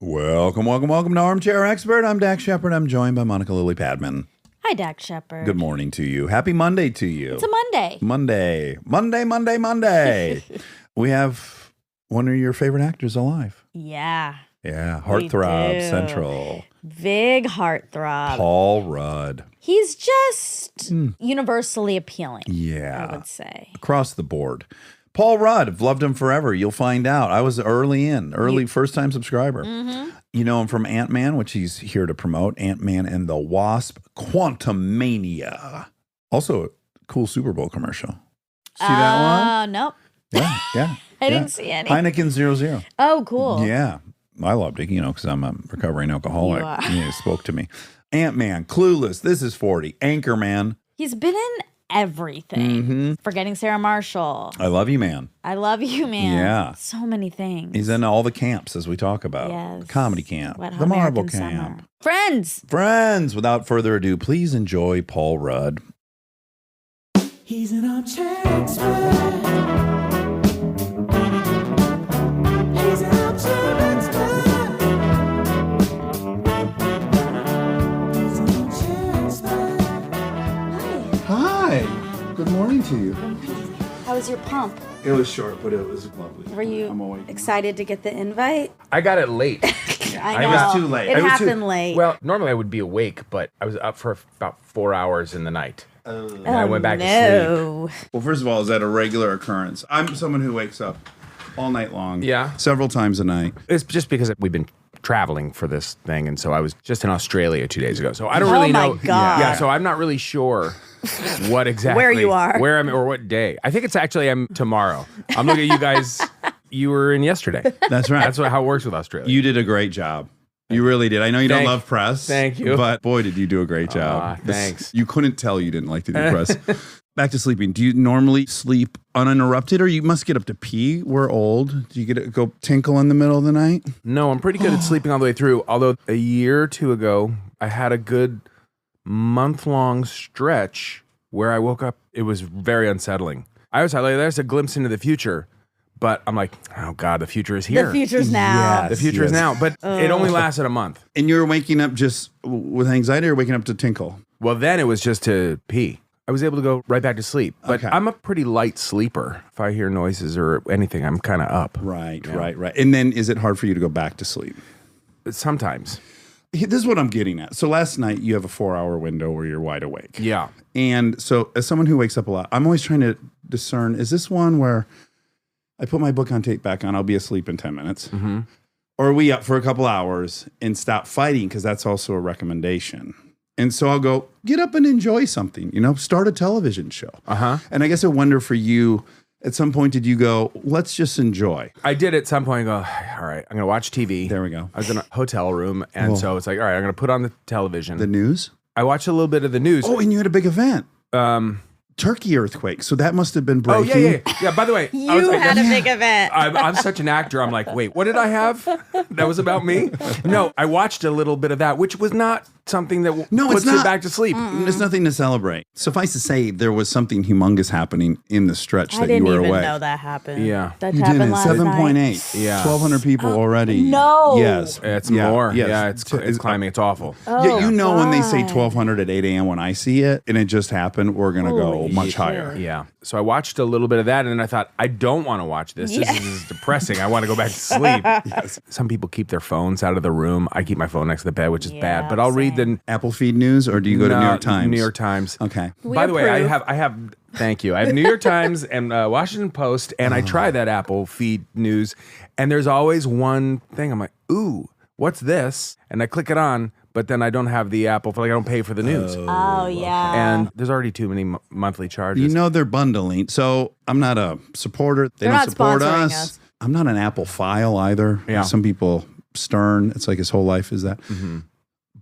Welcome to Armchair Expert. I'm Dax Shepard. I'm joined by Monica Lily Padman. Hi, Dax Shepard. Good morning to you. Happy Monday to you. It's a Monday. Monday. We have one of your favorite actors alive. Yeah. Yeah, Heartthrob do. Central. Big heartthrob. Paul Rudd. He's just universally appealing. Yeah. I would say. Across the board. Paul Rudd, I've loved him forever. You'll find out. I was first-time subscriber. Mm-hmm. You know him from Ant-Man, which he's here to promote. Ant-Man and the Wasp, Quantumania. Also, a cool Super Bowl commercial. See that one? Nope. Yeah. I didn't see any. Heineken 00. Oh, cool. Yeah. I loved it, because I'm a recovering alcoholic. You are. Yeah, it spoke to me. Ant-Man, Clueless, This Is 40, Anchorman. He's been in everything. Mm-hmm. Forgetting Sarah Marshall. I Love You, Man. I Love You, Man. Yeah. So many things. He's in all the camps, as we talk about. Yes. Comedy camp, Wet Hot the Marble American camp. Summer. Friends. Friends, without further ado, please enjoy Paul Rudd. He's an armchair expert. He's an armchair expert. He's an armchair expert. Hi. Good morning to you. How was your pump? It was short, but it was lovely. Were you I'm awake. excited to get the invite? I got it late. I I know. was too late. It I was happened late. Well, normally I would be awake, but I was up for about 4 hours in the night. And I went back to sleep. no. Well, first of all, is that a regular occurrence? I'm someone who wakes up all night long. Yeah. Several times a night. It's just because we've been traveling for this thing, and so I was just in Australia 2 days ago. So I don't Oh really my know. God. Yeah, so I'm not really sure what exactly Where you are. where I'm, or what day. I think it's actually tomorrow. I'm looking at you guys. You were in yesterday. That's right. That's how it works with Australia. You did a great job. You really did. I know you don't love press. Thank you. But boy, did you do a great job. Thanks. You couldn't tell you didn't like to do press. Back to sleeping. Do you normally sleep uninterrupted, or you must get up to pee? We're old. Do you go tinkle in the middle of the night? No, I'm pretty good at sleeping all the way through. Although a year or two ago, I had a good month-long stretch where I woke up. It was very unsettling. I was like, there's a glimpse into the future. But I'm like, oh God, the future is here. The future's now. Yes. The future is now. But it only lasted a month. And you're waking up just with anxiety, or waking up to tinkle? Well, then it was just to pee. I was able to go right back to sleep. But Okay. I'm a pretty light sleeper. If I hear noises or anything, I'm kind of up. Right. And then is it hard for you to go back to sleep? Sometimes. This is what I'm getting at. So last night you have a 4-hour window where you're wide awake. Yeah. And so as someone who wakes up a lot, I'm always trying to discern, is this one where I put my book on tape back on, I'll be asleep in 10 minutes? Mm-hmm. Or are we up for a couple hours and stop fighting? Because that's also a recommendation. And so I'll go, get up and enjoy something, start a television show. Uh-huh. And I guess I wonder for you, at some point, did you go, let's just enjoy? I did at some point go, all right, I'm going to watch TV. There we go. I was in a hotel room. And so it's like, all right, I'm going to put on the television. The news? I watched a little bit of the news. Oh, and you had a big event. Turkey earthquake. So that must have been breaking. Oh, yeah. Yeah, by the way. You had a big event. I'm such an actor. I'm like, wait, what did I have? That was about me? No, I watched a little bit of that, which was not something that puts you back to sleep. There's nothing to celebrate. Suffice to say, there was something humongous happening in the stretch that you were away. I didn't even know that happened. Yeah. That You happened didn't. last 7.8. night. Yeah. 1,200 people already. No. Yes. It's Yeah, more. yes. Yeah, it's climbing. It's awful. Yeah, you know when they say God. 1,200 at 8 a.m. when I see it, and it just happened, we're going to go Holy much shit. higher. Yeah. So I watched a little bit of that, and then I thought, I don't want to watch this. This is depressing. I want to go back to sleep. Yes. Some people keep their phones out of the room. I keep my phone next to the bed, which is bad. But I'll read the Apple Feed News, or do you go to New York Times? New York Times. Okay. By the way, I have. Thank you. I have New York Times and Washington Post, and I try that Apple Feed News, and there's always one thing. I'm like, ooh, what's this? And I click it on, but then I don't have the Apple. I don't pay for the news. Oh, yeah. And there's already too many monthly charges. You know they're bundling. So I'm not a supporter. They They're don't not support sponsoring us. us. I'm not an Apple file either. Yeah. Some people, Stern, it's like his whole life is that. Mm-hmm.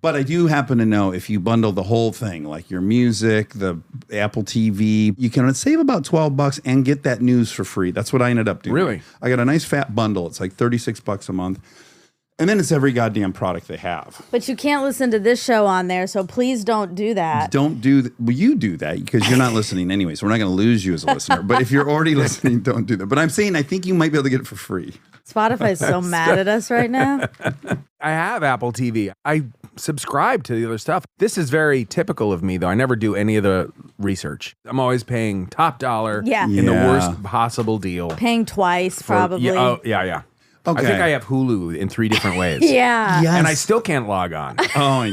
But I do happen to know if you bundle the whole thing, like your music, the Apple TV, you can save about $12 and get that news for free. That's what I ended up doing. Really? I got a nice fat bundle. It's like $36 a month. And then it's every goddamn product they have. But you can't listen to this show on there, so please don't do that. Don't do that. Well, you do that because you're not listening anyway, so we're not going to lose you as a listener. But if you're already listening, don't do that. But I'm saying I think you might be able to get it for free. Spotify's so mad at us right now. I have Apple TV. I subscribe to the other stuff. This is very typical of me, though. I never do any of the research. I'm always paying top dollar Yeah. in the Yeah. worst possible deal. Paying twice, probably. Yeah. Okay. I think I have Hulu in 3 different ways. Yeah. Yes. And I still can't log on. Oh, I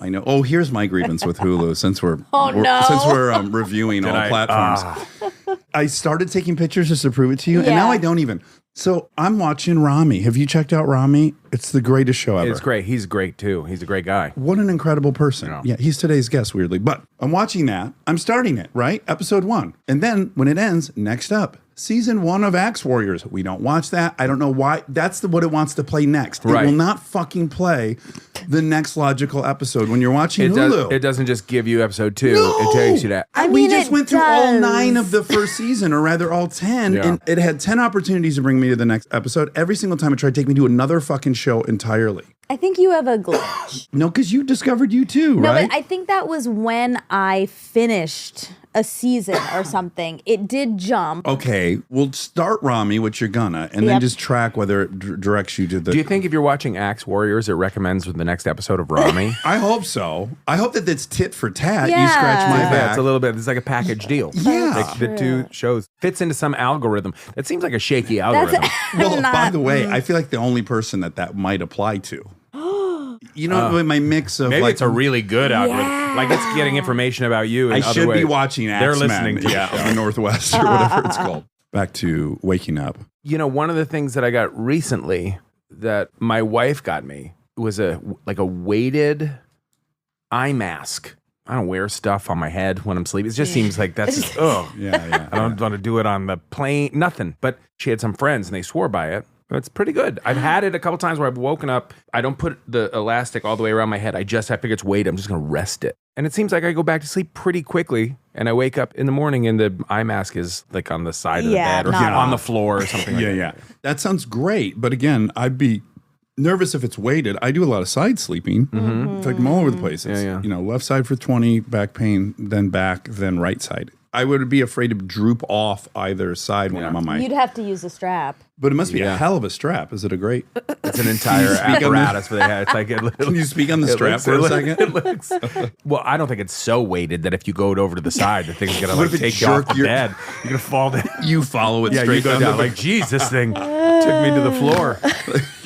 know. Oh, here's my grievance with Hulu since we're no. since we're reviewing all platforms. I started taking pictures just to prove it to you, and now Yeah. I don't even. So I'm watching Rami. Have you checked out Rami? It's the greatest show ever. It's great. He's great, too. He's a great guy. What an incredible person. Yeah. Yeah, he's today's guest, weirdly. But I'm watching that. I'm starting it, right? Episode 1. And then when it ends, next up, season 1 of Axe Warriors. We don't watch that. I don't know why. That's what it wants to play next. Right. It will not fucking play the next logical episode when you're watching Hulu. It doesn't just give you episode 2. No! It takes you to... I we mean, just it went through all does. 9 of the first season, or rather all 10, Yeah. and it had 10 opportunities to bring me to the next episode. Every single time it tried to take me to another fucking show entirely. I think you have a glitch. No, because you discovered you too, No, right? but I think that was when I finished a season or something. It did jump. Okay, we'll start Rami, which you're gonna, and then Yep. just track whether it directs you to the. Do you think if you're watching Axe Warriors, it recommends the next episode of Rami? I hope so. I hope that it's tit for tat. You Yeah. scratch my Yeah, back. It's a little bit. It's like a package deal. Yeah. Like the 2 shows fits into some algorithm. That seems like a shaky algorithm. Well, Not- by the way, I feel like the only person that might apply to. You know, my mix of Maybe like it's a really good algorithm. Yeah. Like it's getting information about you. In I other should be ways. watching They're Axemen, listening to yeah, of the Northwest or whatever it's called. Back to waking up. You know, one of the things that I got recently that my wife got me was a weighted eye mask. I don't wear stuff on my head when I'm sleeping. It just seems like that's just, Yeah. I don't want to do it on the plane, nothing. But she had some friends and they swore by it. It's pretty good. I've had it a couple times where I've woken up. I don't put the elastic all the way around my head. I figure it's weight. I'm just going to rest it. And it seems like I go back to sleep pretty quickly. And I wake up in the morning and the eye mask is like on the side of the Yeah, bed or not on the off. floor or something like that. Yeah. That sounds great. But again, I'd be nervous if it's weighted. I do a lot of side sleeping. It's like I'm all over the place. It's, Yeah. You know, left side for 20, back pain, then back, then right side. I would be afraid to droop off either side when I'm on my. You'd have to use a strap. But it must be a Yeah. hell of a strap. Is it a great? It's an entire apparatus for the head. It's like Can you speak on the strap for a second? It looks. Well, I don't think it's so weighted that if you go it over to the side, the thing's gonna What like if it take you off jerk the your- bed. You're gonna fall down. You follow it Yeah, straight you go down. Like, geez, this thing took me to the floor.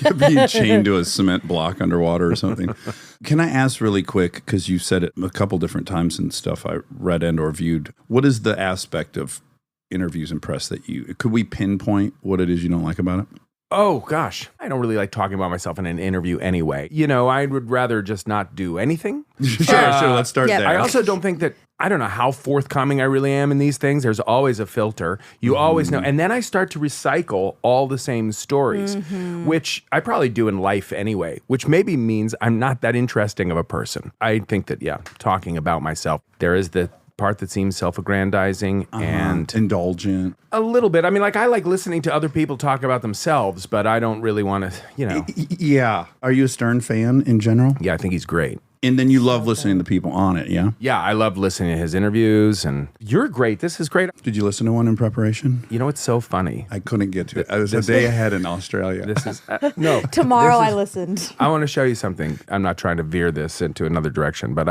You're being chained to a cement block underwater or something. Can I ask really quick, because you've said it a couple different times in stuff I read and or viewed, what is the aspect of interviews and press that could we pinpoint what it is you don't like about it? Oh gosh, I don't really like talking about myself in an interview anyway. You know, I would rather just not do anything. Sure, let's start yeah. there. I also don't think that, I don't know how forthcoming I really am in these things. There's always a filter. You always know. And then I start to recycle all the same stories, which I probably do in life anyway, which maybe means I'm not that interesting of a person. I think that, talking about myself, there is the part that seems self-aggrandizing and indulgent. a little bit. I mean, like I like listening to other people talk about themselves, but I don't really want to, Yeah. Are you a Stern fan in general? Yeah, I think he's great. And then you love listening to people on it, yeah? Yeah, I love listening to his interviews, and you're great. This is great. Did you listen to one in preparation? You know, it's so funny. I couldn't get to it. I was a day ahead in Australia. This is no. Tomorrow I listened. I want to show you something. I'm not trying to veer this into another direction, but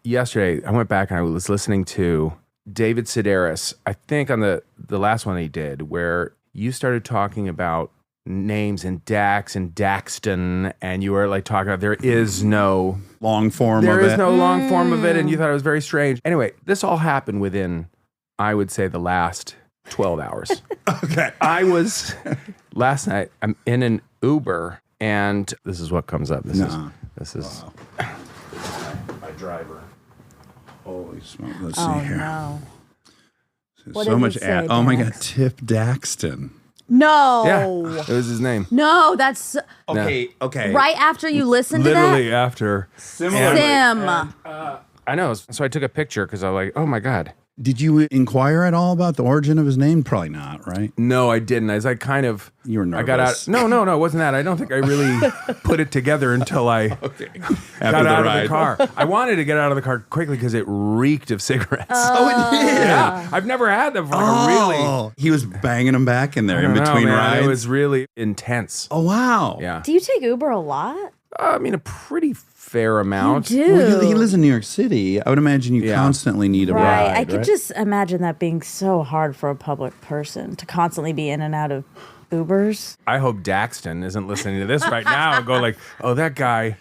yesterday I went back and I was listening to David Sedaris, I think on the last one he did, where you started talking about names and Dax and Daxton, and you were like talking about there is no long form of it. There is no long form of it, and you thought it was very strange. Anyway, this all happened within, I would say, the last 12 hours. Okay. Last night, I'm in an Uber, and this is what comes up. This is my driver. Holy smoke. Let's Oh see here. no. What So did much it say, oh my God. Dax? Tip Daxton. No. Yeah, it was his name. No, that's Okay. right after you listened to Literally that. after. Similar. Sim. I know. So I took a picture because I was like, oh my God. Did you inquire at all about the origin of his name? Probably not, right? No, I didn't. I was like kind of. You were nervous. I got out. No, it wasn't that. I don't think I really put it together until I got After the out ride. of the car. I wanted to get out of the car quickly because it reeked of cigarettes. Oh, it did. Yeah, I've never had them for like a really. He was banging them back in there in between rides. It was really intense. Oh, wow. Yeah. Do you take Uber a lot? I mean, a pretty fair amount. You do. Well, he lives in New York City. I would imagine you Yeah. constantly need a Right. ride. I could just imagine that being so hard for a public person to constantly be in and out of Ubers. I hope Daxton isn't listening to this right now and go like, "Oh, that guy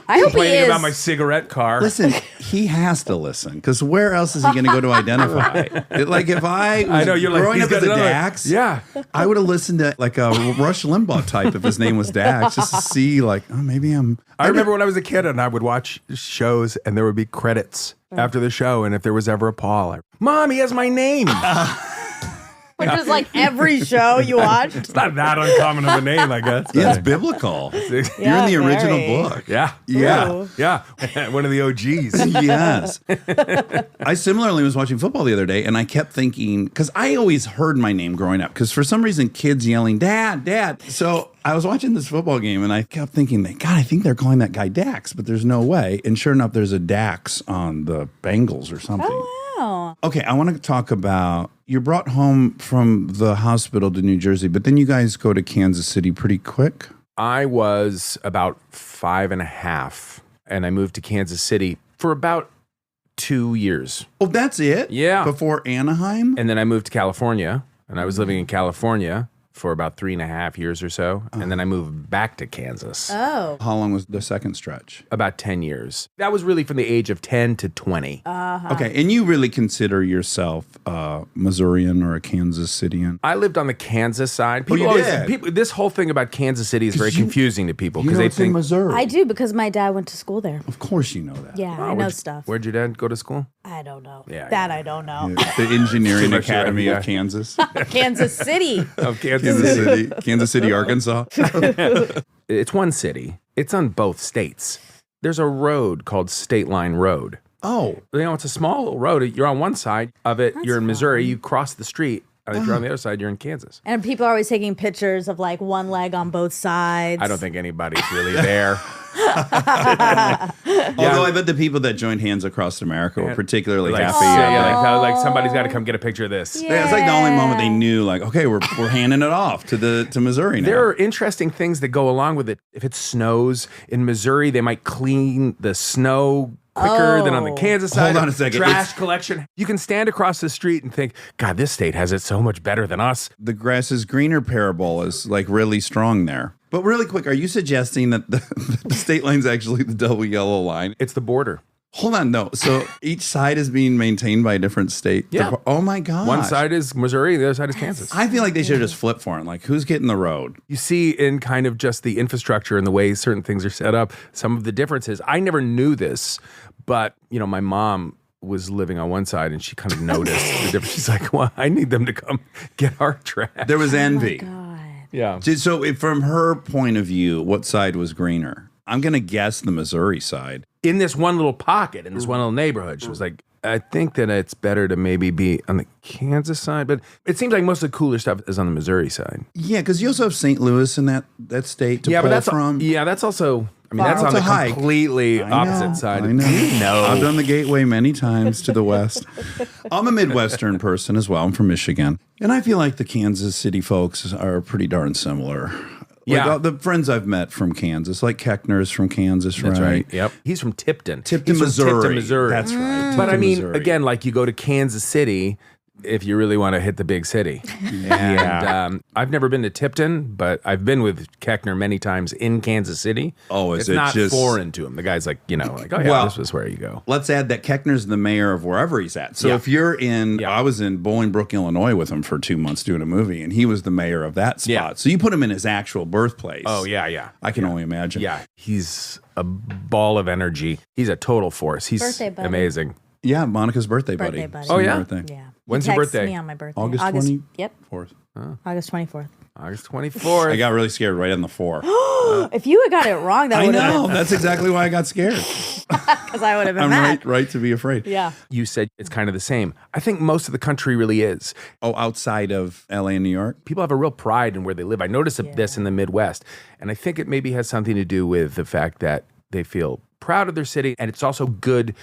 I hope he complaining is. about my cigarette car." Listen, he has to listen because where else is he going to go to identify? Like if I was know, you're like, growing he's up got as a another- Dax, Yeah. I would have listened to like a Rush Limbaugh type if his name was Dax, just to see like, oh, maybe I'm. I remember when I was a kid and I would watch shows and there would be credits after the show. And if there was ever a Paul, Mom, he has my name. Which is like every show you watched. It's not that uncommon of a name, I guess. Yeah, it's biblical. You're in Yeah, the original very. book. Yeah. Ooh. Yeah. One of the OGs. Yes. I similarly was watching football the other day and I kept thinking, because I always heard my name growing up, because for some reason kids yelling, Dad, Dad. So I was watching this football game and I kept thinking, God, I think they're calling that guy Dax, but there's no way. And sure enough, there's a Dax on the Bengals or something. Oh, wow. Okay, I want to talk about, you're brought home from the hospital to New Jersey, but then you guys go to Kansas City pretty quick. I was about 5.5 and I moved to Kansas City for about 2 years. Oh, that's it? Yeah. Before Anaheim? And then I moved to California and I was living in California for about 3.5 years or so. And then I moved back to Kansas. Oh. How long was the second stretch? About 10 years. That was really from the age of 10 to 20. Okay, and you really consider yourself a Missourian or a Kansas Cityan? I lived on the Kansas side. People you always, did? this whole thing about Kansas City is very confusing to people You because know they it's in think, Missouri. I do because my dad went to school there. Of course you know that. Yeah, I know stuff. where'd your dad go to school? I don't know. Yeah, that yeah. I don't know. The Engineering Too much Academy already, of Kansas. Kansas City. Of Kansas City, Arkansas. It's one city. It's on both states. There's a road called State Line Road. Oh, It's a small little road. You're on one side of it. You're in Missouri. You cross the street. And if you're on the other side, you're in Kansas. And people are always taking pictures of like one leg on both sides. I don't think anybody's really there. although I bet the people that joined Hands Across America were particularly Like, happy. like somebody's got to come get a picture of this. Yeah, it's like the only moment they knew, like, okay, we're handing it off to Missouri now. There are interesting things that go along with it. If it snows in Missouri, they might clean the snow quicker than on the Oh. Kansas side. Hold on a second. Trash collection. You can stand across the street and think, God, this state has it so much better than us. The grass is greener parable is like really strong there. But really quick, are you suggesting that the state line's actually the double yellow line? It's the border. Hold on, no. So each side is being maintained by a different state. Yeah. Oh my gosh. One side is Missouri, the other side is Kansas. I feel like they should have just flipped for it. Like, who's getting the road? You see in kind of just the infrastructure and the way certain things are set up, some of the differences. I never knew this, but my mom was living on one side and she kind of noticed the difference. She's like, well, I need them to come get our trash. There was envy. God. Yeah. So from her point of view, what side was greener? I'm going to guess the Missouri side. In this one little pocket, in this one little neighborhood, she was like, I think that it's better to maybe be on the Kansas side, but it seems like most of the cooler stuff is on the Missouri side. Yeah, because you also have St. Louis in that state to pull that's from. that's also. I mean, that's It's on a the hike. completely I know, opposite side. I know. No. I've done the Gateway many times to the west. I'm a Midwestern person as well. I'm from Michigan. And I feel like the Kansas City folks are pretty darn similar. Yeah. Like the friends I've met from Kansas, like Keckner's from Kansas, That's right? right. Yep. He's from Tipton. Tipton, He's from Missouri. Tipton, Missouri. That's right. But I Tipton, mean, Missouri. again, like you go to Kansas City if you really want to hit the big city. And I've never been to Tipton, but I've been with Keckner many times in Kansas City. Oh, is it's it not just- foreign to him. The guy's like, oh yeah, Well- this was where you go. Let's add that Keckner's the mayor of wherever he's at. So Yeah. if you're in, Yeah. I was in Bolingbrook, Illinois with him for 2 months doing a movie, and he was the mayor of that spot. Yeah. So you put him in his actual birthplace. Oh yeah. I can only imagine. Yeah, he's a ball of energy. He's a total force. He's Birthday buddy. amazing. Yeah, Monica's birthday buddy. Birthday buddy. Same Oh, yeah? birthday. Yeah. When's He your texts birthday? me on my birthday. August 20? Yep. Fourth. August 24th. August 24th. I got really scared right on the 4. If you had got it wrong, that I would know. have That's exactly why I got scared. Because I would have been I'm mad. right to be afraid. Yeah. You said it's kind of the same. I think most of the country really is. Oh, outside of LA and New York? People have a real pride in where they live. I notice this in the Midwest. And I think it maybe has something to do with the fact that they feel proud of their city. And it's also good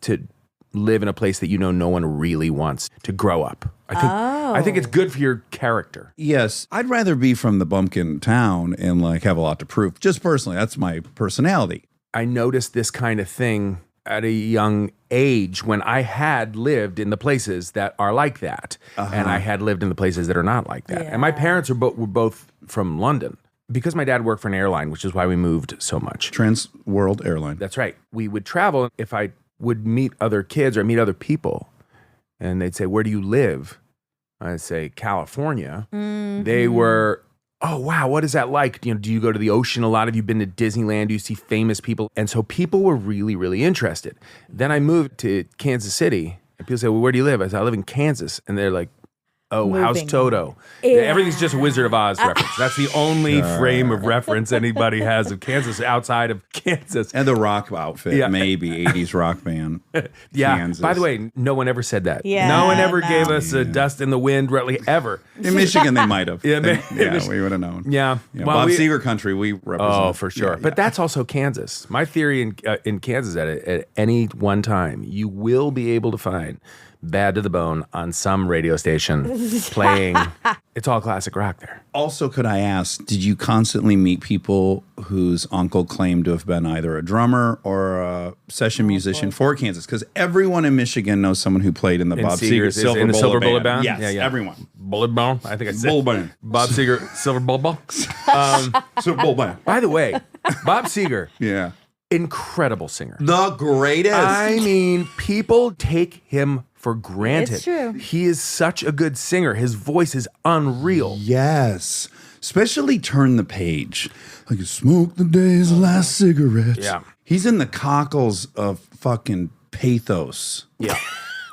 to live in a place that you know no one really wants to grow up. I think it's good for your character. Yes. I'd rather be from the bumpkin town and like have a lot to prove. Just personally, that's my personality. I noticed this kind of thing at a young age when I had lived in the places that are like that. And I had lived in the places that are not like that. And my parents were both from London. Because my dad worked for an airline, which is why we moved so much. Trans World Airline. That's right. We would travel. If I would meet other kids or meet other people, and they'd say, "Where do you live?" I'd say, "California." They were, "Oh, wow, what is that like? You know, do you go to the ocean a lot? Have you been to Disneyland? Do you see famous people?" And so people were really, really interested. Then I moved to Kansas City, and people say, "Well, where do you live?" I said, "I live in Kansas." And they're like, "Oh, how's Moving. Toto?" Yeah. Everything's just a Wizard of Oz reference. That's the only frame of reference anybody has of Kansas outside of Kansas. And the rock outfit, Yeah. maybe 80s rock band. Yeah. Kansas. By the way, no one ever said that. Yeah, no one ever no. gave us a dust in the wind, really, ever. In Michigan, they might have. Yeah, We would have known. Yeah. Yeah, Well, Bob we- Seger country, we represent. Oh, for sure. Yeah, But that's also Kansas. My theory in Kansas at any one time, you will be able to find Bad to the Bone on some radio station playing. It's all classic rock there. Also, could I ask, did you constantly meet people whose uncle claimed to have been either a drummer or a session musician for Kansas? Because everyone in Michigan knows someone who played in the Bob Seger Seger's- in the Silver Bullet Band? Yes, Yeah, yeah. everyone. Bullet Bone, I think I said. Bullet Band. Bob Seger, Silver Bullet Bone. Silver Bullet Band. By the way, Bob Seger, Yeah. incredible singer. The greatest. I mean, people take him for granted. It's true. He is such a good singer. His voice is unreal. Yes. Especially Turn the Page. Like, smoke the day's last cigarette. Yeah. He's in the cockles of fucking pathos. Yeah.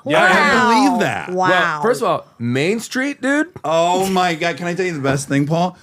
I can't believe that. Wow. Well, first of all, Main Street, dude. Oh my God. Can I tell you the best thing, Paul?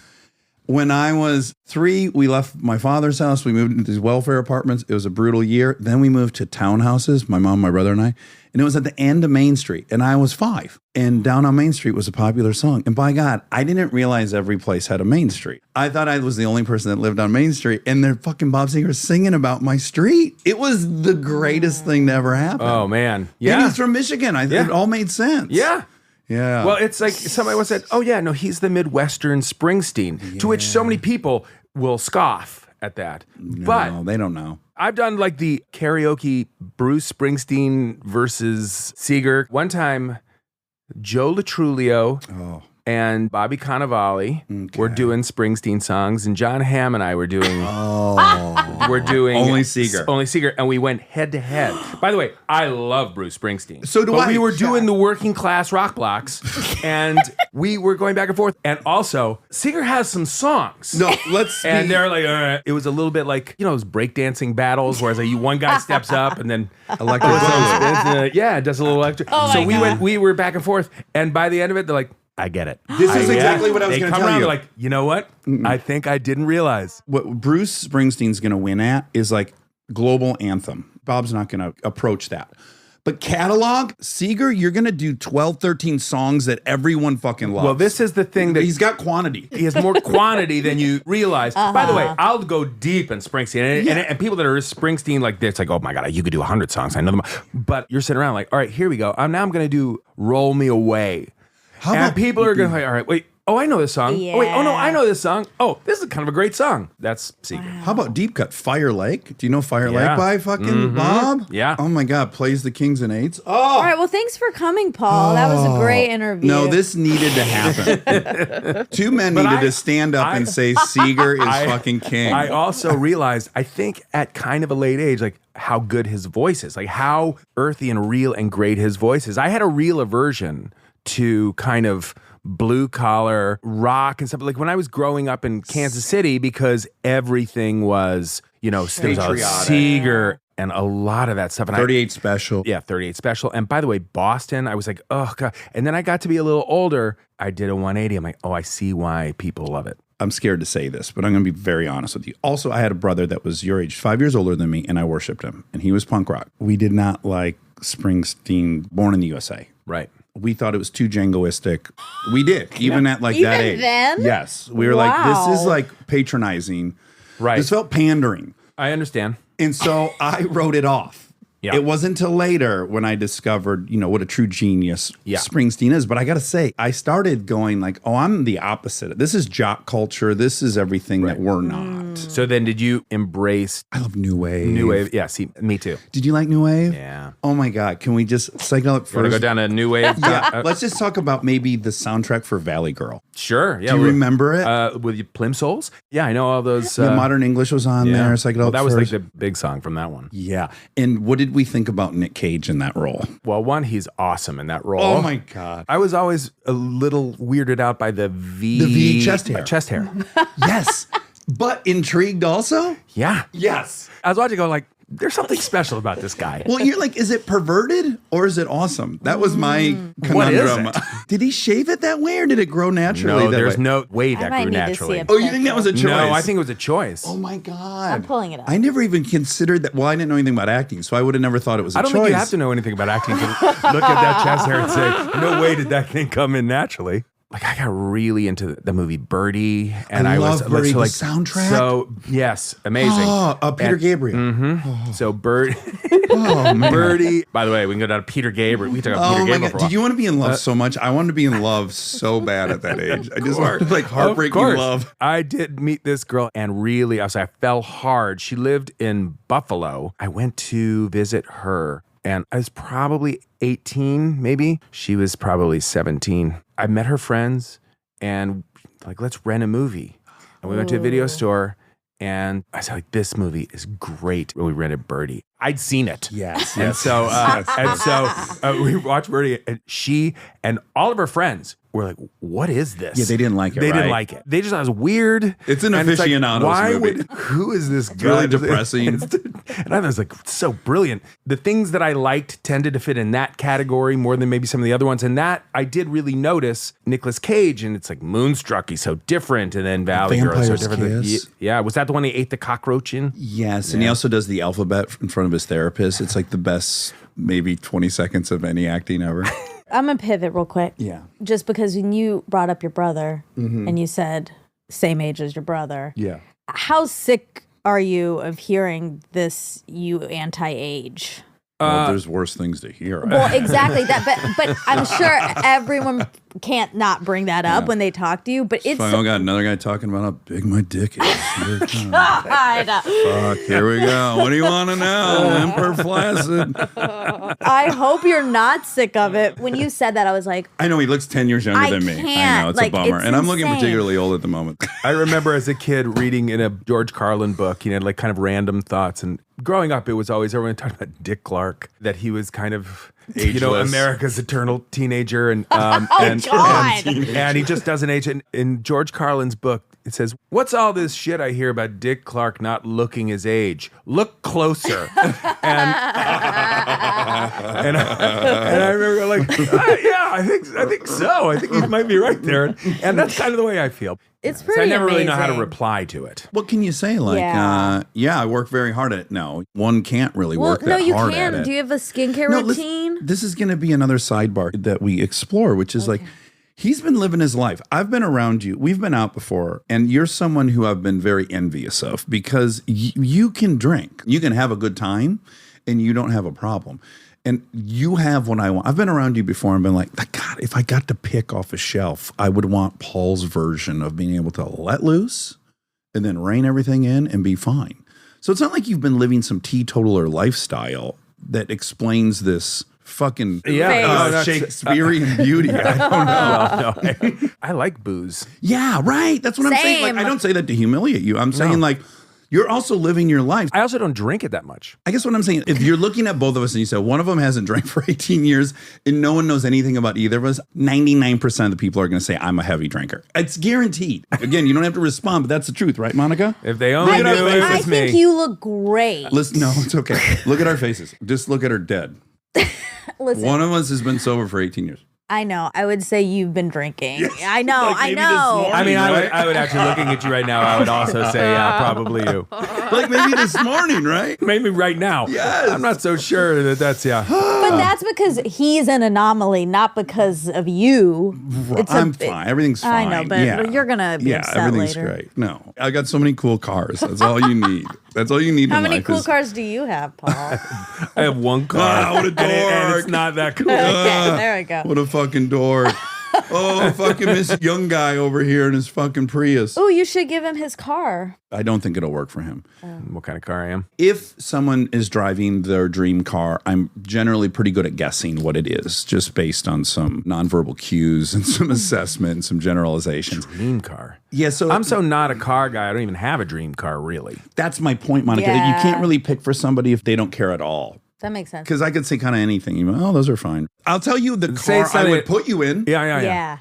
When I was 3, we left my father's house. We moved into these welfare apartments. It was a brutal year. Then we moved to townhouses, my mom, my brother, and I. And it was at the end of Main Street. And I was 5. And Down on Main Street was a popular song. And by God, I didn't realize every place had a Main Street. I thought I was the only person that lived on Main Street. And they're fucking Bob Seger singing about my street. It was the greatest thing to ever happen. Oh, man. And Yeah. he's from Michigan. Yeah. It all made sense. Yeah. Yeah. Well, it's like somebody once said, "Oh yeah, no, he's the Midwestern Springsteen," to which so many people will scoff at that. But no, they don't know. I've done like the karaoke Bruce Springsteen versus Seeger. One time, Joe Latrulio Oh. and Bobby Cannavale were doing Springsteen songs, and John Hamm and I were doing we're doing Only Seeger. only Seeger, and we went head to head. By the way, I love Bruce Springsteen. So do but I. we were doing the working class rock blocks, and we were going back and forth. And also, Seeger has some songs. No, let's And be- they're like, all right. It was a little bit like, you know, those breakdancing battles where it's like one guy steps up and then Electric Boogaloo. yeah, it does a little electric. Oh so my we were back and forth, and by the end of it, they're like, I get it. This is exactly what I was They gonna come tell around, you. they're like, you know what? I think I didn't realize. What Bruce Springsteen's going to win at is like global anthem. Bob's not going to approach that. But catalog, Seeger, you're going to do 12, 13 songs that everyone fucking loves. Well, this is the thing that He's got quantity. he has more quantity than you realize. By the way, I'll go deep in Springsteen. And people that are Springsteen, like, it's like, oh my God, you could do 100 songs. I know them. But you're sitting around like, all right, here we go. Now I'm going to do Roll Me Away. And about- people are going to be like, all right, wait. Oh, I know this song. Oh, wait. Oh, no, Yeah. I know this song. Oh, this is kind of a great song. That's Seeger. How about deep cut? Fire Lake. Do you know Fire Yeah. Lake by fucking Bob? Yeah. Oh my God. Plays the Kings and Eights. Oh. All right. Well, thanks for coming, Paul. That was a great interview. No, this needed to happen. Two men needed to stand up and say Seeger is fucking king. I also realized, I think at kind of a late age, like how good his voice is, like how earthy and real and great his voice is. I had a real aversion to kind of blue collar rock and stuff. Like when I was growing up in Kansas City, because everything was, you know, there was Patriotic. Seeger and a lot of that stuff. And 38 special. Yeah, 38 Special. And by the way, Boston, I was like, oh, God. And then I got to be a little older. I did a 180. I'm like, oh, I see why people love it. I'm scared to say this, but I'm going to be very honest with you. Also, I had a brother that was your age, 5 years older than me, and I worshiped him. And he was punk rock. We did not like Springsteen, Born in the USA. Right. We thought it was too jingoistic. We did, even at like that Even age. then? Yes. We were like, this is Wow. like patronizing. Right. This felt pandering. I understand. And so I wrote it off. Yeah. It wasn't until later when I discovered, what a true genius Springsteen is. But I got to say, I started going like, oh, I'm the opposite. This is jock culture. This is everything that we're not. So then did you embrace I love New Wave. New Wave? Yeah, see, me too. Did you like New Wave? Yeah. Oh my God. Can we just psychedelic Want to go first? down a New Wave? Yeah. Let's just talk about maybe the soundtrack for Valley Girl. Sure. Yeah. Do you remember it? With your Plimsolls? Yeah, I know all those. Modern English was on there. Psychedelic Well, that was first. like the big song from that one. Yeah. And what did we think about Nick Cage in that role? Well, one, he's awesome in that role. Oh my God. I was always a little weirded out by the V chest hair. Chest hair. Yes. But intrigued also? Yeah. Yes. I was watching going like, there's something special about this guy. Well, you're like, is it perverted or is it awesome? That was my What is conundrum. it? Did he shave it that way or did it grow naturally? No, that there's way? no way I that might grew need to see naturally. a Oh, you think that was a choice? No, I think it was a choice. Oh my God. I'm pulling it up. I never even considered that. Well, I didn't know anything about acting, so I would have never thought it was a I don't choice. think you have to know anything about acting to look at that chest hair and say, no way did that thing come in naturally. Like I got really into the movie Birdie, and I love was Birdie, so, the like soundtrack. So yes, amazing. Oh, Peter And- Gabriel. So Bird, Oh, man. Birdie. By the way, we can go down to Peter Gabriel. We can talk about Oh Peter my Gabriel God. for a while. Did you want to be in love so much? I wanted to be in love so bad at that age. I just wanted like heartbreaking Of course. love. I did meet this girl and really, I fell hard. She lived in Buffalo. I went to visit her and I was probably 18, maybe. She was probably 17. I met her friends and like, let's rent a movie. And we went to a video store and I said, like, this movie is great. And we rented Birdie. I'd seen it. Yes. And so, we watched Birdie, and she and all of her friends were like, "What is this?" Yeah, they didn't like it, They didn't right? like it. They just thought it was weird. It's an And aficionados why movie. who is this guy? really depressing. And I was like, so brilliant. The things that I liked tended to fit in that category more than maybe some of the other ones. And that I did really notice Nicolas Cage, and it's like Moonstruck, he's so different, and then Valley Girl is so Vampire's different. Kiss. Yeah, was that the one he ate the cockroach in? Yes, and he also does the alphabet in front of his therapist. It's like the best, maybe 20 seconds of any acting ever. I'm going to pivot real quick. Yeah. Just because when you brought up your brother and you said same age as your brother, Yeah. how sick are you of hearing this, you anti-age? Well, there's worse things to hear. Well, exactly that, but I'm sure everyone can't not bring that up when they talk to you. But it's I got another guy talking about how big my dick is. Here it comes. God. Fuck, here we go. What do you want to know? Emperor Flaccid. I hope you're not sick of it. When you said that, I was like, I know he looks 10 years younger I than me. I can't. know, it's Like, a bummer. it's And I'm looking insane. particularly old at the moment. I remember as a kid reading in a George Carlin book, like kind of random thoughts. And growing up, it was always everyone talking about Dick Clark, that he was kind of, Ageless. America's eternal teenager. And, God. and he just doesn't age. And in George Carlin's book, it says, "What's all this shit I hear about Dick Clark not looking his age? Look closer." and I remember going like, yeah, I think so. I think he might be right there. And that's kind of the way I feel. It's So pretty I never really know how to amazing. reply to it. What can you say? Like, Yeah. I work very hard at it. No, one can't really well, work no, that you hard can. at it. Do you have a skincare No, listen, routine? this is going to be another sidebar that we explore, which is like, he's been living his life. I've been around you. We've been out before. And you're someone who I've been very envious of because you can drink. You can have a good time and you don't have a problem. And you have what I want. I've been around you before and been like, God, if I got to pick off a shelf, I would want Paul's version of being able to let loose and then rein everything in and be fine. So it's not like you've been living some teetotaler lifestyle that explains this fucking Shakespearean beauty. I don't know. No, I like booze. Yeah, right. That's what I'm saying. Like, Same. I don't say that to humiliate you. I'm saying like, you're also living your life. I also don't drink it that much. I guess what I'm saying, if you're looking at both of us and you say one of them hasn't drank for 18 years and no one knows anything about either of us, 99% of the people are going to say I'm a heavy drinker. It's guaranteed. Again, you don't have to respond, but that's the truth, right, Monica? If they only I knew think, it I was think me. you look great. Listen, no, it's okay. Look at our faces. Just look at her dead. Listen, One of us has been sober for 18 years. I know. I would say you've been drinking. I know. Like I maybe this know. morning. I mean, Right? I would actually, looking at you right now, I would also say, yeah, probably you. Like maybe this morning, right? Maybe right now. Yes. I'm not so sure that's, yeah. But that's because he's an anomaly, not because of you. I'm fine. Everything's fine. I know, but you're gonna be upset everything's later. great. No, I got so many cool cars. That's all you need. That's all you need. How in many life cool is- cars do you have, Paul? I have one car. Ah, what a and it's dork. not that cool. Okay, there we go. What a fucking dork. Oh, fucking this young guy over here in his fucking Prius. Oh, you should give him his car. I don't think it'll work for him. What kind of car I am? If someone is driving their dream car, I'm generally pretty good at guessing what it is, just based on some nonverbal cues and some assessment and some generalizations. Dream car. Yeah, so I'm so not a car guy. I don't even have a dream car, really. that's my point, Monica. That Yeah. you can't really pick for somebody if they don't care at all. That makes sense. Because I could say kind of anything. You go, oh, those are fine. I'll tell you the Say car I something- would put you in. Yeah. Yeah.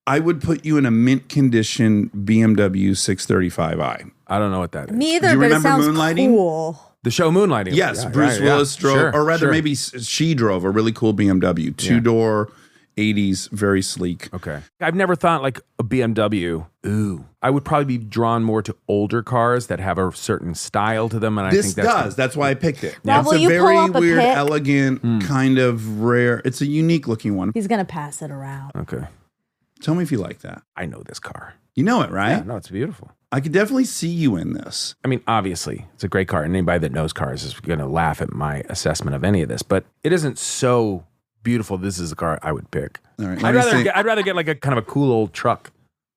I would put you in a mint condition BMW 635i. I don't know what that is. Me either, Do you but it remember sounds Moonlighting? cool. The show Moonlighting. Yes, Yeah, Bruce yeah, Willis drove, Sure, or rather sure. maybe she drove a really cool BMW, two-door, 80s, very sleek. Okay. I've never thought like a BMW. Ooh. I would probably be drawn more to older cars that have a certain style to them. And I This think that's does. That's why I picked it. Rob, It's will a you pull very up a weird, pic? elegant, kind of rare. It's a unique looking one. He's gonna pass it around. Okay. Tell me if you like that. I know this car. You know it, right? Yeah, no, it's beautiful. I could definitely see you in this. I mean, obviously, it's a great car. And anybody that knows cars is going to laugh at my assessment of any of this. But it isn't so beautiful. This is the car I would pick. All right. I'd let me see. rather get like a kind of a cool old truck.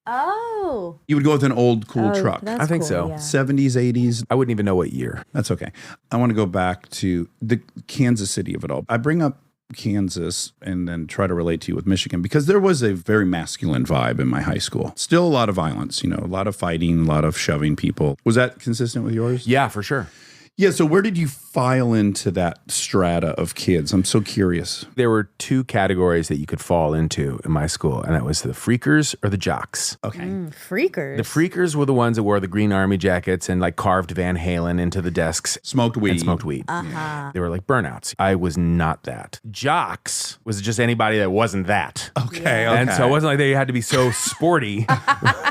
Oh. You would go with an old, cool truck. That's I think cool, so. yeah. 70s, 80s. I wouldn't even know what year. That's okay. I want to go back to the Kansas City of it all. I bring up Kansas and then try to relate to you with Michigan because there was a very masculine vibe in my high school. Still a lot of violence, you know, a lot of fighting, a lot of shoving people. Was that consistent with yours? Yeah, for sure. Yeah. So where did you file into that strata of kids? I'm so curious. There were two categories that you could fall into in my school, and that was the freakers or the jocks. Okay. Freakers. The freakers were the ones that wore the green army jackets and like carved Van Halen into the desks Smoked weed. and smoked weed. They were like burnouts. I was not that. Jocks was just anybody that wasn't that. Okay. And so it wasn't like they had to be so sporty.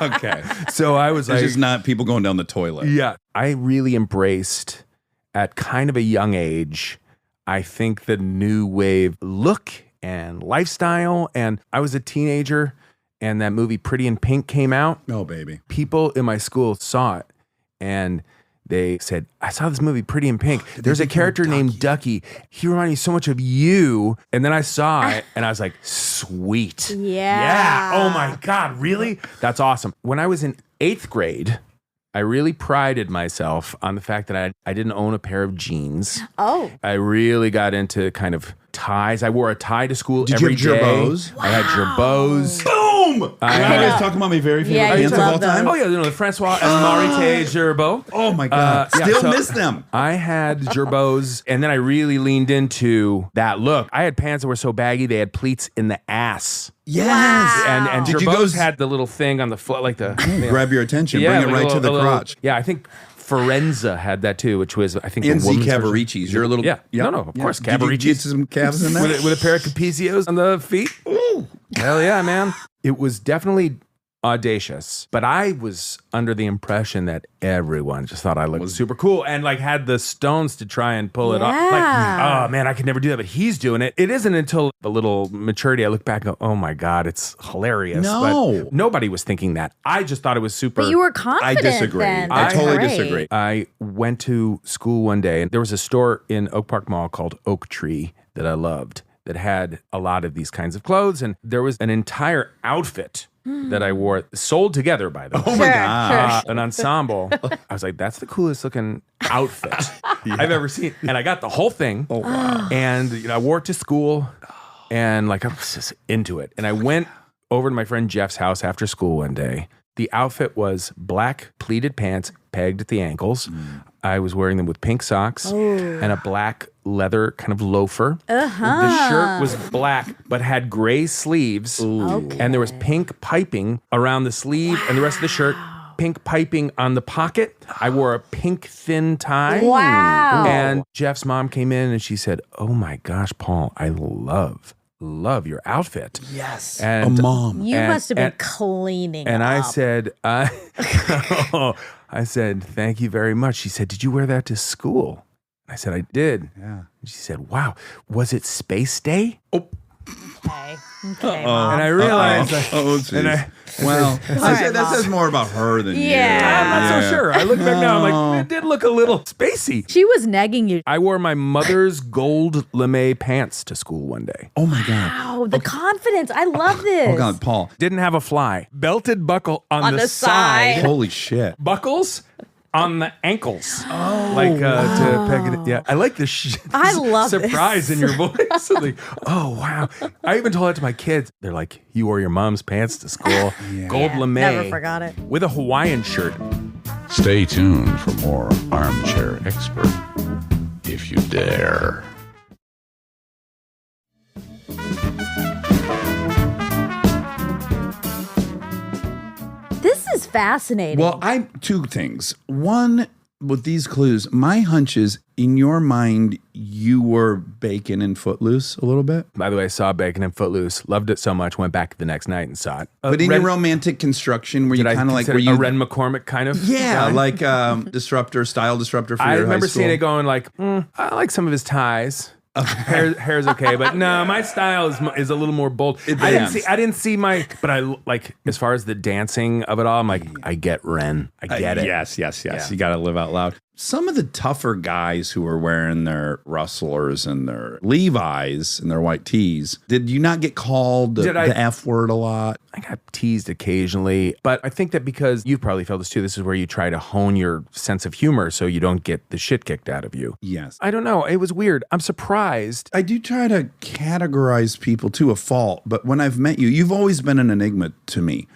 okay. So I was It's like, just not people going down the toilet. yeah, I really embraced at kind of a young age, I think the new wave look and lifestyle. And I was a teenager and that movie Pretty in Pink came out. Oh, baby. People in my school saw it and they said, I saw this movie Pretty in Pink. There's a character named Ducky. He reminded me so much of you. And then I saw it and I was like, sweet. Yeah. Oh my God, really? That's awesome. When I was in 8th grade, I really prided myself on the fact that I didn't own a pair of jeans. Oh. I really got into kind of ties. I wore a tie to school Did you every have day. gerbos? I had gerbos. Boom! I You had- guys talking about my very favorite Yeah, you pants of love all time? those. Oh yeah, you know, the Francois and Marité Gerbeau. Oh my God. Yeah, Still so miss them. I had gerbos, and then I really leaned into that look. I had pants that were so baggy they had pleats in the ass. Yes. And Did you gerbos go- had the little thing on the foot, like the Grab your attention. yeah, Bring it like right a to the little- crotch. Yeah, I think Forenza had that too, which was I think And the Z woman's version. Cavaricis. You're a little. Yeah. Yep. No, of course, Did you Cavaricis. get some calves in there? with a pair of Capicios on the feet. Hell yeah, man! It was definitely audacious, but I was under the impression that everyone just thought I looked super cool and like had the stones to try and pull it off. Like, Yeah. oh man, I could never do that, but he's doing it. It isn't until a little maturity I look back and go, oh my God, it's hilarious. No. But nobody was thinking that. I just thought it was super. But you were I confident. disagree. Then. I That's totally great. disagree. I went to school one day and there was a store in Oak Park Mall called Oak Tree that I loved that had a lot of these kinds of clothes. And there was an entire outfit that I wore, sold together, by the way. Oh my Sure, God. sure. An ensemble. I was like, that's the coolest looking outfit I've ever seen. And I got the whole thing. Oh, wow. And you know, I wore it to school and like I was just into it. And I went over to my friend Jeff's house after school one day. The outfit was black pleated pants pegged at the ankles. I was wearing them with pink socks and a black leather kind of loafer. The shirt was black but had gray sleeves. And there was pink piping around the sleeve and the rest of the shirt. Pink piping on the pocket. I wore a pink thin tie. Wow. And Jeff's mom came in and she said, oh my gosh, Paul, I love love your outfit. Yes. And a mom. You And- must have been and- cleaning And I up. said, I said, thank you very much. She said, did you wear that to school? I said, I did. Yeah. She said, wow, was it Space Day? Okay, Mom. And I realized, geez. Well, that says more about her than you. Yeah. I'm not so sure. I look back now, I'm like, it did look a little spacey. She was negging you. I wore my mother's gold lame pants to school one day. Oh my God. Wow, the confidence. I love this. Oh God, Paul. Didn't have a fly. Belted buckle on the side. Holy shit. Buckles on the ankles. Oh, like to peg it. Yeah, I like the I love surprise this. in your voice. Like, oh wow! I even told that to my kids. They're like, "You wore your mom's pants to school, gold lame, Never forgot it. with a Hawaiian shirt." Stay tuned for more Armchair Expert, if you dare. This is fascinating. Well, two things. One, with these clues, my hunch is in your mind, you were Bacon and Footloose a little bit. By the way, I saw Bacon and Footloose, loved it so much, went back the next night and saw it. But in your romantic construction, where you did I kind of like, consider were you a Ren McCormick kind of? Yeah, guy? like style disruptor for I your remember high school. seeing it going like, I like some of his ties. Hair's okay, but no, my style is a little more bold. I didn't see my, but I like as far as the dancing of it all. I'm like, I get Ren, I get it. Yes. Yeah. You got to live out loud. Some of the tougher guys who were wearing their Rustlers and their Levi's and their white tees, did you not get called the F word a lot? I got teased occasionally, but I think that because you've probably felt this too, this is where you try to hone your sense of humor so you don't get the shit kicked out of you. Yes. I don't know. It was weird. I'm surprised. I do try to categorize people to a fault, but when I've met you, you've always been an enigma to me.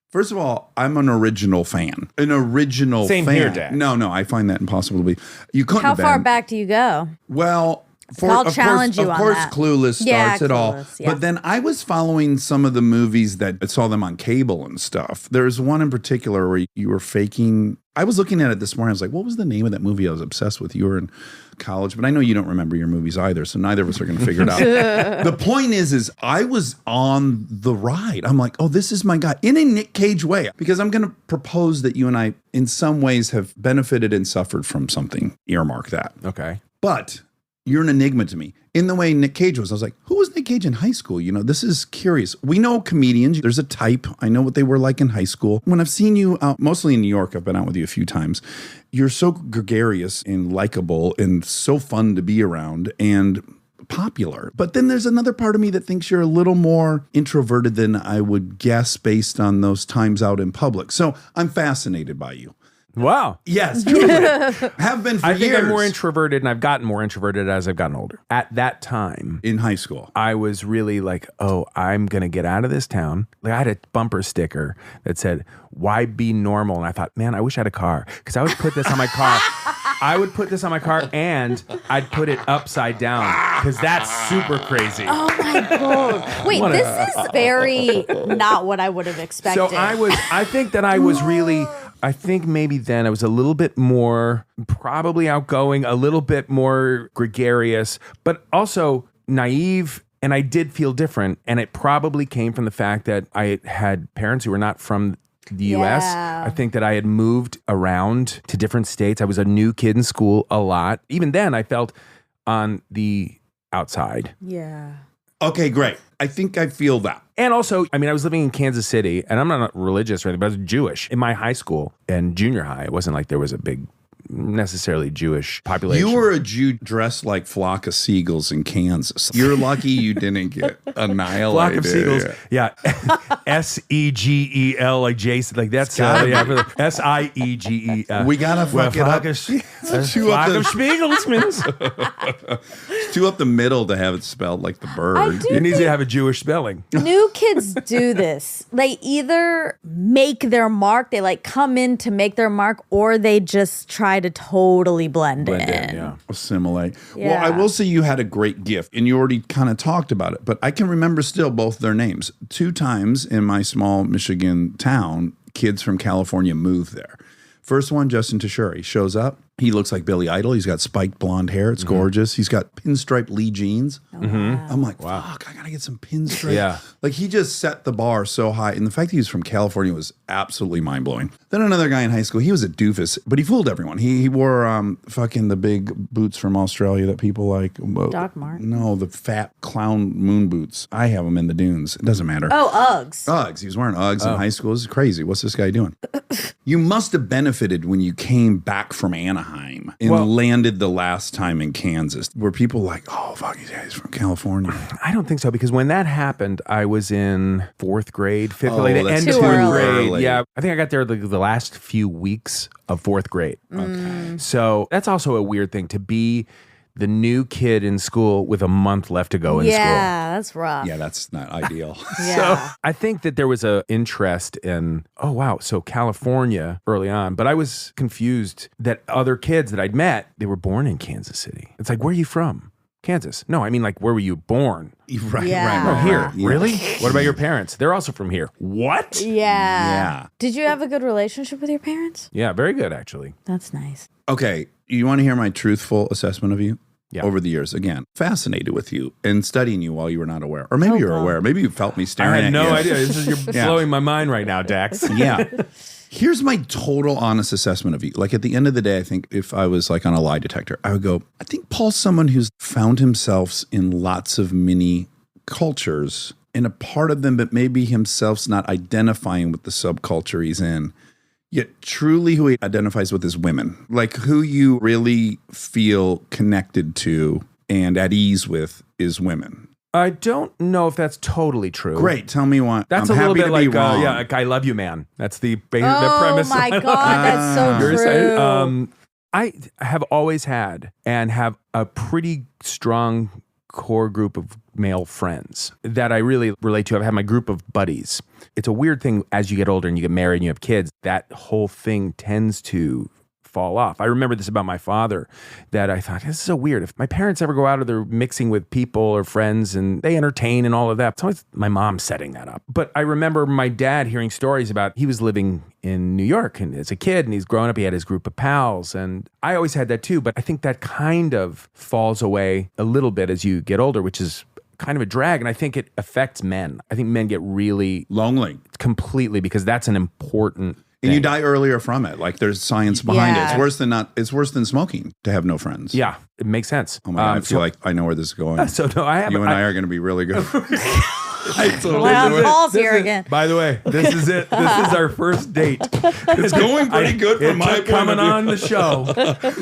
First of all, I'm an original fan. Same fan. here, Dax. No, I find that impossible to be. You couldn't How have been. far back do you go? Well, I'll challenge you on of course, that. Clueless starts Yeah, it all. Clueless, yeah. But then I was following some of the movies that I saw them on cable and stuff. There's one in particular where you were faking. I was looking at it this morning. I was like, what was the name of that movie I was obsessed with? You were in college, but I know you don't remember your movies either, so neither of us are going to figure it out. The point is I was on the ride. I'm like, oh, this is my guy in a Nick Cage way, because I'm going to propose that you and I, in some ways, have benefited and suffered from something. Earmark that. Okay. But you're an enigma to me. In the way Nick Cage was, I was like, who was Nick Cage in high school? You know, this is curious. We know comedians. There's a type. I know what they were like in high school. When I've seen you out, mostly in New York, I've been out with you a few times. You're so gregarious and likable and so fun to be around and popular. But then there's another part of me that thinks you're a little more introverted than I would guess based on those times out in public. So I'm fascinated by you. Wow. Yes, truly. Have been for I think years. I'm more introverted, and I've gotten more introverted as I've gotten older. At that time, in high school. I was really like, oh, I'm going to get out of this town. Like I had a bumper sticker that said, why be normal? And I thought, man, I wish I had a car, because I would put this on my car. I would put this on my car and I'd put it upside down, because that's super crazy. Oh my God. Wait, this is very not what I would have expected. So I think that I was really, I think maybe then I was a little bit more probably outgoing, a little bit more gregarious, but also naive. And I did feel different. And it probably came from the fact that I had parents who were not from the US. Yeah. I think that I had moved around to different states. I was a new kid in school a lot. Even then, I felt on the outside. Yeah. Okay, great. I think I feel that. And also, I mean, I was living in Kansas City, and I'm not religious or anything, but I was Jewish. In my high school and junior high, it wasn't like there was a big, necessarily Jewish population. You were a Jew dressed like flock of seagulls in Kansas. You're lucky you didn't get annihilated. Flock of seagulls. Yeah. SEGEL, like Jason. Like that's SIEGE. We gotta fuck it up. Flock of Spiegelmans. Two up the middle to have it spelled like the bird. It needs to have a Jewish spelling. New kids do this. They either make their mark, they like come in to make their mark, or they just try to totally blend in. Yeah. Assimilate. Yeah. Well, I will say you had a great gift, and you already kind of talked about it, but I can remember still both their names. 2 times in my small Michigan town, kids from California moved there. First one, Justin Tashuri, shows up. He looks like Billy Idol. He's got spiked blonde hair. It's gorgeous. He's got pinstripe Lee jeans. I'm like, fuck, I got to get some pinstripe. Yeah. Like he just set the bar so high. And the fact that he was from California was absolutely mind blowing. Then another guy in high school, he was a doofus, but he fooled everyone. He wore fucking the big boots from Australia that people like. Doc Martens? No, the fat clown moon boots. I have them in the dunes. It doesn't matter. Oh, Uggs. Uggs. He was wearing Uggs in high school. This is crazy. What's this guy doing? You must have benefited when you came back from Anaheim and landed the last time in Kansas. Were people like, oh, fuck, he's from California? I don't think so, because when that happened, I was in 4th grade, 5th grade, that's end of too 4th early. grade. Yeah, I think I got there the last few weeks of 4th grade. Okay. So that's also a weird thing, to be the new kid in school with a month left to go in school. Yeah, that's rough. Yeah, that's not ideal. Yeah. So I think that there was a interest in, oh, wow, so California early on. But I was confused that other kids that I'd met, they were born in Kansas City. It's like, where are you from? Kansas. No, I mean, like, where were you born? Right, Yeah. Oh, here. Yeah. Really? What about your parents? They're also from here. What? Yeah. Yeah. Did you have a good relationship with your parents? Yeah, very good, actually. That's nice. Okay, you want to hear my truthful assessment of you? Yeah. Over the years, again, fascinated with you and studying you while you were not aware. Or maybe you're aware. Maybe you felt me I staring had at you. no idea. You're blowing my mind right now, Dax. Yeah. Here's my total honest assessment of you. Like at the end of the day, I think if I was like on a lie detector, I would go, I think Paul's someone who's found himself in lots of mini cultures and a part of them, but maybe himself's not identifying with the subculture he's in. Yet truly who he identifies with is women. Like who you really feel connected to and at ease with is women. I don't know if that's totally true. Great. Tell me why. That's I'm a little happy bit to be like, wrong. like I love you, man. That's the Oh premise. my God, that's so You're true. saying, I have always had and have a pretty strong core group of male friends that I really relate to. I've had my group of buddies. It's a weird thing as you get older and you get married and you have kids, that whole thing tends to fall off. I remember this about my father, that I thought, this is so weird. If my parents ever go out or they're mixing with people or friends and they entertain and all of that, it's always my mom setting that up. But I remember my dad hearing stories about, he was living in New York and as a kid and he's growing up, he had his group of pals. And I always had that too. But I think that kind of falls away a little bit as you get older, which is kind of a drag. And I think it affects men. I think men get really lonely completely because that's an important and you die earlier from it. Like there's science behind it. Yeah. It's worse than smoking to have no friends. Yeah, it makes sense. Oh my God, I feel like I know where this is going. So no, I have. You and I are going to be really good. I totally Well, do it. Paul's here again. By the way, this is it. This is our first date. It's going pretty good from my point coming of view. on the show,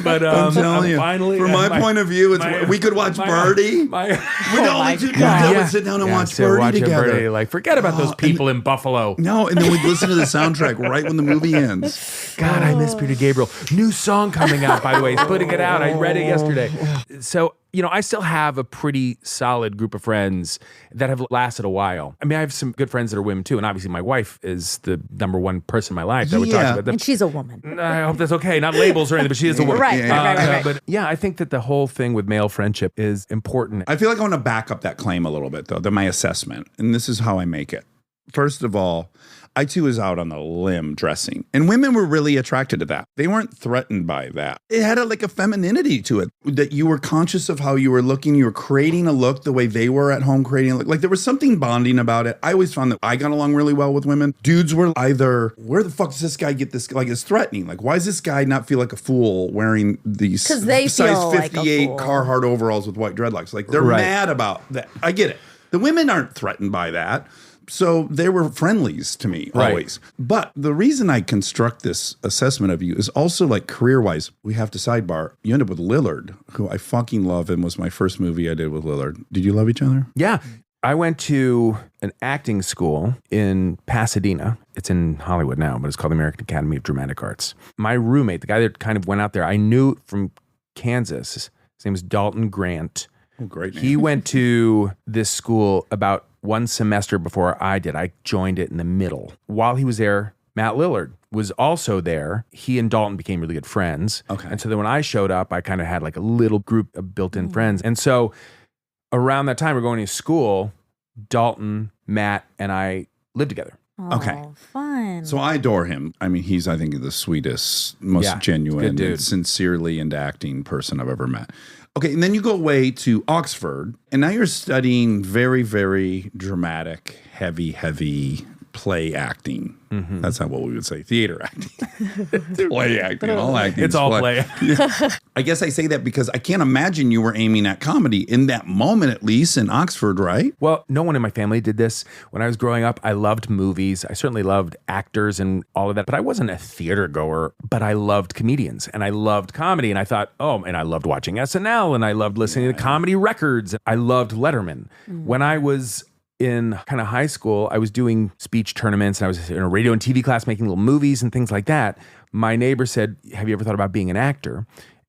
but I'm telling you, finally, from my point of view, it's we could watch Birdie. We're the only two dudes that would sit down and watch Birdie together. Like, forget about those people in Buffalo. No, and then we'd listen to the soundtrack right when the movie ends. God, I miss Peter Gabriel. New song coming out, by the way. He's putting it out. I read it yesterday. So, I still have a pretty solid group of friends that have lasted a while. I mean, I have some good friends that are women too. And obviously my wife is the number one person in my life that we talk about. And she's a woman. I hope that's okay. Not labels or anything, but she is a woman. Right. But yeah, I think that the whole thing with male friendship is important. I feel like I want to back up that claim a little bit, though. My assessment, and this is how I make it. First of all, I too was out on the limb dressing, and women were really attracted to that. They weren't threatened by that. It had like a femininity to it, that you were conscious of how you were looking. You were creating a look the way they were at home creating a look. Like there was something bonding about it. I always found that I got along really well with women. Dudes were either, where the fuck does this guy get this? Like it's threatening. Like why does this guy not feel like a fool wearing these 'Cause they size feel like a 58 fool. Carhartt overalls with white dreadlocks? Like they're mad about that. I get it. The women aren't threatened by that. So they were friendlies to me always. But the reason I construct this assessment of you is also like career-wise, we have to sidebar. You end up with Lillard, who I fucking love and was my first movie I did with Lillard. Did you love each other? Yeah. I went to an acting school in Pasadena. It's in Hollywood now, but it's called the American Academy of Dramatic Arts. My roommate, the guy that kind of went out there, I knew from Kansas. His name was Dalton Grant. Oh, great name. He went to this school about one semester before I did. I joined it in the middle. While he was there, Matt Lillard was also there. He and Dalton became really good friends. Okay. And so then when I showed up, I kind of had like a little group of built-in friends. And so around that time, we're going to school, Dalton, Matt, and I lived together. Okay. Oh, fun. So I adore him. I mean, he's, I think, the sweetest, most Yeah, genuine, good dude. and sincerely into acting person I've ever met. Okay, and then you go away to Oxford, and now you're studying very, very dramatic, heavy play acting. That's not what we would say. Theater acting. Play acting. All acting. It's is all play. I guess I say that because I can't imagine you were aiming at comedy in that moment, at least in Oxford, right? Well, no one in my family did this. When I was growing up, I loved movies. I certainly loved actors and all of that, but I wasn't a theater goer, but I loved comedians and I loved comedy. And I thought, and I loved watching SNL and I loved listening to comedy records. I loved Letterman. When I was in kind of high school, I was doing speech tournaments and I was in a radio and TV class making little movies and things like that. My neighbor said, "Have you ever thought about being an actor?"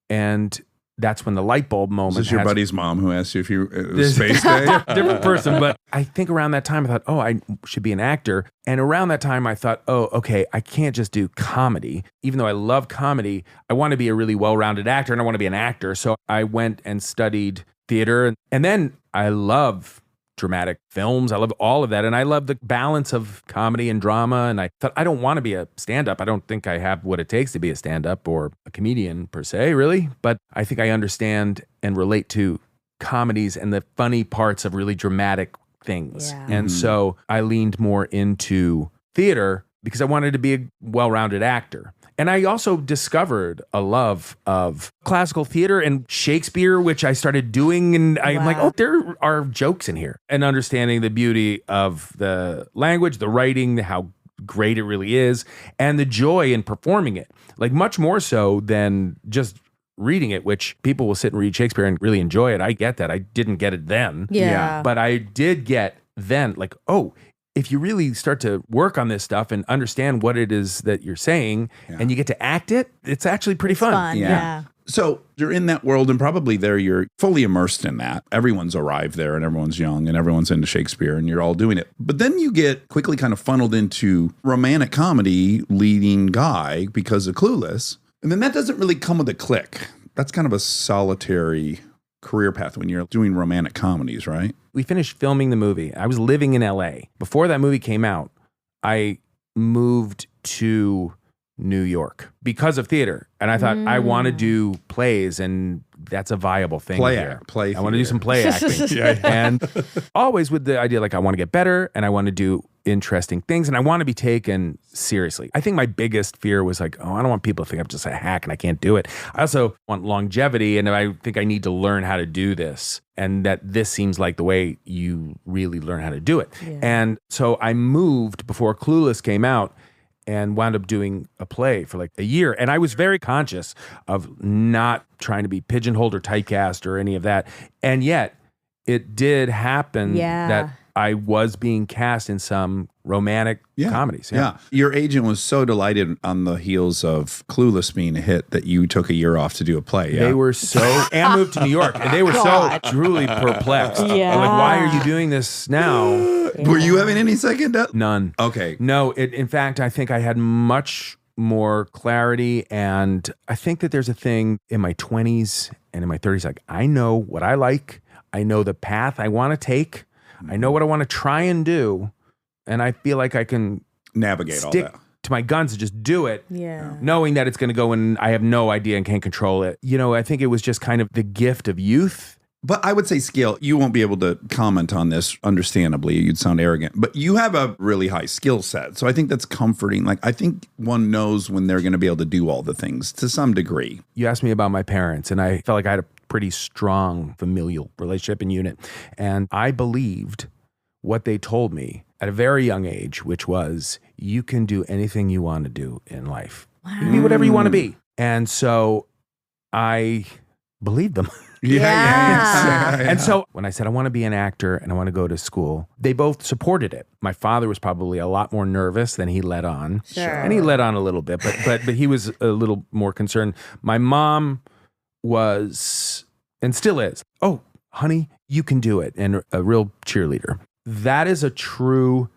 And that's when the light bulb moment. Is this your buddy's mom who asked you if you it was Space Day? Different person, but I think around that time I thought, I should be an actor. And around that time I thought, okay, I can't just do comedy. Even though I love comedy, I want to be a really well-rounded actor and I want to be an actor. So I went and studied theater. And then I love dramatic films. I love all of that. And I love the balance of comedy and drama. And I thought, I don't want to be a stand-up. I don't think I have what it takes to be a stand-up or a comedian per se, really. But I think I understand and relate to comedies and the funny parts of really dramatic things. Yeah. And so I leaned more into theater because I wanted to be a well-rounded actor. And I also discovered a love of classical theater and Shakespeare, which I started doing. And I'm like, there are jokes in here. And understanding the beauty of the language, the writing, how great it really is, and the joy in performing it. Like much more so than just reading it, which people will sit and read Shakespeare and really enjoy it. I get that. I didn't get it then. Yeah. But I did get then, like, if you really start to work on this stuff and understand what it is that you're saying and you get to act it, it's actually pretty fun. Yeah. So you're in that world and probably there you're fully immersed in that. Everyone's arrived there and everyone's young and everyone's into Shakespeare and you're all doing it. But then you get quickly kind of funneled into romantic comedy leading guy because of Clueless. And then that doesn't really come with a click. That's kind of a solitary career path when you're doing romantic comedies, right? We finished filming the movie. I was living in LA. Before that movie came out, I moved to New York because of theater. And I thought, I want to do plays, and that's a viable thing here. I want to do some play acting. And always with the idea, like, I want to get better and I want to do interesting things and I want to be taken seriously. I think my biggest fear was like, I don't want people to think I'm just a hack and I can't do it. I also want longevity, and I think I need to learn how to do this, and that this seems like the way you really learn how to do it. Yeah. And so I moved before Clueless came out and wound up doing a play for like a year. And I was very conscious of not trying to be pigeonholed or typecast or any of that. And yet it did happen that I was being cast in some romantic comedies. Yeah. Your agent was so delighted on the heels of Clueless being a hit that you took a year off to do a play. They were so, and moved to New York, and they were so truly perplexed. Yeah. Like, why are you doing this now? Were you having any second? None. Okay. No, in fact, I think I had much more clarity. And I think that there's a thing in my 20s and in my 30s, like, I know what I like. I know the path I want to take. I know what I want to try and do. And I feel like I can navigate stick all that to my guns and just do it. Yeah. Knowing that it's going to go and I have no idea and can't control it. You know, I think it was just kind of the gift of youth. But I would say, Scale, you won't be able to comment on this, understandably. You'd sound arrogant. But you have a really high skill set. So I think that's comforting. Like, I think one knows when they're going to be able to do all the things to some degree. You asked me about my parents, and I felt like I had a pretty strong familial relationship and unit. And I believed what they told me at a very young age, which was, you can do anything you want to do in life. You can be whatever you want to be. And so I believed them. Yeah. And so when I said I want to be an actor and I want to go to school, they both supported it. My father was probably a lot more nervous than he let on. Sure. And he let on a little bit, but he was a little more concerned. My mom was, and still is, oh, honey, you can do it. And a real cheerleader. That is a true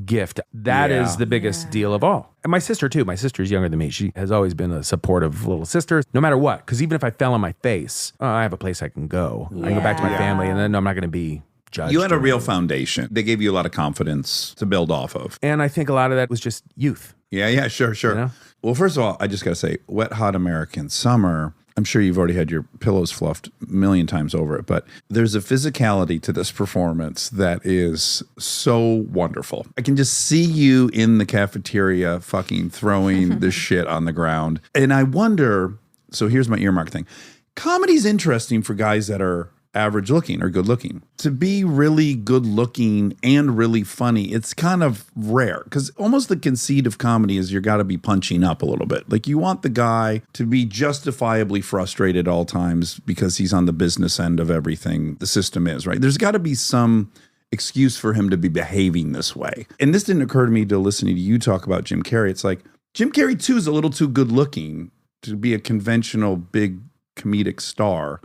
gift. That is the biggest deal of all. And my sister too. My sister's younger than me. She has always been a supportive little sister, no matter what. Because even if I fell on my face, I have a place I can go. I can go back to my family, and then I'm not going to be judged. You had a or real whatever. foundation. They gave you a lot of confidence to build off of. And I think a lot of that was just youth. Yeah, sure. You know? Well, first of all, I just got to say, Wet Hot American Summer, I'm sure you've already had your pillows fluffed a million times over it, but there's a physicality to this performance that is so wonderful. I can just see you in the cafeteria fucking throwing this shit on the ground. And I wonder, so here's my earmark thing. Comedy's interesting for guys that are average looking or good looking. To be really good looking and really funny, it's kind of rare because almost the conceit of comedy is you got to be punching up a little bit. Like you want the guy to be justifiably frustrated at all times because he's on the business end of everything the system is, right? There's got to be some excuse for him to be behaving this way. And this didn't occur to me till listening to you talk about Jim Carrey. It's like Jim Carrey too is a little too good looking to be a conventional big comedic star.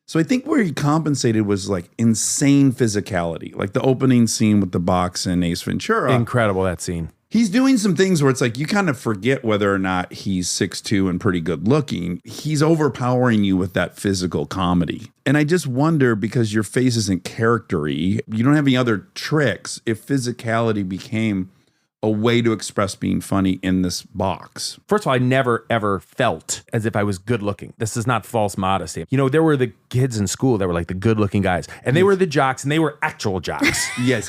So I think where he compensated was like insane physicality, like the opening scene with the box and Ace Ventura. Incredible, that scene. He's doing some things where it's like you kind of forget whether or not he's 6'2" and pretty good looking. He's overpowering you with that physical comedy. And I just wonder, because your face isn't charactery, you don't have any other tricks, if physicality became a way to express being funny in this box. First of all, I never, ever felt as if I was good looking. This is not false modesty. You know, there were the kids in school that were like the good looking guys, and they were the jocks, and they were actual jocks. Yes.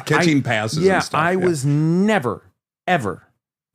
Catching passes Yeah, and stuff. I was never, ever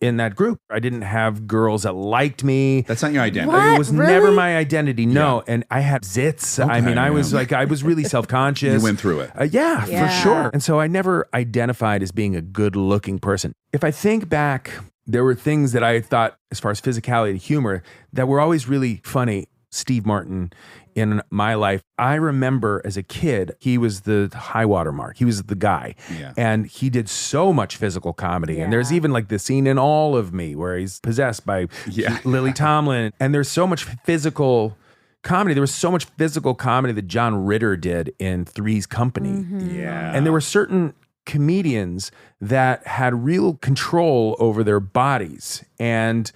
in that group. I didn't have girls that liked me. That's not your identity. What? It was Really? never my identity. No. And I had zits. I mean, I was yeah. like, I was really self-conscious. You went through it. Yeah, Yeah. for sure. And so I never identified as being a good looking person. If I think back, there were things that I thought, as far as physicality and humor, that were always really funny. Steve Martin in my life, I remember as a kid, he was the high water mark. He was the guy. Yeah. And he did so much physical comedy. And there's Yeah. even like the scene in All of Me where he's possessed by Lily Tomlin. And there's so much physical comedy. There was so much physical comedy that John Ritter did in Three's Company. Yeah. And there were certain comedians that had real control over their bodies, and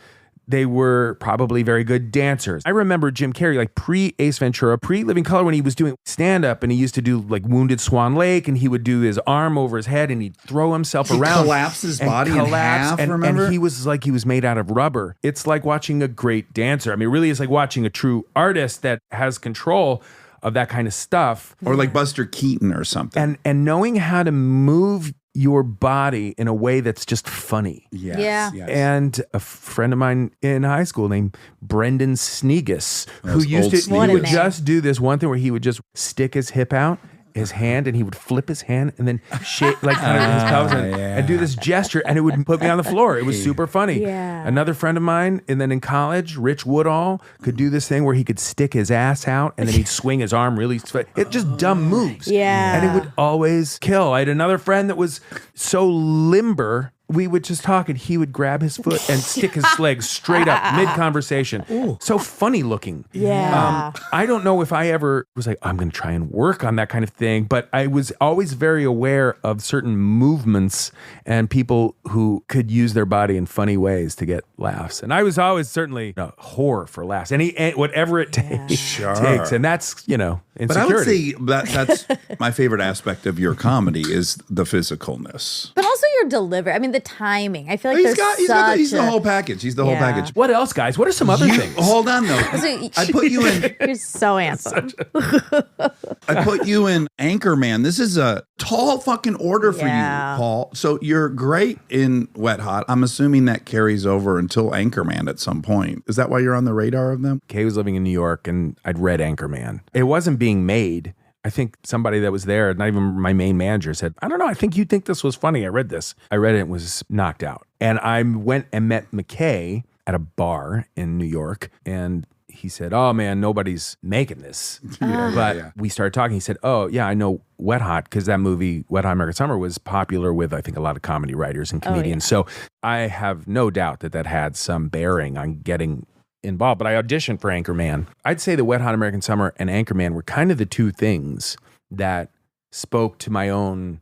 they were probably very good dancers. I remember Jim Carrey, like pre-Ace Ventura, pre-Living Color, when he was doing stand-up, and he used to do like Wounded Swan Lake, and he would do his arm over his head, and he'd throw himself around. collapse his body in half, remember? And he was like, he was made out of rubber. It's like watching a great dancer. I mean, it really is like watching a true artist that has control of that kind of stuff. Or like Buster Keaton or something. And knowing how to move your body in a way that's just funny. Yes, Yeah. yes. And a friend of mine in high school named Brendan Snegus, who Those used old to, Snegus. he What a would name. just do this one thing where he would just stick his hip out, his hand, and he would flip his hand and then shake like kind of his pelvis and do this gesture, and it would put me on the floor. It was super funny. Yeah. Another friend of mine, and then in college, Rich Woodall, could do this thing where he could stick his ass out and then he'd swing his arm really. It just dumb moves. Yeah. And it would always kill. I had another friend that was so limber. We would just talk and he would grab his foot and stick his leg straight up mid-conversation. So funny looking. Yeah. I don't know if I ever was like, I'm going to try and work on that kind of thing, but I was always very aware of certain movements and people who could use their body in funny ways to get laughs. And I was always certainly a whore for laughs. Whatever it takes. And that's, insecurity. But I would say that's my favorite aspect of your comedy is the physicalness. But also your delivery. I mean, the timing. I feel like He's the whole package. He's the whole Yeah. package. What else, guys? What are some other things? Hold on though. So- I put you in. You're so handsome. I put you in Anchorman. This is a tall fucking order for Yeah. you, Paul. So you're great in Wet Hot. I'm assuming that carries over until Anchorman at some point. Is that why you're on the radar of them? Kay was living in New York and I'd read Anchorman. It wasn't being made. I think somebody that was there, not even my main manager, said, I don't know, I think you think this was funny. I read this. I read it and was knocked out. And I went and met McKay at a bar in New York, and he said, oh man, nobody's making this. But we started talking. He said, oh yeah, I know Wet Hot, because that movie, Wet Hot American Summer, was popular with, I think, a lot of comedy writers and comedians. So I have no doubt that had some bearing on getting involved. But I auditioned for Anchorman. I'd say the Wet Hot American Summer and Anchorman were kind of the two things that spoke to my own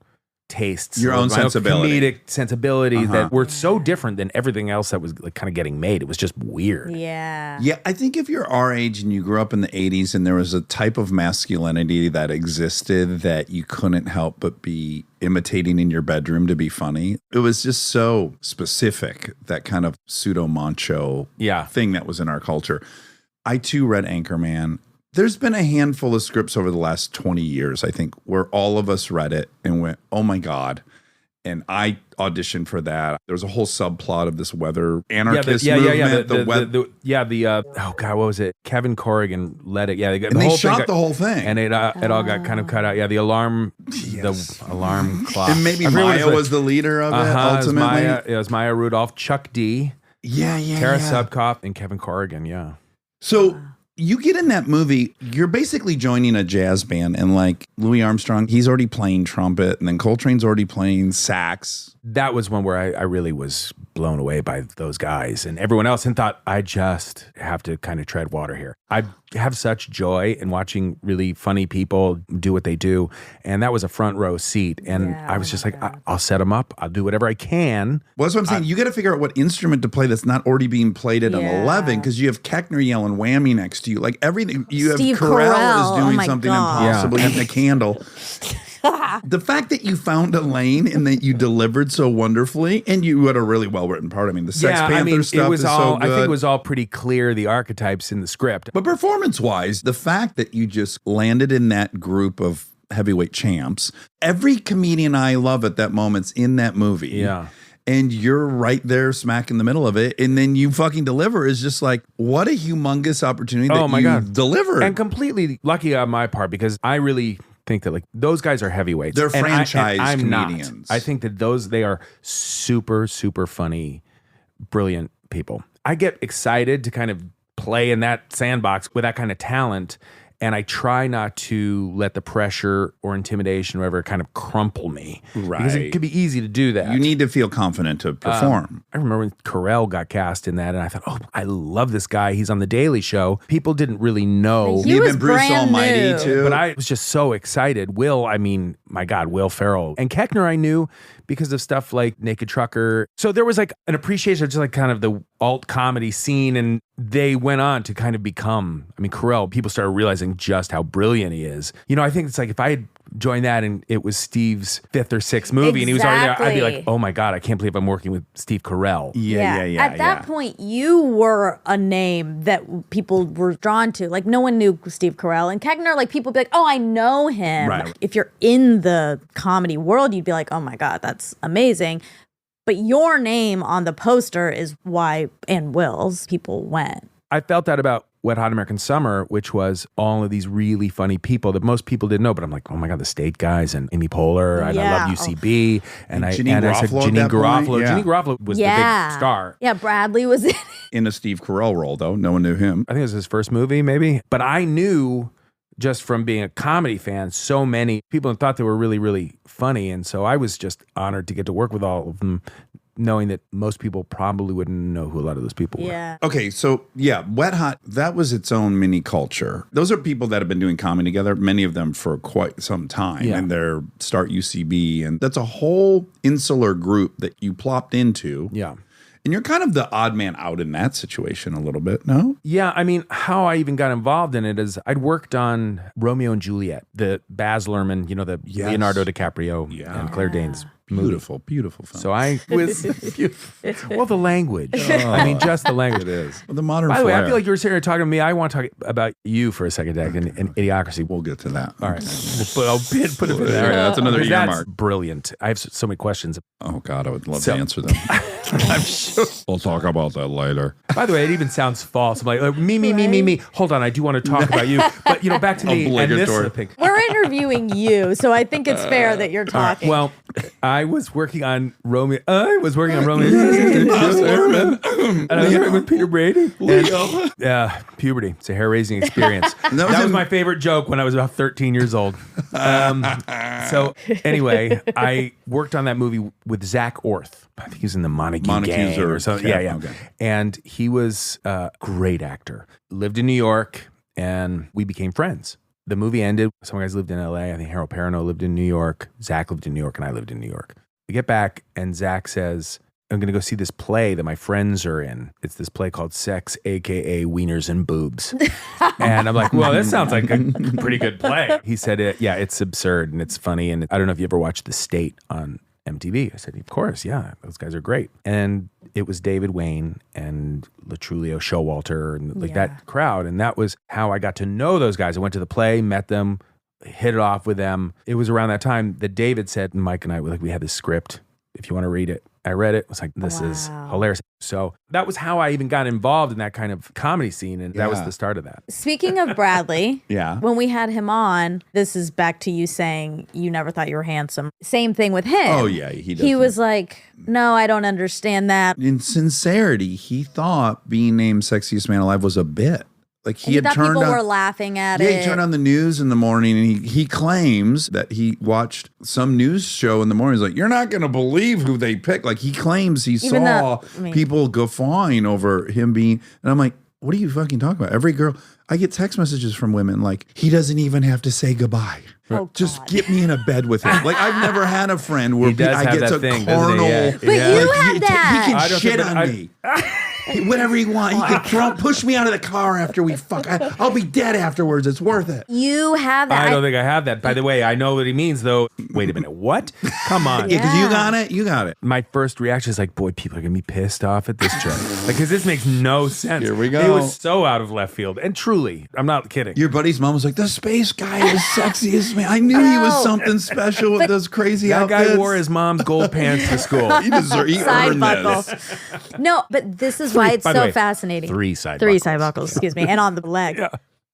tastes, Your or own my sensibility. comedic sensibility that were so different than everything else that was like kind of getting made. It was just weird. Yeah. Yeah, I think if you're our age and you grew up in the 80s and there was a type of masculinity that existed that you couldn't help but be imitating in your bedroom to be funny, it was just so specific, that kind of pseudo macho thing that was in our culture. I too read Anchorman. There's been a handful of scripts over the last 20 years, I think, where all of us read it and went, oh my God. And I auditioned for that. There was a whole subplot of this weather anarchist movement. Oh God, what was it? Kevin Corrigan led it. Yeah, they shot the whole thing. And it all got kind of cut out. Yeah, the alarm clock. And maybe Maya was the leader of it, ultimately. It was Maya Rudolph, Chuck D. Tara Subkoff, and Kevin Corrigan, yeah. So you get in that movie, you're basically joining a jazz band, and like Louis Armstrong, he's already playing trumpet, and then Coltrane's already playing sax. That was one where I really was blown away by those guys and everyone else, and thought, I just have to kind of tread water here. I have such joy in watching really funny people do what they do. And that was a front row seat. And I was just like, I'll set them up. I'll do whatever I can. Well, that's what I'm saying. You got to figure out what instrument to play that's not already being played at an 11, because you have Keckner yelling whammy next to you. Like everything, you Steve have Carell Carell. is doing Oh my something God. impossible, eating a candle. The fact that you found a lane and that you delivered so wonderfully, and you had a really well written part. I mean, the Sex Panther stuff it was is all, so good. I think it was all pretty clear, the archetypes in the script. But performance-wise, the fact that you just landed in that group of heavyweight champs, every comedian I love at that moment's in that movie. Yeah. And you're right there smack in the middle of it. And then you fucking deliver is just like, what a humongous opportunity that you delivered. And completely lucky on my part, because I really think that like those guys are heavyweights. They're And franchise I'm comedians. Not. I think that they are super, super funny, brilliant people. I get excited to kind of play in that sandbox with that kind of talent. And I try not to let the pressure or intimidation or whatever kind of crumple me. Right. Because it could be easy to do that. You need to feel confident to perform. I remember when Carell got cast in that, and I thought, oh, I love this guy. He's on The Daily Show. People didn't really know. He was Even Bruce brand Almighty, new. too. But I was just so excited. My God, Will Ferrell. And Keckner I knew because of stuff like Naked Trucker. So there was like an appreciation of just like kind of the alt comedy scene, and they went on to kind of become, Carell, people started realizing just how brilliant he is. I think it's like if I had joined that and it was Steve's 5th or 6th movie and he was already there, I'd be like, oh my God, I can't believe I'm working with Steve Carell. Yeah. At that point, you were a name that people were drawn to. Like, no one knew Steve Carell. And Keckner, like, people would be like, oh, I know him. Right. If you're in the comedy world, you'd be like, oh my God, that's amazing. But your name on the poster is why, and Will's, people went. I felt that about Wet Hot American Summer, which was all of these really funny people that most people didn't know. But I'm like, oh my God, the State guys and Amy Poehler, and I love UCB. And I said Janine Garofalo. Janine Garofalo was the big star. Yeah, Bradley was in it. In a Steve Carell role, though. No one knew him. I think it was his first movie, maybe. But I knew just from being a comedy fan, so many people thought they were really, really funny. And so I was just honored to get to work with all of them, knowing that most people probably wouldn't know who a lot of those people were. Yeah. Okay, so Wet Hot, that was its own mini culture. Those are people that have been doing comedy together, many of them for quite some time, and they're start UCB, and that's a whole insular group that you plopped into. Yeah. And you're kind of the odd man out in that situation a little bit, no? Yeah, how I even got involved in it is I'd worked on Romeo and Juliet, the Baz Luhrmann, the Leonardo DiCaprio and Claire Danes movie. Beautiful film. So I was, well, the language. Just the language. It is. Well, the modern By the way, I flair. feel like you were sitting here talking to me. I want to talk about you for a second, Dak, and Idiocracy. We'll get to that. All right. I'll put it there. That's another Because year that's mark. Brilliant. I have so many questions. Oh, God, I would love to answer them. I'm sure. We'll talk about that later. By the way, it even sounds false. I'm like, me. Hold on, I do want to talk about you. But, back to me. And this is the thing. We're interviewing you, so I think it's fair that you're talking. Well, I was working on Romeo. And I was working with Peter Brady. Yeah, puberty. It's a hair-raising experience. That was my favorite joke when I was about 13 years old. So anyway, I worked on that movie with Zach Orth. I think he was in the Montague Gang or something. Yeah. Okay. And he was a great actor. Lived in New York, and we became friends. The movie ended. Some guys lived in LA. I think Harold Perrineau lived in New York. Zach lived in New York, and I lived in New York. We get back, and Zach says, I'm going to go see this play that my friends are in. It's this play called Sex, a.k.a. Wieners and Boobs. And I'm like, well, that sounds like a pretty good play. He said, yeah, it's absurd and it's funny. And I don't know if you ever watched The State on MTV. I said, of course, yeah, those guys are great. And it was David Wayne and Latrulio Showalter and that crowd. And that was how I got to know those guys. I went to the play, met them, hit it off with them. It was around that time that David said, Mike and I, we had this script. If you want to read it. I read it. I was like, this is hilarious. So that was how I even got involved in that kind of comedy scene. And that was the start of that. Speaking of Bradley, Yeah. when we had him on, this is back to you saying you never thought you were handsome. Same thing with him. Oh, yeah. He He was like, no, I don't understand that. in sincerity, he thought being named Sexiest Man Alive was a bit. Like He had thought turned people on, were laughing at yeah, it. he turned on the news in the morning and he claims that he watched some news show in the morning. He's like, you're not going to believe who they picked. Like he claims he Even saw though- I mean- people people guffawing over him being, and I'm like, what are you fucking talking about? Every girl, I get text messages from women like, he doesn't even have to say goodbye. Oh, Just God. get me in a bed with him. Like I've never had a friend where He does I have get that so thing, doesn't he? carnal. Yeah. But you Like, had that. He I can don't shit think on that me. Whatever you want. He can push me out of the car after we fuck. I'll be dead afterwards. It's worth it. You have that. I don't think I have that. By the way, I know what he means, though. Wait a minute. What? Come on. Yeah, because you Yeah. got it. You got it. My first reaction is like, boy, people are going to be pissed off at this joke. Like, because this makes no sense. Here we go. It was so out of left field. And truly, I'm not kidding. Your buddy's mom was like, the space guy is sexiest man. I knew he was No. something special with those crazy that outfits. guy wore his mom's gold pants to school. He side earned buckle. this. No, but this is why it's by the so way, fascinating. Three side buckles, excuse me, and on the leg.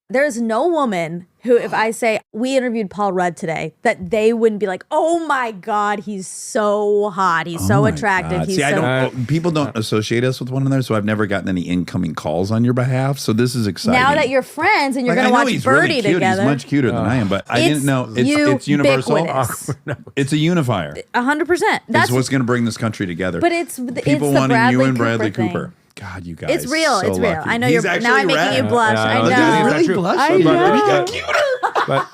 There's no woman who, if I say, we interviewed Paul Rudd today, that they wouldn't be like, oh my God, he's so hot. He's so Oh my attractive. God. He's See, I so... don't. People don't associate us with one another, so I've never gotten any incoming calls on your behalf. So this is exciting. Now that you're friends and you're Like, going to I know watch he's Birdie really cute. together. He's much cuter than I am, but I didn't know it's universal. ubiquitous. It's a unifier. 100%. That's That's what's going to bring this country together. But it's people the wanting Bradley you and Bradley Cooper Cooper. thing. God, you guys. It's real. So It's real. lucky. I know He's you're actually now. I'm making rad. you blush. Yeah, I no, know. that's Really true. blush I over know. that. He got cuter. But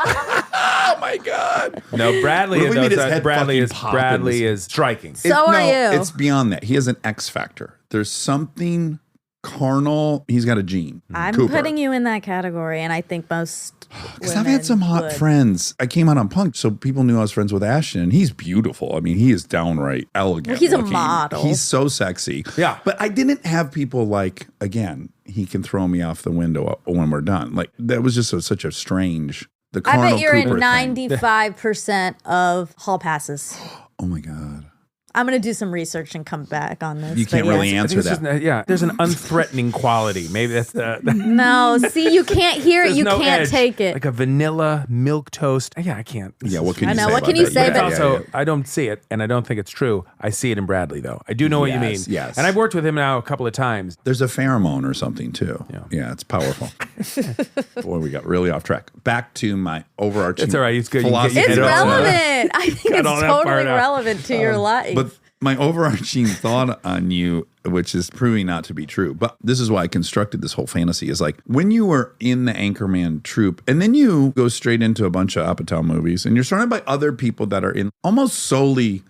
Oh my God. no, Bradley, What if we made his though, head Bradley fucking is pop Bradley in is striking. So are you. It's beyond that. He has an X factor. There's something carnal. He's got a gene. I'm Cooper. putting you in that category, and I think most. Because I've had some hot would. friends. I came out on Punk, so people knew I was friends with Ashton, and he's beautiful. I mean, he is downright elegant. Well, he's a looking. model. He's so sexy. Yeah. But I didn't have people like, again, he can throw me off the window when we're done. Like, that was just such a strange, the I carnal bet you're Cooper in thing. 95% of hall passes. Oh my God. I'm going to do some research and come back on this. You can't but really yes. I answer think it's that. just, yeah, there's an unthreatening quality. Maybe that's the. No, see, you can't hear it. There's You no can't edge. take it. Like a vanilla milk toast. Yeah, I can't. Yeah, what can I you know, say? what about can you that? say, Yeah, but- But yeah, also, yeah. I don't see it, and I don't think it's true. I see it in Bradley, though. I do know what you mean. Yes, yes. And I've worked with him now a couple of times. There's a pheromone or something too. Yeah. It's powerful. Boy, we got really off track. Back to my overarching. It's all right. It's good. You can get philosophy. your It's head off that. relevant. I think Cut it's all that part totally out. relevant to your life. But my overarching thought on you, which is proving not to be true, but this is why I constructed this whole fantasy, is like when you were in the Anchorman troupe and then you go straight into a bunch of Apatow movies and you're surrounded by other people that are in almost solely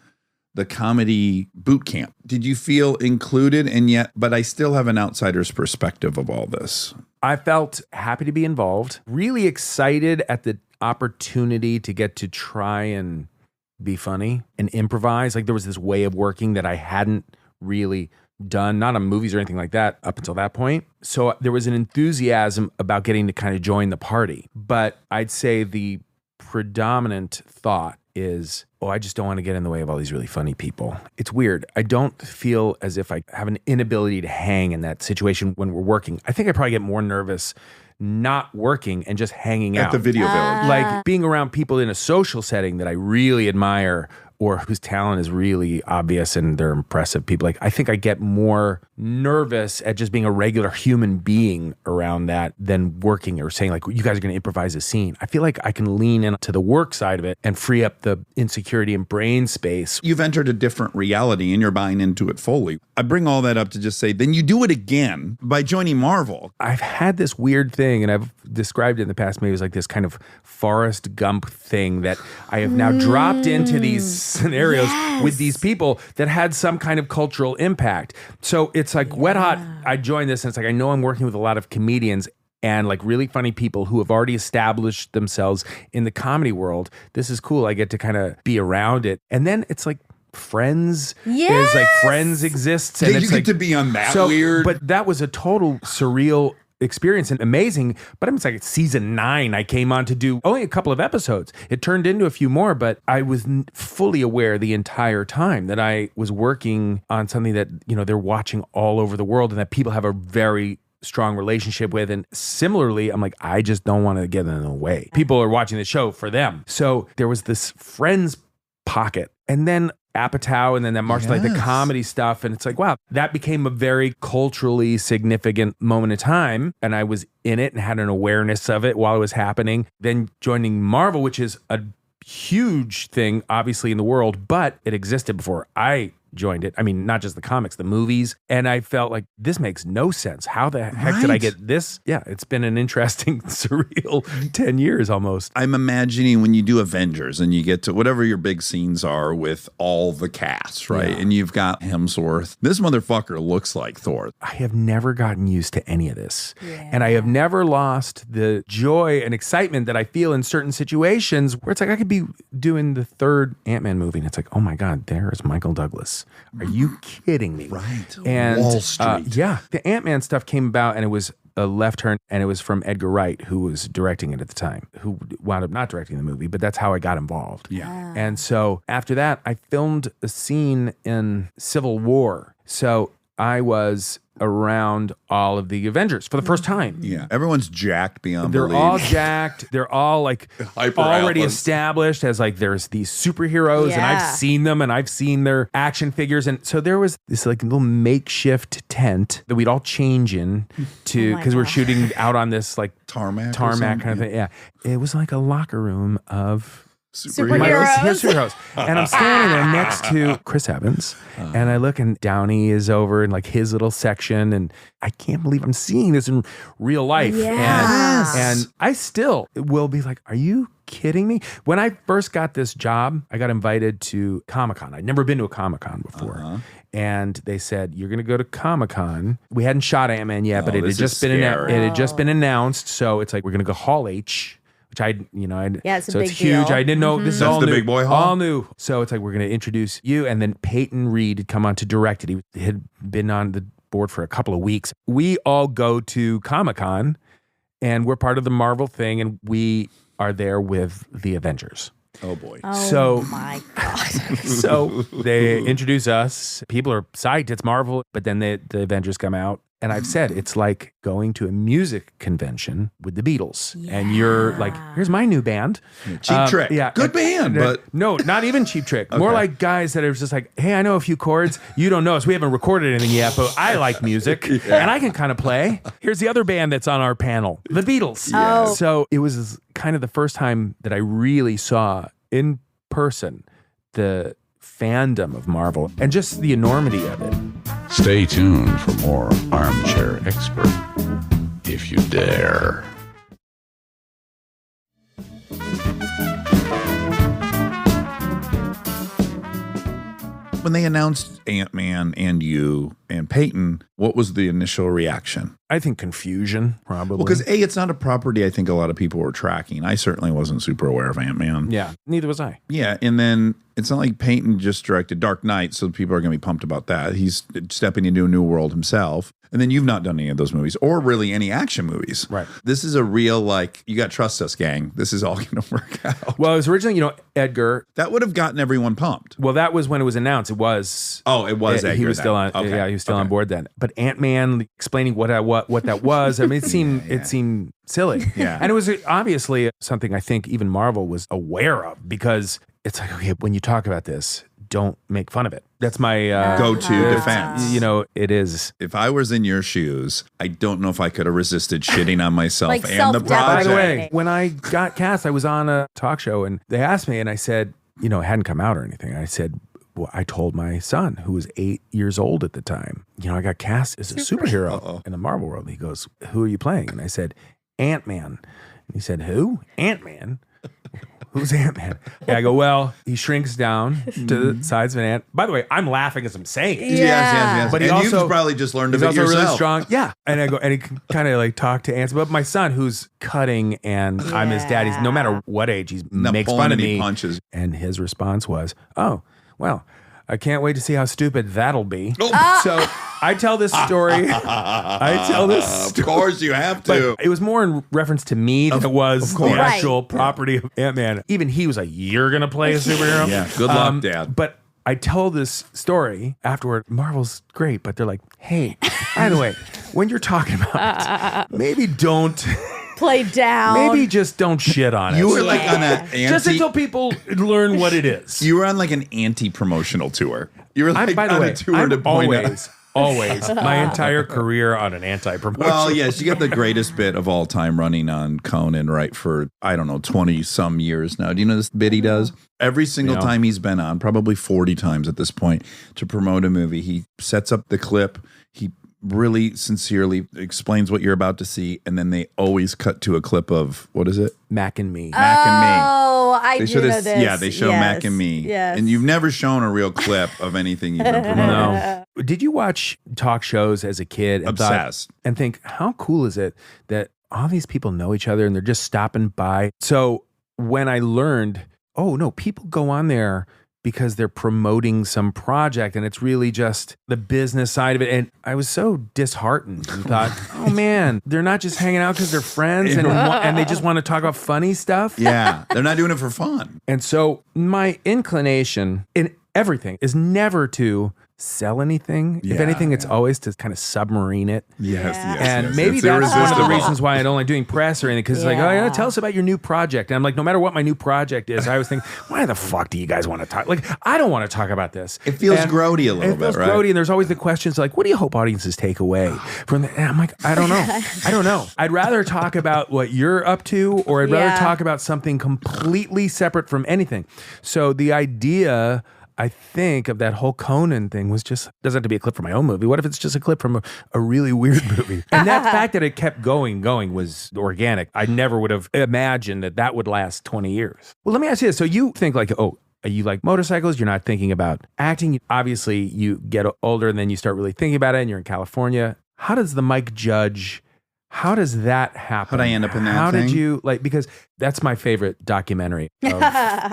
the comedy boot camp. Did you feel included? And yet, but I still have an outsider's perspective of all this. I felt happy to be involved, really excited at the opportunity to get to try and be funny and improvise. Like there was this way of working that I hadn't really done, not on movies or anything like that up until that point. So there was an enthusiasm about getting to kind of join the party. But I'd say the predominant thought is, oh, I just don't want to get in the way of all these really funny people. It's weird. I don't feel as if I have an inability to hang in that situation when we're working. I think I probably get more nervous not working and just hanging out. At the video village. Like being around people in a social setting that I really admire or whose talent is really obvious and they're impressive people. Like, I think I get more nervous at just being a regular human being around that than working or saying like, you guys are going to improvise a scene. I feel like I can lean into the work side of it and free up the insecurity and brain space. You've entered a different reality and you're buying into it fully. I bring all that up to just say, then you do it again by joining Marvel. I've had this weird thing, and I've described it in the past maybe as like this kind of Forrest Gump thing that I have now dropped into these scenarios with these people that had some kind of cultural impact. So it's like wet hot. I joined this and it's like, I know I'm working with a lot of comedians and like really funny people who have already established themselves in the comedy world. This is cool. I get to kind of be around it. And then it's like Friends is like Friends exists. And Yeah, it's you get like, to be on that so, weird. But that was a total surreal experience and amazing. But it's like season 9, I came on to do only a couple of episodes. It turned into a few more, but I was fully aware the entire time that I was working on something that, you know, they're watching all over the world and that people have a very strong relationship with. And similarly, I'm like, I just don't want to get in the way. People are watching the show for them. So there was this Friends pocket. And then Apatow, and then that marched like the comedy stuff. And it's like, wow, that became a very culturally significant moment in time. And I was in it and had an awareness of it while it was happening. Then joining Marvel, which is a huge thing, obviously, in the world, but it existed before I joined it. I mean, not just the comics, the movies. And I felt like this makes no sense. How the heck did I get this? Yeah, it's been an interesting, surreal 10 years almost. I'm imagining when you do Avengers and you get to whatever your big scenes are with all the cast, right? Yeah. And you've got Hemsworth. This motherfucker looks like Thor. I have never gotten used to any of this. And I have never lost the joy and excitement that I feel in certain situations where it's like I could be doing the third Ant-Man movie and it's like, oh my God, there's Michael Douglas. Are you kidding me? Right. And Wall Street. yeah, the Ant-Man stuff came about and it was a left turn and it was from Edgar Wright, who was directing it at the time, who wound up not directing the movie, but that's how I got involved. Yeah. And so after that, I filmed a scene in Civil War. So I was around all of the Avengers for the first time. Yeah. Everyone's jacked beyond They're belief. all jacked. They're all like Hyper already outlets. established as like there's these superheroes and I've seen them and I've seen their action figures. And so there was this like little makeshift tent that we'd all change in to because we're shooting out on this like Tarmac or kind of something. thing. Yeah. It was like a locker room of Superheroes. superheroes. And I'm standing there next to Chris Evans, and I look, and Downey is over in like his little section, and I can't believe I'm seeing this in real life. Yes. And I still will be like, are you kidding me? When I first got this job, I got invited to Comic-Con. I'd never been to a Comic-Con before. And they said, you're going to go to Comic-Con. We hadn't shot Ant-Man yet, but it had this just is been scary. it had just been announced. So it's like, we're going to go Hall H. Which it's a so big it's huge. deal. I didn't know this is That's all the new, big boy hall? all new. So it's like we're going to introduce you, and then Peyton Reed had come on to direct it. He had been on the board for a couple of weeks. We all go to Comic-Con, and we're part of the Marvel thing, and we are there with the Avengers. Oh boy. So my God. so they introduce us. People are psyched. It's Marvel, but then the Avengers come out. And I've said it's like going to a music convention with the Beatles. And you're like, here's my new band. Cheap Trick. Yeah. Good band, but No, not even Cheap Trick. More like guys that are just like, hey, I know a few chords. You don't know us. We haven't recorded anything yet, but I like music and I can kind of play. Here's the other band that's on our panel, the Beatles. Oh. So it was kind of the first time that I really saw in person the fandom of Marvel and just the enormity of it. Stay tuned for more Armchair Expert, if you dare. when they announced Ant-Man and you and Peyton, what was the initial reaction? I think confusion, probably. Well, because A, it's not a property I think a lot of people were tracking. I certainly wasn't super aware of Ant-Man. yeah, neither was I. Yeah, and then it's not like Peyton just directed Dark Knight, so people are going to be pumped about that. He's stepping into a new world himself. And then you've not done any of those movies or really any action movies. Right. This is a real, like, you got to trust us, gang. This is all going to work out. Well, it was originally, Edgar. That would have gotten everyone pumped. Well, that was when it was announced. It was. Oh, it was Edgar He was then. still on. Okay. Yeah, he was still on Okay. board then. But Ant-Man explaining what that was. I mean, it seemed silly. Yeah. And it was obviously something I think even Marvel was aware of, because it's like, okay, when you talk about this, don't make fun of it. That's my Go-to defense. You know, it is. If I was in your shoes, I don't know if I could have resisted shitting on myself Like and the self-deprecating. By the project. way, when I got cast, I was on a talk show and they asked me, and I said, you know, it hadn't come out or anything. I said, well, I told my son, who was 8 years old at the time, you know, I got cast as a superhero in the Marvel world. He goes, who are you playing? And I said, Ant-Man. And he said, who? Ant-Man. Who's Ant-Man? And I go, well, he shrinks down to the size of an ant. By the way, I'm laughing as I'm saying it. Yes. But he and also- you've probably just learned He's of it also yourself. really strong. Yeah. And I go, and he kind of like talk to ants. But my son, who's cutting and I'm his dad, he's no matter what age, he Not makes pulling fun of any me. punches. And his response was, oh, well, I can't wait to see how stupid that'll be. Oh. So I tell this story. Of course you have to. But it was more in reference to me than it was the course. actual property of Ant-Man. Even he was like, you're going to play a superhero? Yeah, good luck, Dad. But I tell this story afterward. Marvel's great, but they're like, hey, by the way, when you're talking about it, maybe don't, Play down. maybe just don't shit on it. You were like on an just until people learn what it is. You were on like an anti-promotional tour. You were like By the on way, a tour I'm to point out. always, my entire career on an anti-promotion. Well, yes, you got the greatest bit of all time running on Conan, right, for, I don't know, 20-some years now. Do you know this bit he does? Every single time he's been on, probably 40 times at this point, to promote a movie, he sets up the clip, he really sincerely explains what you're about to see, and then they always cut to a clip of, what is it? Mac and Me. Mac and Me. Oh, I They do show know this, this. yeah, they show Mac and Me. Yes. And you've never shown a real clip of anything you've been promoting. No. Did you watch talk shows as a kid and Obsessed. and think, how cool is it that all these people know each other and they're just stopping by? So when I learned, oh no, people go on there because they're promoting some project and it's really just the business side of it. And I was so disheartened and thought, oh man, they're not just hanging out because they're friends and they just want to talk about funny stuff. Yeah, they're not doing it for fun. And so my inclination in everything is never to sell anything. If Yeah, anything, it's always to kind of submarine it. Yes, yes. And yes. maybe It's that's one of the irresistible. reasons why I don't like doing press or anything, because it's like, oh, yeah, Yeah. tell us about your new project. And I'm like, no matter what my new project is, I always think, why the fuck do you guys want to talk? Like, I don't want to talk about this. It feels And grody a little it feels bit, right? grody, and there's always the questions like, what do you hope audiences take away from that? And I'm like, I don't know. I don't know. I'd rather talk about what you're up to, or I'd rather Yeah. talk about something completely separate from anything. So the idea, I think, of that whole Conan thing was just, doesn't have to be a clip from my own movie. What if it's just a clip from a really weird movie? And that fact that it kept going was organic. I never would have imagined that would last 20 years. Well, let me ask you this. So you think like, oh, you like motorcycles? You're not thinking about acting. Obviously, you get older and then you start really thinking about it and you're in California. How does the Mike Judge, how does that happen? How'd I end up in that How did thing? you, like, because that's my favorite documentary of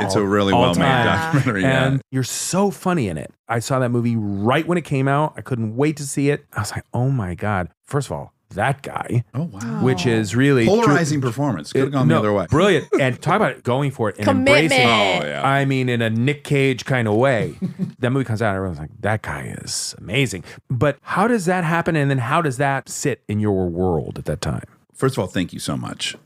It's a really all well-made time. documentary. Yeah. And you're so funny in it. I saw that movie right when it came out. I couldn't wait to see it. I was like, oh my God. First of all, that guy, Oh, wow. which is really Polarizing performance. Could have gone the other way. Brilliant. And talk about it, going for it and Commitment. embracing Oh, it. yeah. I mean, in a Nick Cage kind of way. That movie comes out and everyone's like, that guy is amazing. But how does that happen? And then how does that sit in your world at that time? First of all, thank you so much.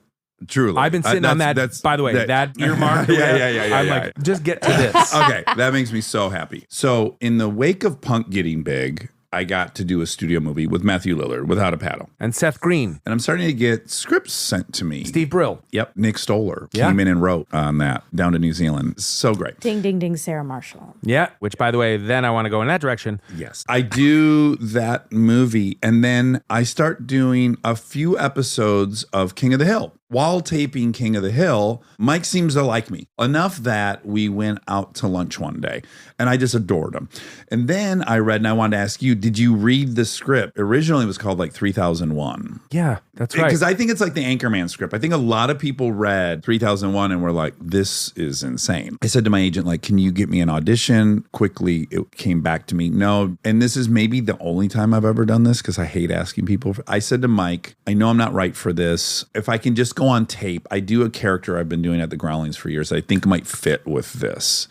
Truly. I've been sitting on that, by the way, that earmark. Yeah. I'm like, just get to this. Okay, that makes me so happy. So, in the wake of Punk getting big, I got to do a studio movie with Matthew Lillard, Without a Paddle. And Seth Green, And I'm starting to get scripts sent to me. Steve Brill. Yep. Nick Stoller Yeah. came in and wrote on that down to New Zealand. So great. Ding, ding, ding, Sarah Marshall. Yeah, which, by the way, then I want to go in that direction. Yes. I do that movie, and then I start doing a few episodes of King of the Hill. While taping King of the Hill, Mike seems to like me enough that we went out to lunch one day, and I just adored him. And then I read, and I wanted to ask you, did you read the script? Originally, it was called like 3001. Yeah, that's right. Because I think it's like the Anchorman script. I think a lot of people read 3001 and were like, this is insane. I said to my agent, like, can you get me an audition? Quickly, it came back to me, no. And this is maybe the only time I've ever done this because I hate asking people. I said to Mike, I know I'm not right for this. If I can just go on tape, I do a character I've been doing at the Growlings for years that I think might fit with this.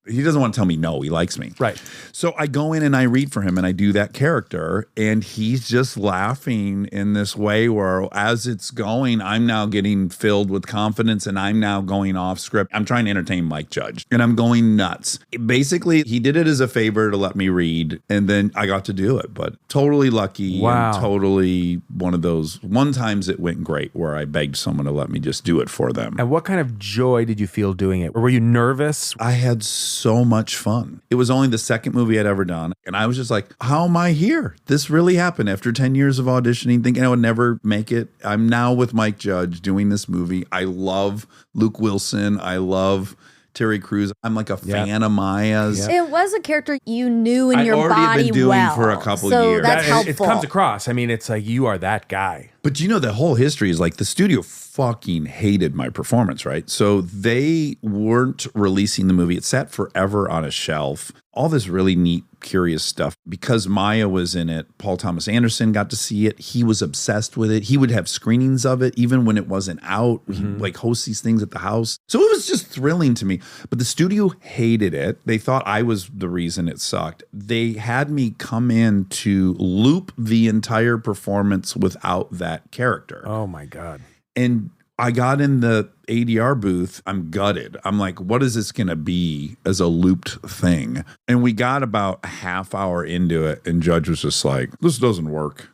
He doesn't want to tell me no, he likes me. Right. So I go in and I read for him and I do that character, and he's just laughing in this way where as it's going, I'm now getting filled with confidence and I'm now going off script. I'm trying to entertain Mike Judge and I'm going nuts. Basically, he did it as a favor to let me read, and then I got to do it, but totally lucky. Wow. And totally one of those one times it went great where I begged someone to let me just do it for them. And what kind of joy did you feel doing it? Or were you nervous? I had so much fun. It was only the second movie I'd ever done. And I was just like, how am I here? This really happened after 10 years of auditioning, thinking I would never make it. I'm now with Mike Judge doing this movie. I love Luke Wilson. I love Terry Crews. I'm like a fan of Maya's. It was a character you knew in I'd your already body been doing well. for a couple so years. that's It helpful. comes across. I mean, it's like you are that guy. But you know, the whole history is like the studio fucking hated my performance, right? So they weren't releasing the movie. It sat forever on a shelf. All this really neat, curious stuff. Because Maya was in it, Paul Thomas Anderson got to see it. He was obsessed with it. He would have screenings of it even when it wasn't out. He like hosts these things at the house. So it was just thrilling to me. But the studio hated it. They thought I was the reason it sucked. They had me come in to loop the entire performance without that character. Oh my God. And I got in the ADR booth. I'm gutted. I'm like, what is this going to be as a looped thing? And we got about a half hour into it, and Judge was just like, this doesn't work.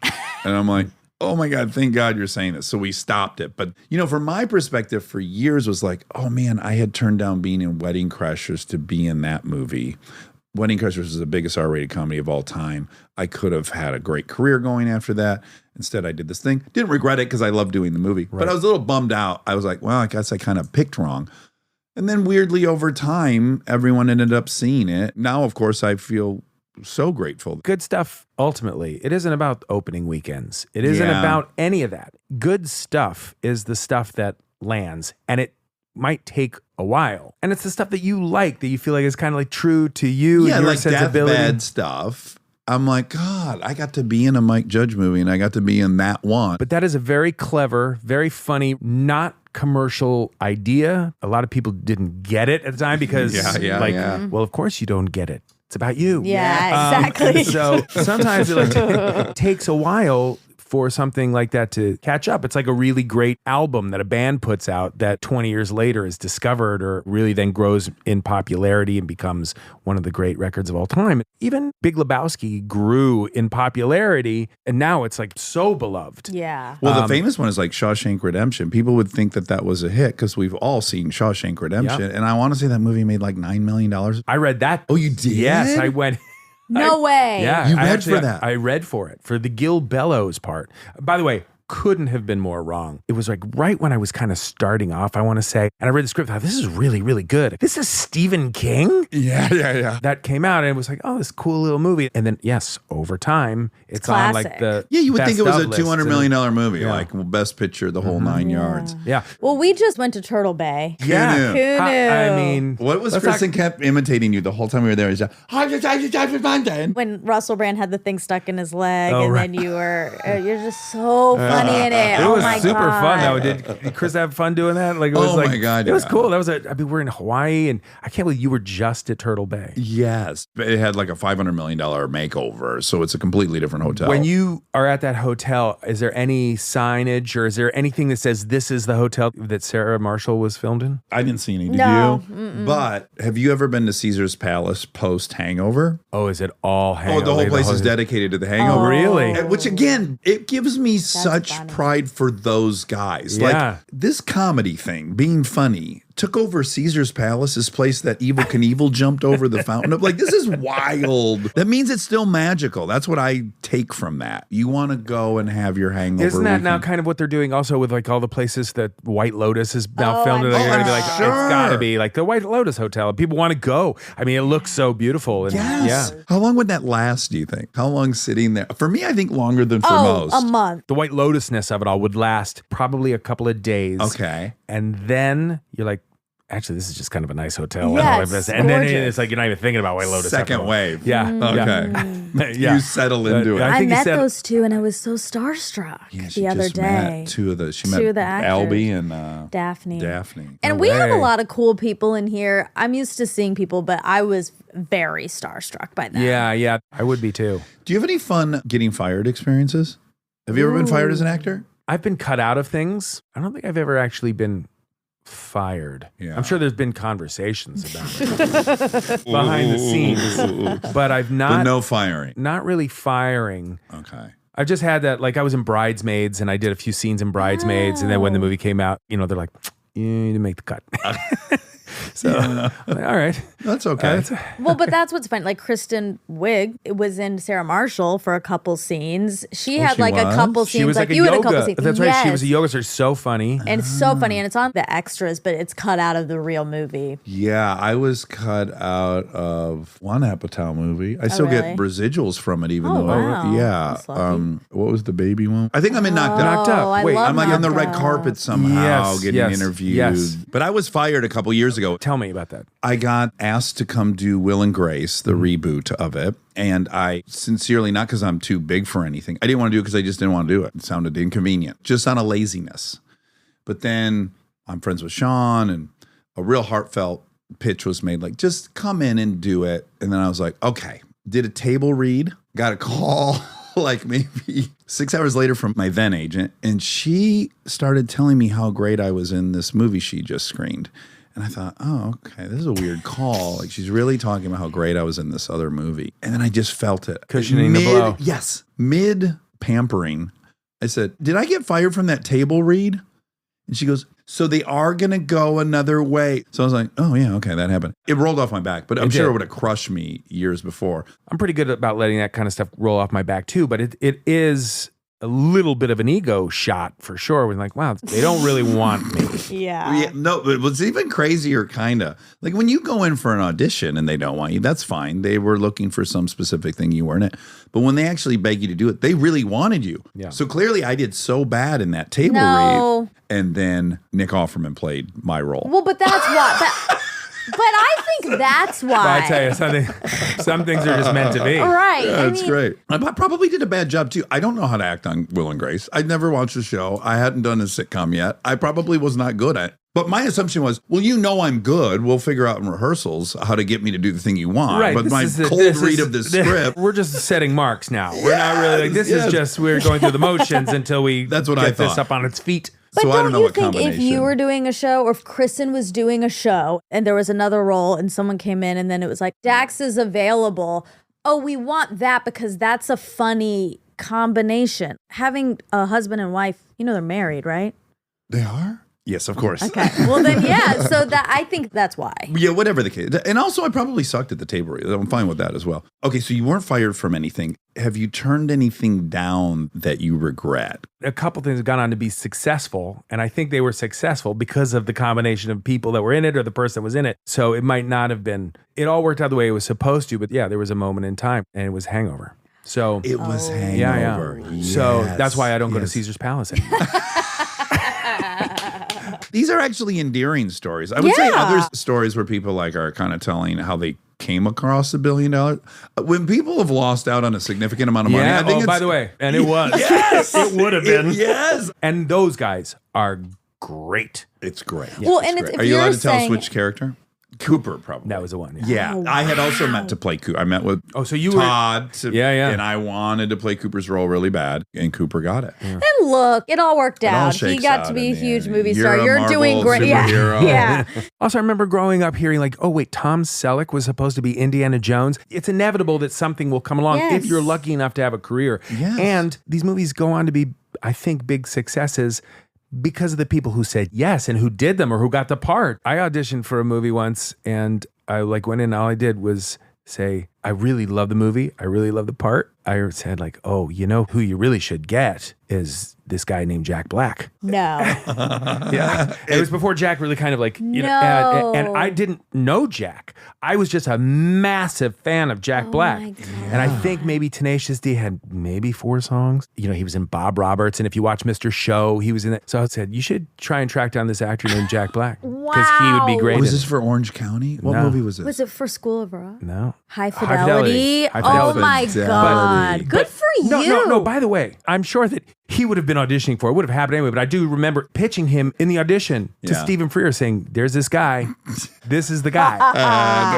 And I'm like, oh my God, thank God you're saying this. So we stopped it. But, you know, from my perspective, for years was like, oh man, I had turned down being in Wedding Crashers to be in that movie. Wedding Crashers is the biggest R-rated comedy of all time. I could have had a great career going after that. Instead, I did this thing. Didn't regret it because I loved doing the movie. But I was a little bummed out. I was like, well, I guess I kind of picked wrong. And then weirdly, over time, everyone ended up seeing it. Now, of course, I feel so grateful. Good stuff, ultimately, it isn't about opening weekends. It isn't Yeah. about any of that. Good stuff is the stuff that lands, and it might take a while. And it's the stuff that you like, that you feel like is kind of like true to you Yeah, and your like sensibility. deathbed stuff. I'm like, God, I got to be in a Mike Judge movie, and I got to be in that one. But that is a very clever, very funny, not commercial idea. A lot of people didn't get it at the time because, well, of course you don't get it. It's about you. Yeah, exactly. And so sometimes it takes a while for something like that to catch up. It's like a really great album that a band puts out that 20 years later is discovered or really then grows in popularity and becomes one of the great records of all time. Even Big Lebowski grew in popularity, and now it's like so beloved. Yeah. Well, the famous one is like Shawshank Redemption. People would think that that was a hit because we've all seen Shawshank Redemption. Yep. And I want to say that movie made like $9 million. I read that. Oh, you did? Yes, I went. No way. Yeah, You I read for that? I read for it, for the Gil Bellows part. By the way, couldn't have been more wrong. It was like right when I was kind of starting off, I want to say, and I read the script, I thought, this is really, really good. This is Stephen King? Yeah. That came out and it was like, oh, this cool little movie. And then, yes, over time, it's on like classic. the Yeah, you would think it was a best of list. $200 million movie, Yeah. like best picture, the whole 9 yards. Yeah. Well, we just went to Turtle Bay. Yeah. knew? Who knew? I mean, What was let's Kristen talk- kept imitating you the whole time we were there? He's like, When Russell Brand had the thing stuck in his leg, Oh, and right. then you're just so funny in it. It Oh was my super fun. God. Though. Did Chris have fun doing that? Like, it was Oh like, my God, it was yeah. cool. That was I mean, we're in Hawaii, and I can't believe you were just at Turtle Bay. yes. It had like a $500 million makeover. So it's a completely different hotel. When you are at that hotel, is there any signage or is there anything that says this is the hotel that Sarah Marshall was filmed in? I didn't see any, did No. you? But have you ever been to Caesar's Palace post Hangover? Oh, is it all Oh, hangover? the whole place is dedicated to the Hangover. Really? Which again, it gives me such funny. pride for those guys. Yeah. Like this comedy thing, being funny, took over Caesar's Palace, this place that Evel Knievel jumped over the fountain of. Like, this is wild. That means it's still magical. That's what I take from that. You want to go and have your hangover. Isn't that now weekend. kind of what they're doing also with like all the places that White Lotus is now Oh, filmed? I'm They're going to be like, sure. it's got to be like the White Lotus Hotel. People want to go. I mean, it looks so beautiful. And Yes. yeah. How long would that last, do you think? How long sitting there? For me, I think longer than for most. a month. The White Lotusness of it all would last probably a couple of days. Okay. And then you're like, actually, this is just kind of a nice hotel. Yeah, and it's then gorgeous. it's like you're not even thinking about White Lotus. Second after all. wave. Yeah. Okay. Yeah. You settle into it. I I think he met said- those two and I was so starstruck Yeah, she the other just day. met she Two met of the actors. Albie and Daphne. Daphne. And No we have a way. lot of cool people in here. I'm used to seeing people, but I was very starstruck by them. Yeah. I would be too. Do you have any fun getting fired experiences? Have you ever been fired as an actor? I've been cut out of things. I don't think I've ever actually been fired. Yeah. I'm sure there's been conversations about it behind the scenes, but I've But not no firing. not really firing. Okay. I've just had that, like I was in Bridesmaids and I did a few scenes in Bridesmaids, and then when the movie came out, they're like, you didn't make the cut. So, all right. That's okay. Well, but that's what's fun. Like Kristen Wiig was in Sarah Marshall for a couple scenes. She had she like a was? couple She scenes, was like a you had a couple yoga. scenes. That's right. She was a Yes. yoga star. So funny. And it's so funny, and it's on the extras, but it's cut out of the real movie. Yeah, I was cut out of one Apatow movie. I still get really? residuals from it, even Oh, though, wow. yeah. That's lucky. What was the baby one? I think I'm in Knocked Up. Knocked Up. Oh, I Wait, love I'm like on the Knocked red Up. carpet somehow, Yes, getting yes, interviewed. yes. But I was fired a couple years ago. Tell me about that. I got asked to come do Will and Grace, the reboot of it. And I sincerely, not because I'm too big for anything, I didn't want to do it because I just didn't want to do it. It sounded inconvenient, just on a laziness. But then I'm friends with Sean, and a real heartfelt pitch was made, like, just come in and do it. And then I was like, okay. Did a table read, got a call like maybe 6 hours later from my then agent, and she started telling me how great I was in this movie she just screened. And I thought, oh, okay, this is a weird call. Like, she's really talking about how great I was in this other movie. And then I just felt it. Cushioning the blow. Yes. Mid pampering, I said, did I get fired from that table read? And she goes, so they are going to go another way. So I was like, oh, yeah, okay, that happened. It rolled off my back, but I'm It sure did. it would have crushed me years before. I'm pretty good about letting that kind of stuff roll off my back too, but it is a little bit of an ego shot for sure. We're like, wow, they don't really want me. Yeah. No, but what's even crazier, kind of, like when you go in for an audition and they don't want you, that's fine. They were looking for some specific thing, you weren't it. But when they actually beg you to do it, they really wanted you. Yeah. So clearly I did so bad in that table No. read. And then Nick Offerman played my role. Well, but that's why. But I think that's why. But I tell you, some things are just meant to be. Right. Yeah, I it's mean, great. I probably did a bad job too. I don't know how to act on Will and Grace. I'd never watched the show. I hadn't done a sitcom yet. I probably was not good at it. But my assumption was, well, I'm good. We'll figure out in rehearsals how to get me to do the thing you want. Right. But this my is the- cold this read is- of the script, We're just setting marks now. We're not really like, this Yes. is just, we're going through the motions until we That's what get I this thought. up on its feet. But so I don't don't know you what think if combination. you were doing a show, or if Kristen was doing a show and there was another role and someone came in and then it was like, Dax is available. Oh, we want that because that's a funny combination. Having a husband and wife, they're married, right? They are? Yes, of course. Okay. Well, then, yeah. So that I think that's why. Yeah, whatever the case. And also, I probably sucked at the table read. I'm fine with that as well. Okay, so you weren't fired from anything. Have you turned anything down that you regret? A couple things have gone on to be successful, and I think they were successful because of the combination of people that were in it or the person that was in it. So it might not have been, it all worked out the way it was supposed to, but yeah, there was a moment in time, and it was Hangover. So It was Oh. Hangover. yeah. So Yes, that's why I don't go to yes. Caesar's Palace anymore. These are actually endearing stories. I would say Yeah. other stories where people are kind of telling how they came across $1 billion. When people have lost out on a significant amount of money, Yeah. I think Oh, it's, by the way, and it was. Yes, It would have been. Yes, And those guys are great. it's great. Well, It's and it's, great. if Are you allowed you're to tell us saying- which character? Cooper, probably. That was the one. Yeah, Oh, I had also meant to play Cooper. I met with Oh, so you were. Todd. Yeah. And I wanted to play Cooper's role really bad, and Cooper got it. And look, it all worked all out. He shakes got out to be a in the huge end. movie You're star. a You're Marvel doing great. Yeah. superhero. Yeah. Also, I remember growing up hearing like, oh, wait, Tom Selleck was supposed to be Indiana Jones. It's inevitable that something will come along if Yes. you're lucky enough to have a career. Yes. And these movies go on to be, I think, big successes because of the people who said yes and who did them or who got the part. I auditioned for a movie once and I went in, all I did was say, I really love the movie. I really love the part. I said like, oh, who you really should get is this guy named Jack Black. No. Yeah. It was before Jack really kind of like, No. and I didn't know Jack. I was just a massive fan of Jack Black. my God. And I think maybe Tenacious D had maybe 4 songs. He was in Bob Roberts. And if you watch Mr. Show, he was in it. So I said, you should try and track down this actor named Jack Black. because he would be great. Was at this it. for Orange County? What No. movie was this? Was it for School of Rock? No. High Fidelity. Fidelity. High Oh Fidelity. my God. Good for you. No. By the way, I'm sure that he would have been auditioning for it. It would have happened anyway, but I do remember pitching him in the audition to Yeah. Stephen Freer saying, there's this guy. This is the guy.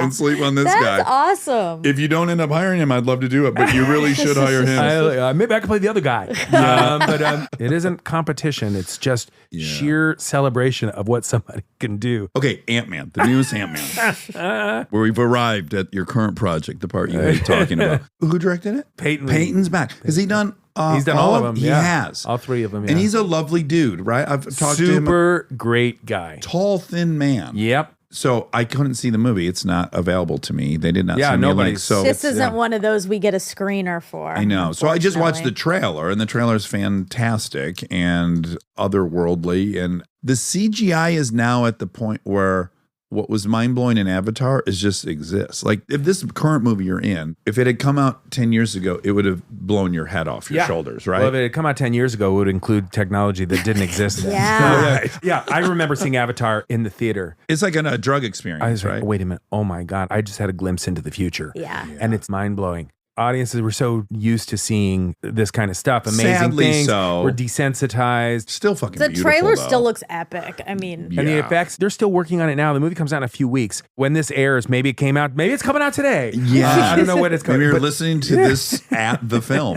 Don't sleep on this That's guy. awesome. If you don't end up hiring him, I'd love to do it, but you really should hire him. Maybe I could play the other guy. But it isn't competition. It's just sheer celebration of what somebody can do. Okay, Ant-Man, the newest Ant-Man, where we've arrived at your current project, the part you were talking about. Who directed it? Peyton. Peyton's back. Has he done? He's done all of them. He yeah. has. All three of them. Yeah. And he's a lovely dude, right? I've talked to him. super great guy. Tall, thin man. Yep. So I couldn't see the movie. It's not available to me. They did not Yeah, send me a link. nobody's- So This isn't one of those we get a screener for. I know. So I just watched the unfortunately. trailer, and the trailer is fantastic and otherworldly. And the CGI is now at the point where what was mind-blowing in Avatar is just exists. Like, if this current movie you're in, if it had come out 10 years ago, it would have blown your head off your shoulders, right? Well, if it had come out 10 years ago, it would include technology that didn't exist then. Yeah. Yeah, I remember seeing Avatar in the theater. It's like a drug experience, I was right? like, wait a minute. Oh my God. I just had a glimpse into the future. Yeah. And it's mind-blowing. Audiences were so used to seeing this kind of stuff. Amazing Sadly things. so. We're desensitized. Still fucking The beautiful, trailer though. still looks epic. I mean, Yeah. And the effects, they're still working on it now. The movie comes out in a few weeks. When this airs, maybe it came out, maybe it's coming out today. Yeah. I don't know when it's coming. Maybe you're but- listening to this at the film.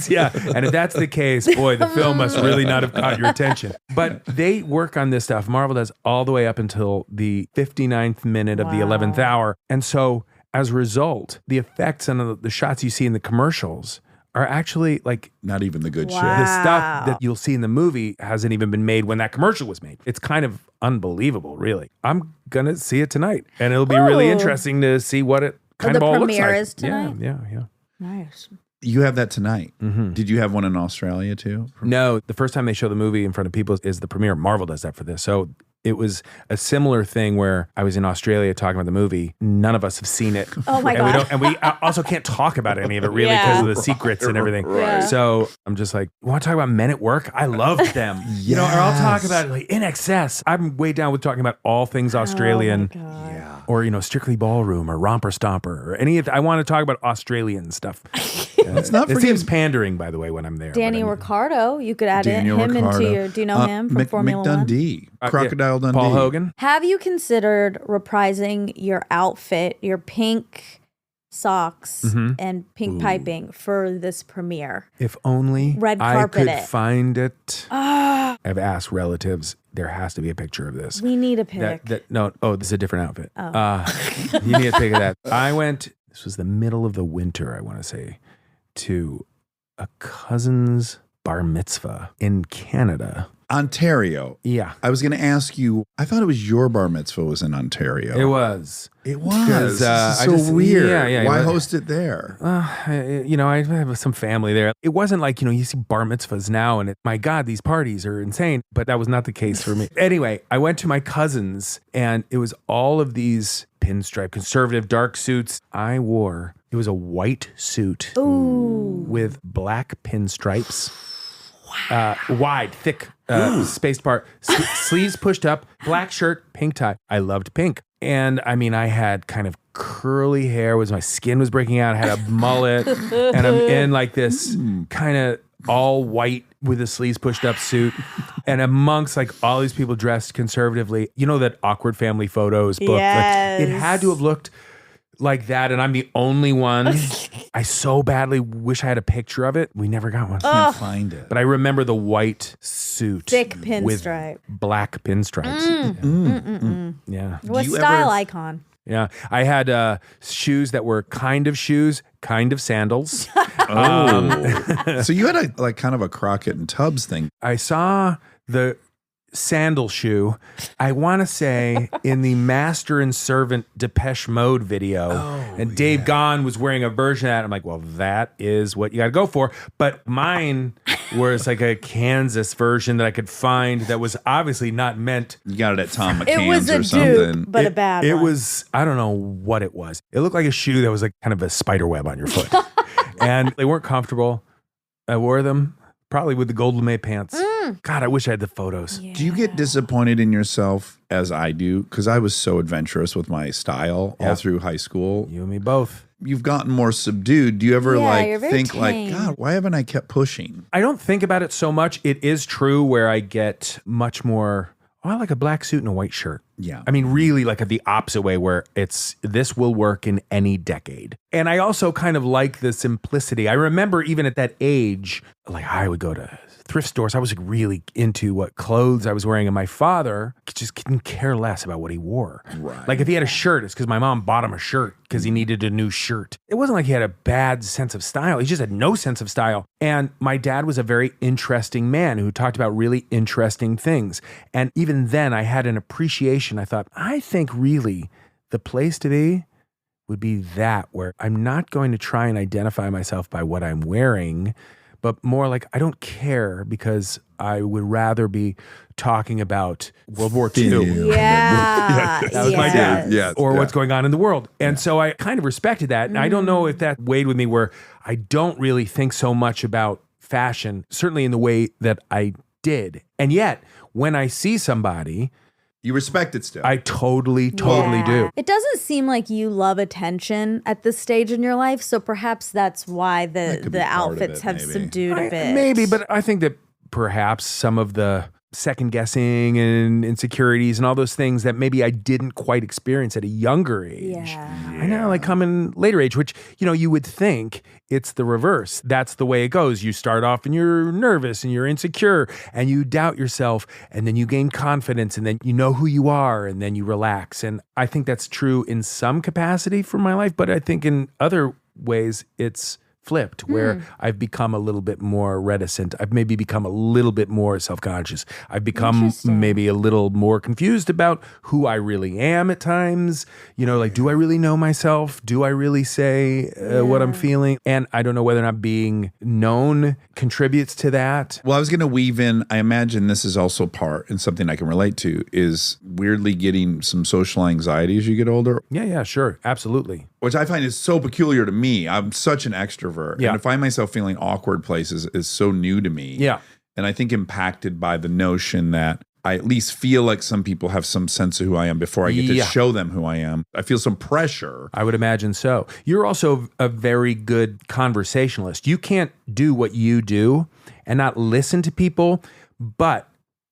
Yeah. And if that's the case, boy, the film must really not have caught your attention. But they work on this stuff. Marvel does all the way up until the 59th minute of the 11th hour. And so as a result, the effects and the shots you see in the commercials are actually like Not even the good Wow. the shit. stuff that you'll see in the movie hasn't even been made when that commercial was made. It's kind of unbelievable, really. I'm going to see it tonight. And it'll be really Ooh. interesting to see what it kind the of all looks premiere like. is tonight? Yeah. nice. You have that tonight. Did you have one in Australia too? No, the first time they show the movie in front of people is the premiere. Marvel does that for this. So it was a similar thing where I was in Australia talking about the movie. None of us have seen it. Oh my and God. We also can't talk about any of it really because of the secrets and everything. Yeah. So I'm just like, you want to talk about Men at Work? I loved them. You know, or I'll talk about like In Excess. I'm way down with talking about all things Australian. Oh my God. Or, you know, Strictly Ballroom or Romper Stomper or any of I want to talk about Australian stuff. Let's not It forget seems pandering, by the way, when I'm there. but Danny I'm- Ricardo, you could add Daniel him Ricciardo. into your. Do you know him from Formula Mick One? Dundee, yeah. Crocodile Dundee. Paul Hogan. Have you considered reprising your outfit, your pink socks and pink piping for this premiere? If only Red I carpet could it. find it. I've asked relatives. There has to be a picture of this. We need a pic. This is a different outfit. You need a pic of that. I went, this was the middle of the winter, I want to say, to a cousin's bar mitzvah in Canada. Ontario. Yeah, I was going to ask you. I thought it was your bar mitzvah was in Ontario. it was. It was. 'Cause, This is I so just- weird. yeah, Why it was- host it there? You know, I have some family there. It wasn't like, you know, you see bar mitzvahs now and my God, these parties are insane. But that was not the case for me. Anyway, I went to my cousin's and it was all of these pinstripe, conservative, dark suits. I wore, it was a white suit with black pinstripes. Wide, thick, spaced part, sleeves pushed up, black shirt, pink tie. I loved pink. And I mean, I had kind of curly hair, my skin was breaking out, I had a mullet, and I'm in like this kind of all white with the sleeves pushed up suit. And amongst like all these people dressed conservatively, you know, that awkward family photos book. Yes. Like, it had to have looked like that, and I'm the only one. I so badly wish I had a picture of it. We never got one. Can't find it. But I remember the white suit. Thick with pinstripe. black pinstripes. Yeah. What you style ever- icon? Yeah. I had shoes that were kind of shoes, kind of sandals. So you had a like kind of a Crockett and Tubbs thing. I saw the sandal shoe, I want to say, in the Master and Servant Depeche Mode video. And Dave Gahan was wearing a version of that. I'm like, well, that is what you got to go for. But mine was like a Kansas version that I could find that was obviously not meant. You got it at Tom It was McCann's a or something. dupe, but a bad It one. was, I don't know what it was. It looked like a shoe that was like kind of a spider web on your foot. And they weren't comfortable. I wore them probably with the gold lame pants. God, I wish I had the photos. Do you get disappointed in yourself as I do? Because I was so adventurous with my style all through high school. You and me both. You've gotten more subdued. Do you ever you're very think tame. God, why haven't I kept pushing? I don't think about it so much. It is true where I get much more, I like a black suit and a white shirt. Yeah. I mean, really like the opposite way where this will work in any decade. And I also kind of like the simplicity. I remember even at that age, like I would go to thrift stores. I was really into what clothes I was wearing, and my father just couldn't care less about what he wore. Right. Like if he had a shirt, it's because my mom bought him a shirt because he needed a new shirt. It wasn't like he had a bad sense of style. He just had no sense of style. And my dad was a very interesting man who talked about really interesting things. And even then I had an appreciation. I thought, I think really the place to be would be that, where I'm not going to try and identify myself by what I'm wearing, but more like I don't care because I would rather be talking about World War II. Yeah. That was my dad. Yes. Or what's going on in the world. And so I kind of respected that. And I don't know if that weighed with me where I don't really think so much about fashion, certainly in the way that I did. And yet, when I see somebody, You respect it still. I totally do. It doesn't seem like you love attention at this stage in your life, so perhaps that's why That could be the part of outfits it, have maybe. subdued a bit. Maybe, but I think that perhaps some of the second guessing and insecurities and all those things that maybe I didn't quite experience at a younger age. Yeah. I know, like come in later age, which, you would think it's the reverse. That's the way it goes. You start off and you're nervous and you're insecure and you doubt yourself, and then you gain confidence, and then you know who you are, and then you relax. And I think that's true in some capacity for my life, but I think in other ways it's flipped, where I've become a little bit more reticent. I've maybe become a little bit more self-conscious. I've become Interesting. maybe a little more confused about who I really am at times. Like, do I really know myself? Do I really say what I'm feeling? And I don't know whether or not being known contributes to that. Well, I was going to weave in, I imagine this is also part, and something I can relate to, is weirdly getting some social anxiety as you get older, Yeah, sure. Absolutely. which I find is so peculiar to me. I'm such an extrovert. Yeah. And to find myself feeling awkward places is so new to me. Yeah. And I think impacted by the notion that I at least feel like some people have some sense of who I am before I get to Yeah. show them who I am. I feel some pressure. I would imagine so. You're also a very good conversationalist. You can't do what you do and not listen to people, but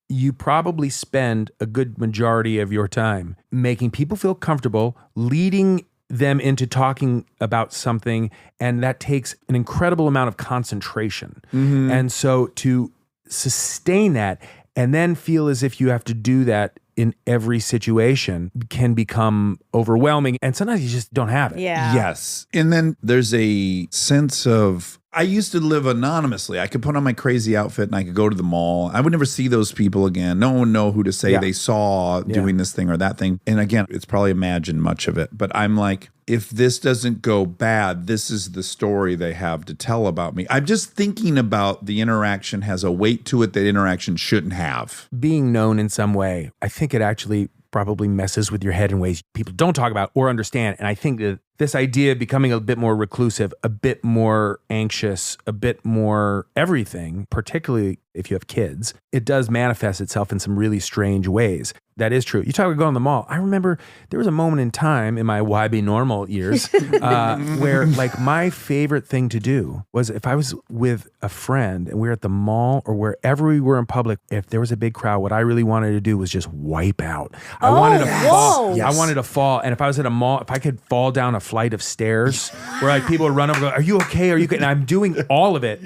you probably spend a good majority of your time making people feel comfortable, leading them into talking about something, and that takes an incredible amount of concentration. And so to sustain that and then feel as if you have to do that in every situation can become overwhelming, and sometimes you just don't have it. Yeah. Yes. And then there's a sense of, I used to live anonymously. I could put on my crazy outfit and I could go to the mall. I would never see those people again. No one would know who to say Yeah. they saw doing this thing or that thing. And again, it's probably imagined much of it. But I'm like, if this doesn't go bad, this is the story they have to tell about me. I'm just thinking about the interaction has a weight to it that interaction shouldn't have. Being known in some way, I think it actually probably messes with your head in ways people don't talk about or understand. And I think that this idea of becoming a bit more reclusive, a bit more anxious, a bit more everything, particularly if you have kids, it does manifest itself in some really strange ways. That is true. You talk about going to the mall. I remember there was a moment in time in my YB normal years where like my favorite thing to do was if I was with a friend and we were at the mall or wherever we were in public, if there was a big crowd, what I really wanted to do was just wipe out. I wanted to fall. whoa. I wanted to fall. And if I was at a mall, if I could fall down a flight of stairs where like people would run over and go, are you okay? Are you okay? And I'm doing all of it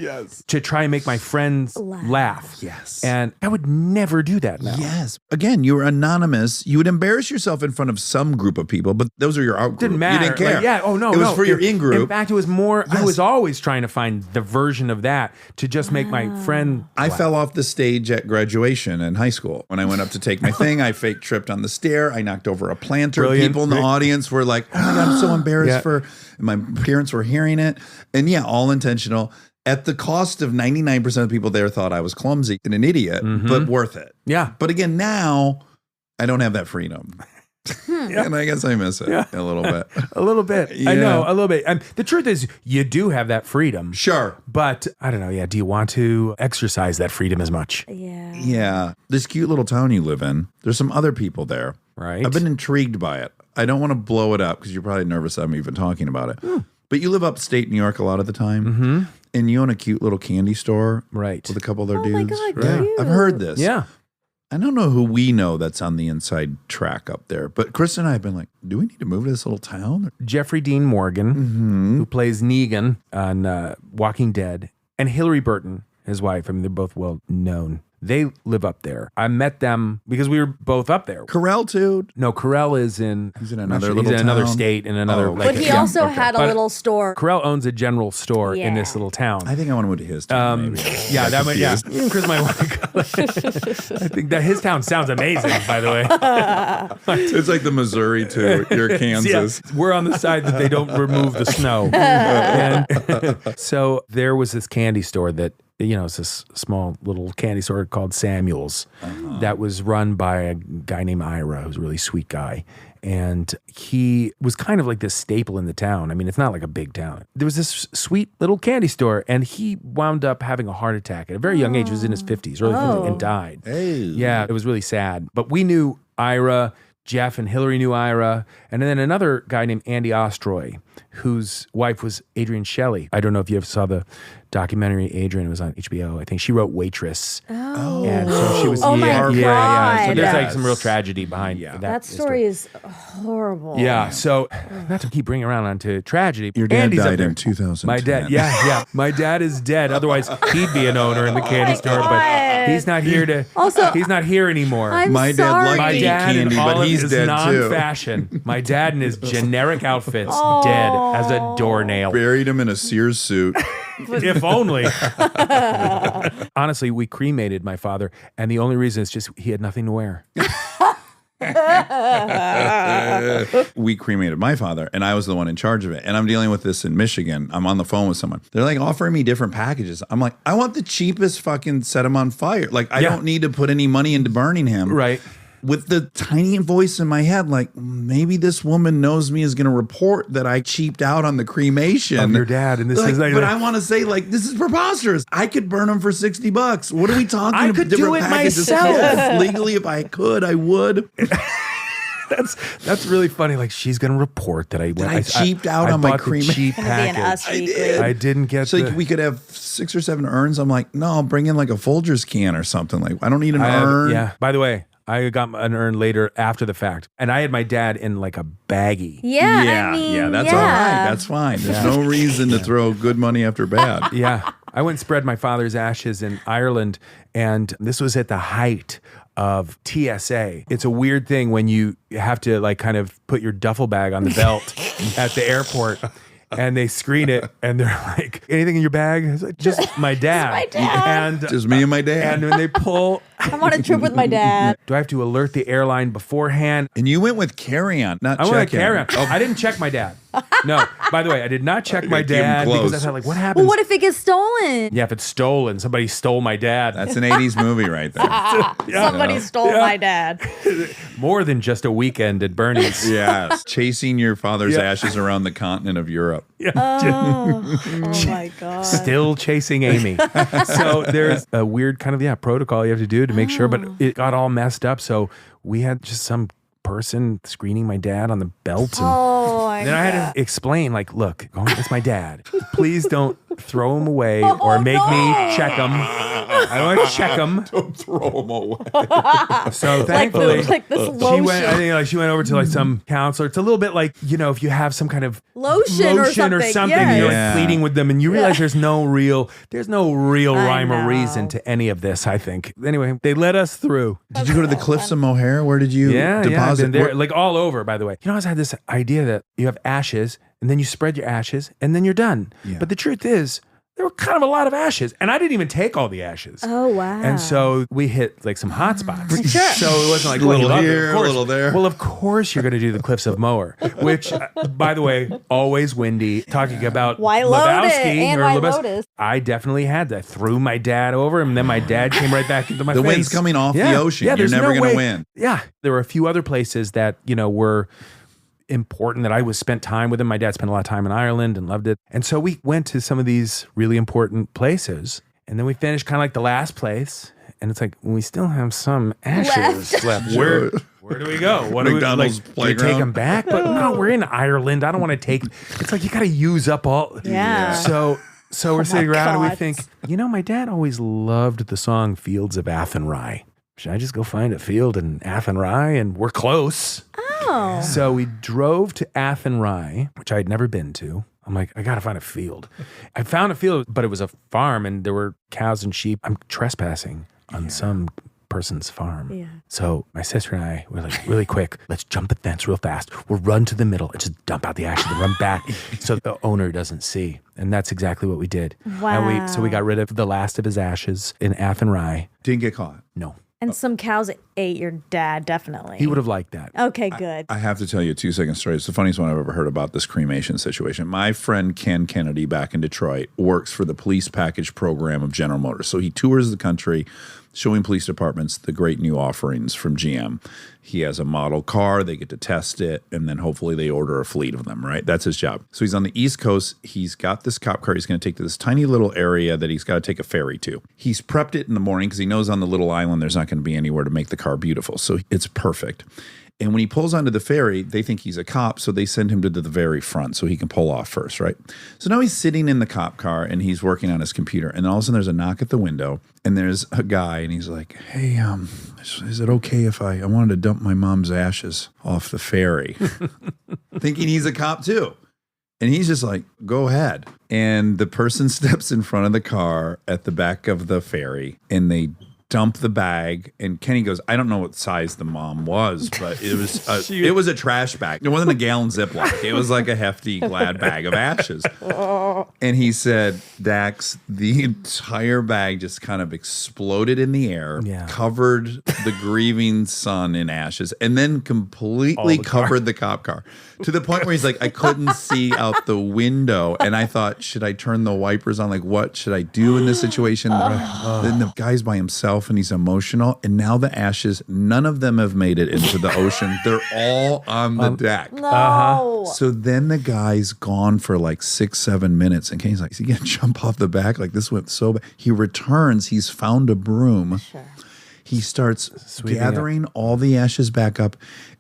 to try and make my friends laugh. Yes. And I would never do that now. Yes. Again, you were anonymous. You would embarrass yourself in front of some group of people, but those are your out group. Didn't matter. You didn't care. Like, yeah. Oh no. It was no. for your in group. In fact, it was more. I Yes. was always trying to find the version of that to just make my friend. I laugh. fell off the stage at graduation in high school. When I went up to take my thing, I fake tripped on the stair. I knocked over a planter. Brilliant. People in the audience were like, oh my God, I'm so embarrassed Yeah. for, and my parents were hearing it. And yeah, all intentional. At the cost of 99% of the people there thought I was clumsy and an idiot, but worth it. Yeah. But again, now I don't have that freedom. And I guess I miss it a little bit. A little bit. Yeah. I know, a little bit. And the truth is, you do have that freedom. Sure. But I don't know. Yeah. Do you want to exercise that freedom as much? Yeah. Yeah. This cute little town you live in, there's some other people there. Right. I've been intrigued by it. I don't want to blow it up because you're probably nervous I'm even talking about it. But you live upstate New York a lot of the time. And you own a cute little candy store. Right. With a couple other Oh dudes. my God, right? cute. I've heard this. Yeah. I don't know who we know that's on the inside track up there, but Chris and I have been like, do we need to move to this little town? Jeffrey Dean Morgan, who plays Negan on Walking Dead, and Hillary Burton, his wife. I mean, they're both well known. They live up there. I met them because we were both up there. Carell too. No, Carell is in. He's in I'm not another sure. little He's in another town. state in another. Oh, like, But he Yeah, also okay. had a But- little store. Carell owns a general store in this Yeah. little town. I think I want to move to his town. Maybe. Yeah, that might. Yeah, Chris might want to go. I think that his town sounds amazing. By the way, It's like the Missouri to your Kansas. Yeah, we're on the side that they don't remove the snow. And so there was this candy store that, it's this small little candy store called Samuel's that was run by a guy named Ira, who's a really sweet guy. And he was kind of like this staple in the town. I mean, it's not like a big town. There was this sweet little candy store, and he wound up having a heart attack at a very young age. He was in his 50s, early 50s, and died. Hey. Yeah, it was really sad. But we knew Ira, Jeff and Hillary knew Ira, and then another guy named Andy Ostroy, whose wife was Adrienne Shelley. I don't know if you ever saw the documentary Adrienne. It was on HBO. I think she wrote Waitress. Oh. And so she was. Oh my yeah. So God. there's like Yes. some real tragedy behind That story is horrible. Yeah. So not to keep bringing around onto tragedy. Your dad Andy's up died there. in 2010. My dad, yeah. My dad is dead. Otherwise, he'd be an owner in the candy store. But God. he's not here to. Also, he's not here anymore. I'm My dad sorry. liked My to eat dad candy, in all but of he's his dead too. non-fashion. My dad in his generic outfits, dead as a doornail. Buried him in a Sears suit. If only. Honestly, we cremated my father, and the only reason is just he had nothing to wear. We cremated my father, and I was the one in charge of it. And I'm dealing with this in Michigan. I'm on the phone with someone. They're like offering me different packages. I'm like, I want the cheapest fucking set him on fire. Like, I Yeah. don't need to put any money into burning him. Right. With the tiny voice in my head, like, maybe this woman knows me is going to report that I cheaped out on the cremation Of your dad, and this Like, is like, but I want to say, like, this is preposterous. I could burn him for $60. What are we talking I about? could do Different it packages. myself. Yes, legally, if I could, I would. That's really funny. Like, she's gonna report that I cheaped out on my bought the cremation. cheap Gonna be an us package. weekly. I didn't get So the. we could have 6 or 7 urns. I'm like, no, I'll bring in like a Folgers can or something. Like, I don't need an urn. Yeah. By the way, I got an urn later after the fact, and I had my dad in like a baggie. Yeah, Yeah, I mean, yeah, that's all right. That's fine. There's no reason to throw good money after bad. Yeah. I went and spread my father's ashes in Ireland, and this was at the height of TSA. It's a weird thing when you have to like kind of put your duffel bag on the belt at the airport. And they screen it, and they're like, "Anything in your bag?" It's like, just my dad. my dad. And Just me and my dad. and when they pull, I'm on a trip with my dad. do I have to alert the airline beforehand? And you went with carry-on, not I check-in. want to carry on. I didn't check my dad. No. By the way, I did not check my Keep him dad because I close. thought, like, what happens? Well, what if it gets stolen? Yeah, if it's stolen, somebody stole my dad. That's an 80s movie right there. Somebody stole my dad. More than just a weekend at Bernie's. Yes. Chasing your father's Yeah. ashes around the continent of Europe. Oh my God. Still chasing Amy. So there's a weird kind of protocol you have to do to make sure, but it got all messed up. So we had just some person screening my dad on the belt. And Oh my then I God. had to explain, like, look, it's my dad. Please don't throw him away or make me check him. I don't want to check him. Don't throw them away. So like, thankfully, like this she lotion. went. I think like she went over to like some counselor. It's a little bit like if you have some kind of Lotion or something, and yes. you're Yeah. like pleading with them, and you realize there's no real I rhyme or know. reason to any of this. I think. Anyway, they let us through. Did you go to the Cliffs of Mohair? Where did you Yeah, I've deposit? been there, like all over. By the way, I always had this idea that you have ashes, and then you spread your ashes, and then you're done. Yeah. But the truth is, there were kind of a lot of ashes. And I didn't even take all the ashes. Oh, wow. And so we hit like some hot spots. Sure. So it wasn't like, A little you loved it, here, of course. a little there. Well, of course you're going to do the Cliffs of Moher, which, by the way, always windy. Talking about White Lotus and White Lebowski. Lotus. I definitely had that. Threw my dad over, and then my dad came right back into my The face. wind's coming off the ocean. Yeah, You're there's never no gonna way- win. Yeah, there were a few other places that were important that I spent time with him. My dad spent a lot of time in Ireland and loved it, and so we went to some of these really important places, and then we finished kind of like the last place, and it's like we still have some ashes left. Where do we go? What McDonald's do we playground? take them back? But no, we're in Ireland. I don't want to take. It's like you got to use up all. Yeah. So we're sitting around and we God. think, my dad always loved the song "Fields of Athenry." Should I just go find a field in Athenry? And we're close. Oh. So we drove to Athenry, which I had never been to. I'm like, I got to find a field. I found a field, but it was a farm and there were cows and sheep. I'm trespassing on some person's farm. Yeah. So my sister and I were like, really quick, let's jump the fence real fast. We'll run to the middle and just dump out the ashes and run back so the owner doesn't see. And that's exactly what we did. Wow. And we got rid of the last of his ashes in Athenry. Didn't get caught. No. And some cows ate your dad, definitely. He would have liked that. Okay, good. I have to tell you a 2-second story. It's the funniest one I've ever heard about this cremation situation. My friend Ken Kennedy back in Detroit works for the police package program of General Motors. So he tours the country showing police departments the great new offerings from GM. He has a model car, they get to test it, and then hopefully they order a fleet of them, right? That's his job. So he's on the East Coast. He's got this cop car he's going to take to this tiny little area that he's got to take a ferry to. He's prepped it in the morning because he knows on the little island there's not going to be anywhere to make the car beautiful. So it's perfect. And when he pulls onto the ferry, they think he's a cop, so they send him to the very front so he can pull off first, right? So now he's sitting in the cop car and he's working on his computer. And all of a sudden there's a knock at the window and there's a guy and he's like, hey, is it okay if I wanted to dump my mom's ashes off the ferry? Thinking he's a cop too. And he's just like, go ahead. And the person steps in front of the car at the back of the ferry and they dump the bag, and Kenny goes, I don't know what size the mom was, but it was a trash bag. It wasn't a gallon Ziploc. It was like a hefty Glad bag of ashes. And he said, Dax, the entire bag just kind of exploded in the air, covered the grieving son in ashes, and then completely covered the cop car to the point where he's like, I couldn't see out the window. And I thought, should I turn the wipers on? Like, what should I do in this situation? Then the guy's by himself and he's emotional. And now the ashes, none of them have made it into the ocean. They're all on the deck. No. So then the guy's gone for like 6-7 minutes. And Kenny's like, is he going to jump off the back? Like, this went so bad. He returns. He's found a broom. Sure. He starts gathering all the ashes back up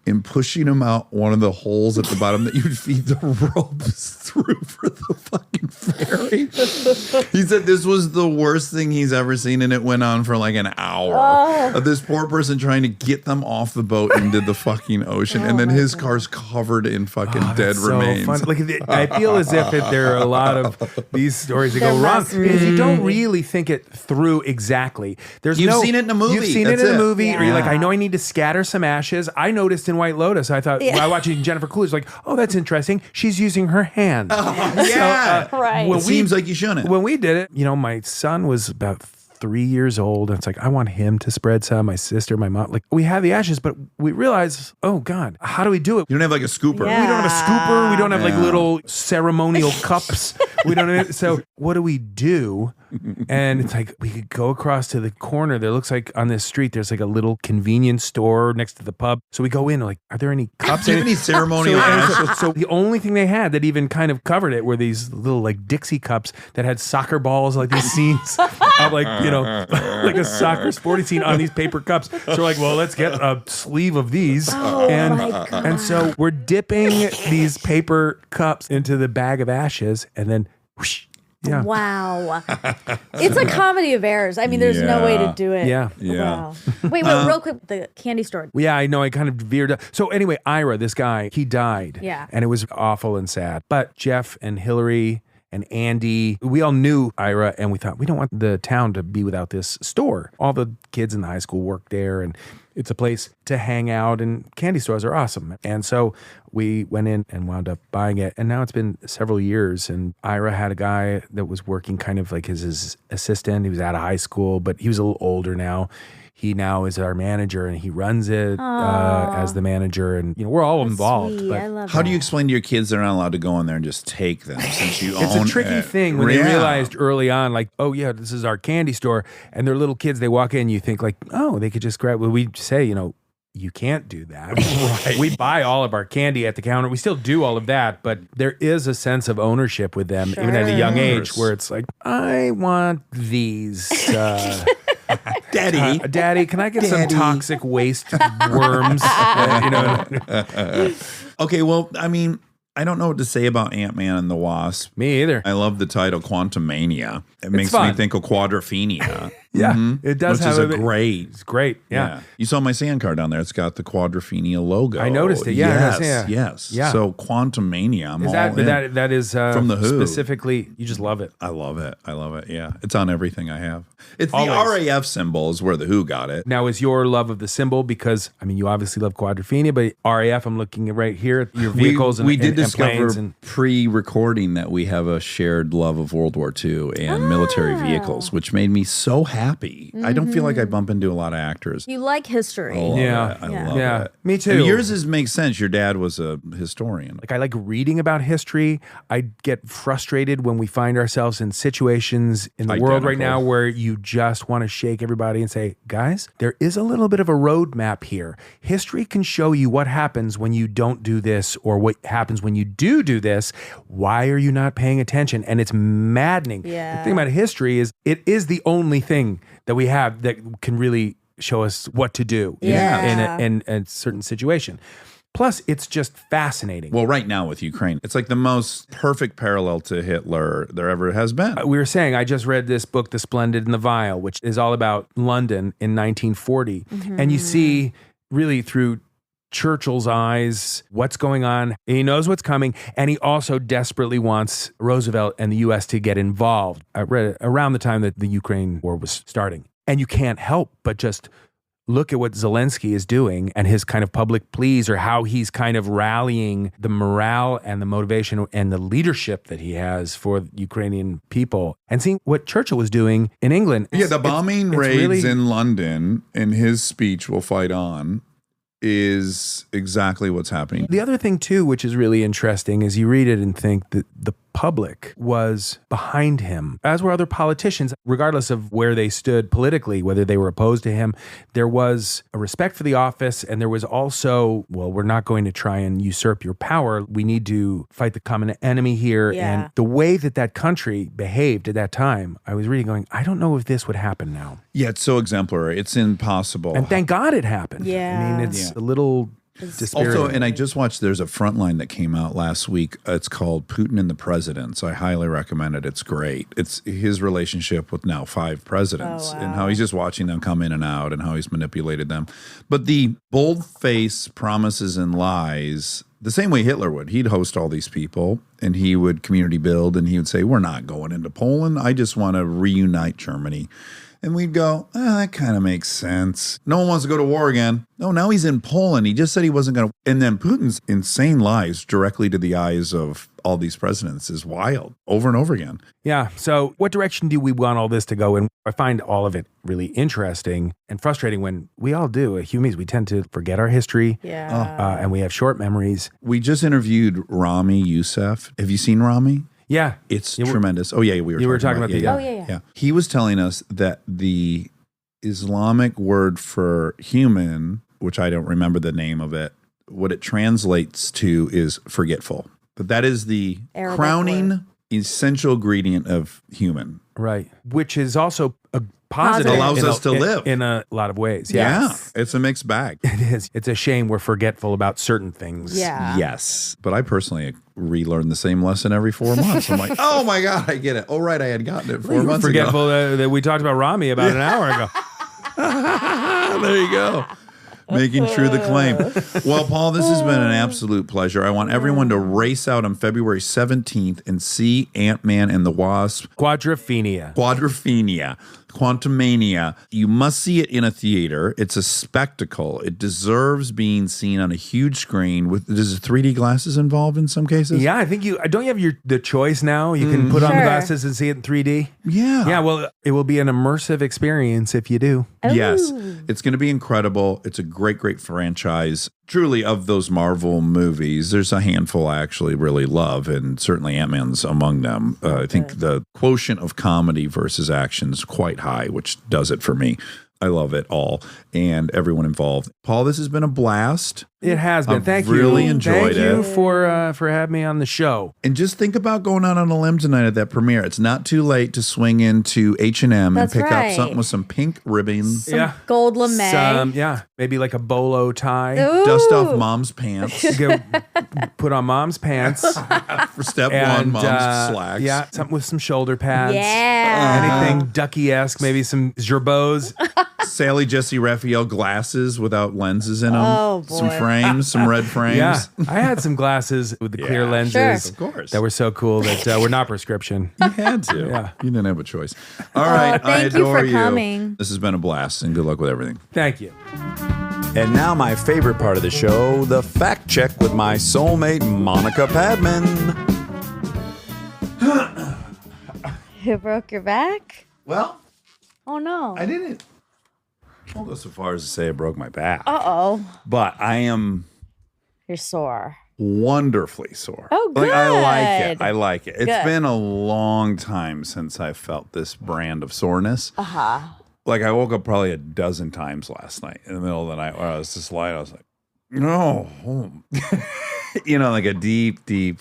and pushing them out one of the holes at the bottom that you'd feed the ropes through for the fucking ferry. He said this was the worst thing he's ever seen, and it went on for like an hour of this poor person trying to get them off the boat into the fucking ocean, and then his car's covered in fucking dead remains. So fun. Like, I feel as if there are a lot of these stories that go wrong because you don't really think it through exactly. You've seen it in a movie. You've seen That's it in a it. movie, or you're like, Yeah. I know I need to scatter some ashes. I noticed in White Lotus, I thought, while watching Jennifer Coolidge, like, oh, that's interesting. She's using her hand. Yeah. Right. It seems like you shouldn't. When we did it, my son was about 3 years old. And it's like, I want him to spread some, my sister, my mom. Like, we have the ashes, but we realize, oh God, how do we do it? You don't have like a scooper. Yeah. We don't have a scooper. We don't have like Yeah. little ceremonial cups. We don't have, so what do we do? And it's like, we could go across to the corner. There looks like on this street, there's like a little convenience store next to the pub. So we go in, like, are there any cups? Do you have any ceremonial ashes? So the only thing they had that even kind of covered it were these little like Dixie cups that had soccer balls, like these scenes of like, like a soccer sporting scene on these paper cups. So we're like, well, let's get a sleeve of these. And so we're dipping these paper cups into the bag of ashes and then whoosh. Yeah. Wow. It's a comedy of errors. I mean, there's no way to do it. Yeah. Wow. Wait, real quick, the candy store. Yeah, I know. I kind of veered up. So anyway, Ira, this guy, he died. Yeah. And it was awful and sad. But Jeff and Hillary and Andy. We all knew Ira, and we thought, we don't want the town to be without this store. All the kids in the high school work there, and it's a place to hang out, and candy stores are awesome. And so we went in and wound up buying it. And now it's been several years, and Ira had a guy that was working kind of like his assistant. He was out of high school, but he was a little older now. He now is our manager, and he runs it as the manager. And we're all involved. Sweet. But I love How do you that. explain to your kids they're not allowed to go in there and just take them since you it's own a tricky it? thing when they Yeah. realized early on, like, oh yeah, this is our candy store, and they're little kids. They walk in, you think like, oh, they could just grab. Well, we say, you can't do that. Right. We buy all of our candy at the counter. We still do all of that, but there is a sense of ownership with them, even at a young age, where it's like, I want these. Daddy, can I get some toxic waste worms? Okay, well, I mean, I don't know what to say about Ant-Man and the Wasp. Me either. I love the title Quantum Mania. It makes fun. me think of Quadrophenia. Yeah, it does Which have is a bit- great. It's great. Yeah. You saw my sandcard down there. It's got the Quadrophenia logo. I noticed it. Yeah, Yes. Yeah. So Quantum Mania. I'm Is all that, in. that is From the Who. specifically? You just love it. I love it. Yeah. It's on everything I have. It's Always. the RAF symbol is where the Who got it. Now, is your love of the symbol because you obviously love Quadrophenia, but RAF, I'm looking at right here at your vehicles we and did and discover planes and pre-recording that we have a shared love of World War II and military vehicles, which made me so happy. I don't feel like I bump into a lot of actors. You like history. I love Yeah. it. I Yeah. love Yeah. it. Me too. And yours makes sense. Your dad was a historian. Like I like reading about history. I get frustrated when we find ourselves in situations in the world right Identical. now where you just want to shake everybody and say, guys, there is a little bit of a roadmap here. History can show you what happens when you don't do this or what happens when you do this. Why are you not paying attention? And it's maddening. Yeah. The thing about history is it is the only thing that we have that can really show us what to do Yeah. in a certain situation. Plus, it's just fascinating. Well, right now with Ukraine, it's like the most perfect parallel to Hitler there ever has been. We were saying, I just read this book, The Splendid and the Vile, which is all about London in 1940. And you see really through Churchill's eyes what's going on. He knows what's coming. And he also desperately wants Roosevelt and the U.S. to get involved. I read it around the time that the Ukraine war was starting. And you can't help but just look at what Zelensky is doing and his kind of public pleas or how he's kind of rallying the morale and the motivation and the leadership that he has for Ukrainian people and seeing what Churchill was doing in England. Yeah, the bombing it's raids really- in London in his speech, We'll Fight On, is exactly what's happening. The other thing, too, which is really interesting, is you read it and think that the public was behind him, as were other politicians, regardless of where they stood politically, whether they were opposed to him. There was a respect for the office, and there was also, well, we're not going to try and usurp your power. We need to fight the common enemy here. Yeah. And the way that that country behaved at that time, I was reading going, I don't know if this would happen now. Yeah, it's so exemplary. It's impossible. And thank God it happened. Yeah. I mean, it's a little dispiriting. Also, and I just watched, there's a Frontline that came out last week. It's called Putin and the Presidents. I highly recommend it. It's great. It's his relationship with now 5 presidents and how he's just watching them come in and out and how he's manipulated them. But the bold-faced promises and lies, the same way Hitler would. He'd host all these people and he would community build and he would say, we're not going into Poland. I just want to reunite Germany. And we'd go, that kind of makes sense. No one wants to go to war again. No, now he's in Poland. He just said he wasn't going to. And then Putin's insane lies directly to the eyes of all these presidents is wild over and over again. Yeah. So what direction do we want all this to go in? I find all of it really interesting and frustrating when we all do. Humans, we tend to forget our history. Yeah. And we have short memories. We just interviewed Rami Youssef. Have you seen Rami? Yeah. It's tremendous. Oh, yeah, we were talking about the- Oh, yeah. He was telling us that the Islamic word for human, which I don't remember the name of it, what it translates to is forgetful. But that is the Arabic crowning word. essential ingredient of human. Right. Which is also a positive. Allows in us to live. In a lot of ways. Yeah, it's a mixed bag. It is. It's a shame we're forgetful about certain things. Yeah. Yes. But I personally relearn the same lesson every 4 months. I'm like, oh my God, I get it. Oh, right, I had gotten it 4 months Forgetful that we talked about Rami about an hour ago. ago. There you go. Making true the claim. Well, Paul, this has been an absolute pleasure. I want everyone to race out on February 17th and see Ant-Man and the Wasp. Quadrophenia. Quantumania. You must see it in a theater. It's a spectacle. It deserves being seen on a huge screen. Does 3D glasses involved in some cases? Yeah, I think don't you have the choice now? You can put on the Sure. glasses and see it in 3D. Yeah. Yeah, well, it will be an immersive experience if you do. Yes, it's going to be incredible. It's a great franchise. Truly, of those Marvel movies, there's a handful I actually really love, and certainly Ant-Man's among them. I think the quotient of comedy versus action is quite high, which does it for me. I love it all and everyone involved. Paul, this has been a blast. It has been. I've Thank you. really enjoyed Thank you it. for having me on the show. And just think about going out on a limb tonight at that premiere. It's not too late to swing into H&M and That's pick right. up something with some pink ribbons. Some gold lame. Maybe like a bolo tie. Ooh. Dust off mom's pants. Go put on mom's pants. For step one, And mom's slacks. yeah, something with some shoulder pads. Yeah. Anything ducky-esque, maybe some gerbots. Sally Jesse Raphael glasses without lenses in them. Oh, boy. Some frames, some red frames. Yeah, I had some glasses with the clear Yeah. lenses. Sure. Of course. That were so cool that were not prescription. You had to. Yeah. You didn't have a choice. All right. I thank you adore for coming. This has been a blast, and good luck with everything. Thank you. And now my favorite part of the show, the fact check with my soulmate, Monica Padman. Who broke your back? Well, Oh, no. I didn't. I'll go so far as to say I broke my back. Uh-oh. But I am You're sore. wonderfully sore. Oh, Like, I like it. good. I like it. It's Good. been a long time since I felt this brand of soreness. Uh-huh. Like, I woke up probably a dozen times last night in the middle of the night where I was just lying. I was like, no. Like a deep Deep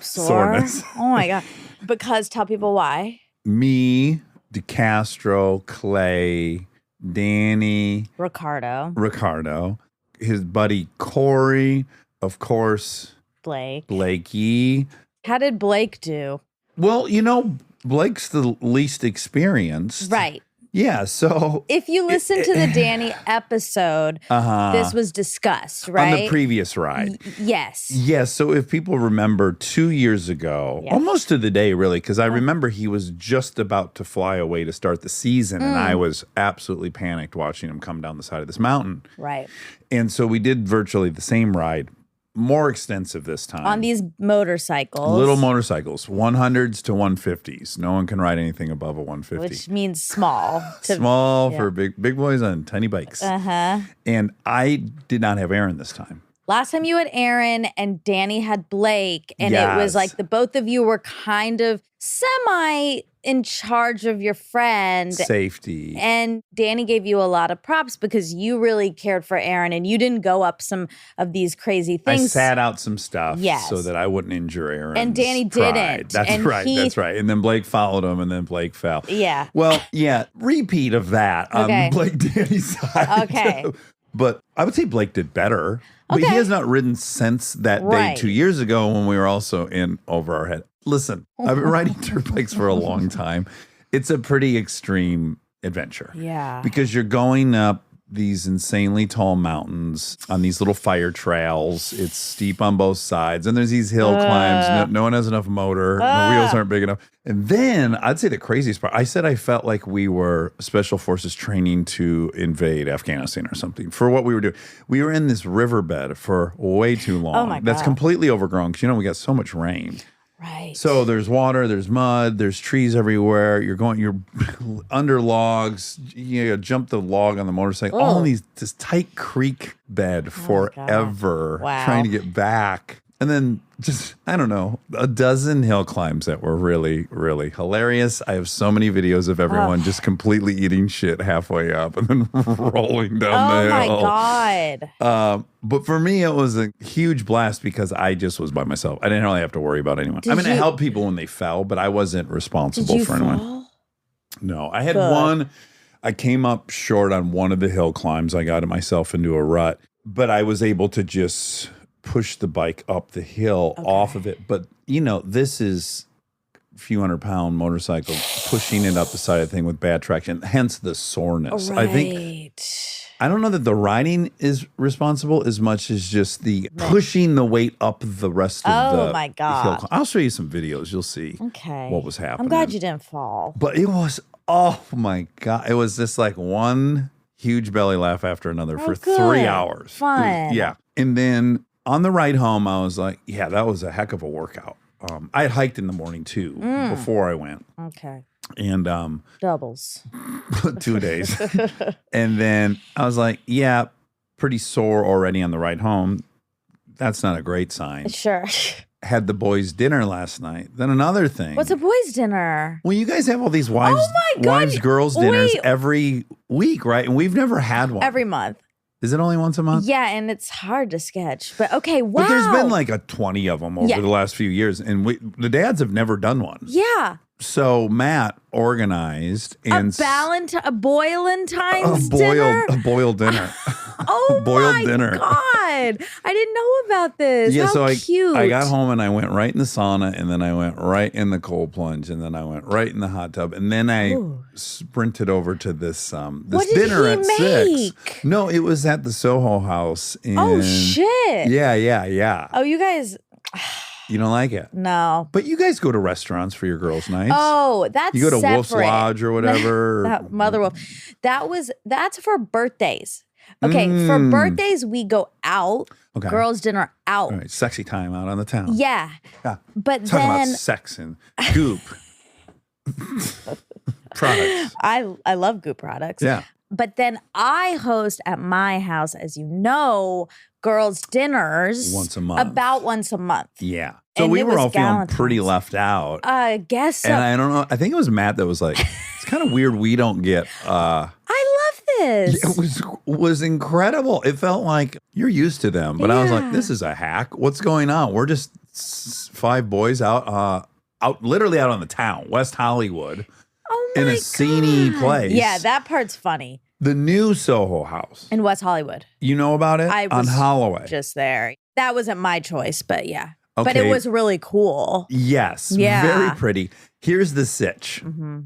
sore. Soreness. Oh, my God. Because tell people why. me, DeCastro, Clay, Danny, Ricardo, his buddy Corey, of course, Blake. Blakey. How did Blake do? Well, Blake's the least experienced. Right. Yeah, so If you listen to the Danny episode, this was discussed, right? on the previous ride. Yes. Yes, so if people remember 2 years ago, Yeah. almost to the day, really, because I remember he was just about to fly away to start the season, and I was absolutely panicked watching him come down the side of this mountain. Right. And so we did virtually the same ride, more extensive this time. On these motorcycles. little motorcycles, 100s to 150s. No one can ride anything above a 150. Which means small. Small yeah. for big boys on tiny bikes. Uh-huh. And I did not have Aaron this time. Last time you had Aaron and Danny had Blake, and it was Yes. like the both of you were kind of semi in charge of your friend. Safety. And Danny gave you a lot of props because you really cared for Aaron and you didn't go up some of these crazy I things. sat out some stuff Yes. so that I wouldn't injure Aaron. And Danny didn't. That's And right. he- That's right. And then Blake followed him, and then Blake fell. Yeah. Well, yeah, repeat of that Okay. on Blake Danny's side. Okay. But I would say Blake did better. But Okay. he has not ridden since that Right. day 2 years ago when we were also in over our head. Listen, I've been riding dirt bikes for a long time. It's a pretty extreme adventure. Yeah. Because you're going up these insanely tall mountains on these little fire trails. It's steep on both sides. And there's these hill climbs. No one has enough motor. The wheels aren't big enough. And then I'd say the craziest part, I said I felt like we were special forces training to invade Afghanistan or something for what we were doing. We were in this riverbed for way too long. Oh my That's God. completely overgrown because, we got so much rain. Right. So there's water, there's mud, there's trees everywhere. You're under logs. You gotta jump the log on the motorcycle. All in this tight creek bed forever, Wow. trying to get back. And then just, I don't know, a dozen hill climbs that were really, really hilarious. I have so many videos of everyone just completely eating shit halfway up and then rolling down oh the my hill. God. But for me, it was a huge blast because I just was by myself. I didn't really have to worry about anyone. Did I you- helped people when they fell, but I wasn't Did responsible you for anyone. fall? No, I had Good. one. I came up short on one of the hill climbs. I got myself into a rut, but I was able to just push the bike up the hill off of it. But, this is a few 100-pound motorcycle pushing it up the side of the thing with bad traction, hence the soreness. I think I don't know that the riding is responsible as much as just the pushing the weight up the rest of the my hill. God. I'll show you some videos. You'll see Okay. what was happening. I'm glad you didn't fall. But it was, oh my God. It was just like one huge belly laugh after another for good. 3 hours. Fun. Yeah. And then on the ride home, I was like, yeah, that was a heck of a workout. I had hiked in the morning too before I went. Okay. And Doubles. 2 days. And then I was like, yeah, pretty sore already on the ride home. That's not a great sign. Sure. Had the boys' dinner last night. Then another thing. What's a boys' dinner? Well, you guys have all these wives, Oh my God. girls dinners Wait. every week, right? And we've never had one. Every month. Is it only once a month? Yeah, and it's hard to sketch. But okay, wow. But there's been like a 20 of them over Yeah. the last few years, and the dads have never done one. Yeah. So Matt organized and A Boilentine's dinner? a boiled dinner. Oh boiled my dinner. God. I didn't know about this. Yeah, How so cute. I got home and I went right in the sauna, and then I went right in the cold plunge, and then I went right in the hot tub, and then I sprinted over to this What did dinner he at make? 6. No, it was at the Soho House. Oh, shit. Yeah. Oh, you guys, You don't like it, no. but you guys go to restaurants for your girls' nights. Oh, that's you go to separate. Wolf's Lodge or whatever. That Mother Wolf. That's for birthdays. Okay, for birthdays we go out. Okay. Girls' dinner out. All right, sexy time out on the town. Yeah. Yeah. But Talk then about sex and goop products. I love Goop products. Yeah. But then I host at my house, as you know, girls' dinners Once a month. About once a month. Yeah. So And we it were was all feeling Valentine's. pretty left out. I guess so. And I don't know. I think it was Matt that was like, it's kind of weird we don't get I love this. it was incredible. It felt like you're used to them. But I was like, Yeah. this is a hack. What's going on? We're just 5 boys out literally out on the town, West Hollywood. Oh my in a sceney God. place. Yeah, that part's funny. The new Soho House. In West Hollywood. You know about it? I On was Holloway. just there. That wasn't my choice, but yeah. But Okay. it was really cool. Yes. Yeah. Very pretty. Here's the sitch. Mm-hmm.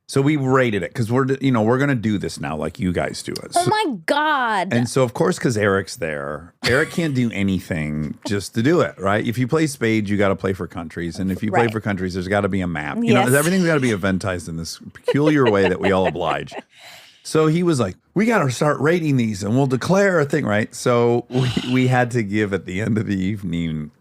So we rated it because we're going to do this now like you guys do it. Oh my God. And so, of course, because Eric's there, Eric can't do anything just to do it, right? If you play spades, you got to play for countries. And if you play Right. for countries, there's got to be a map. You Yes. know, everything's got to be eventized in this peculiar way that we all oblige. So he was like, we got to start rating these and we'll declare a thing, right? So we had to give at the end of the evening.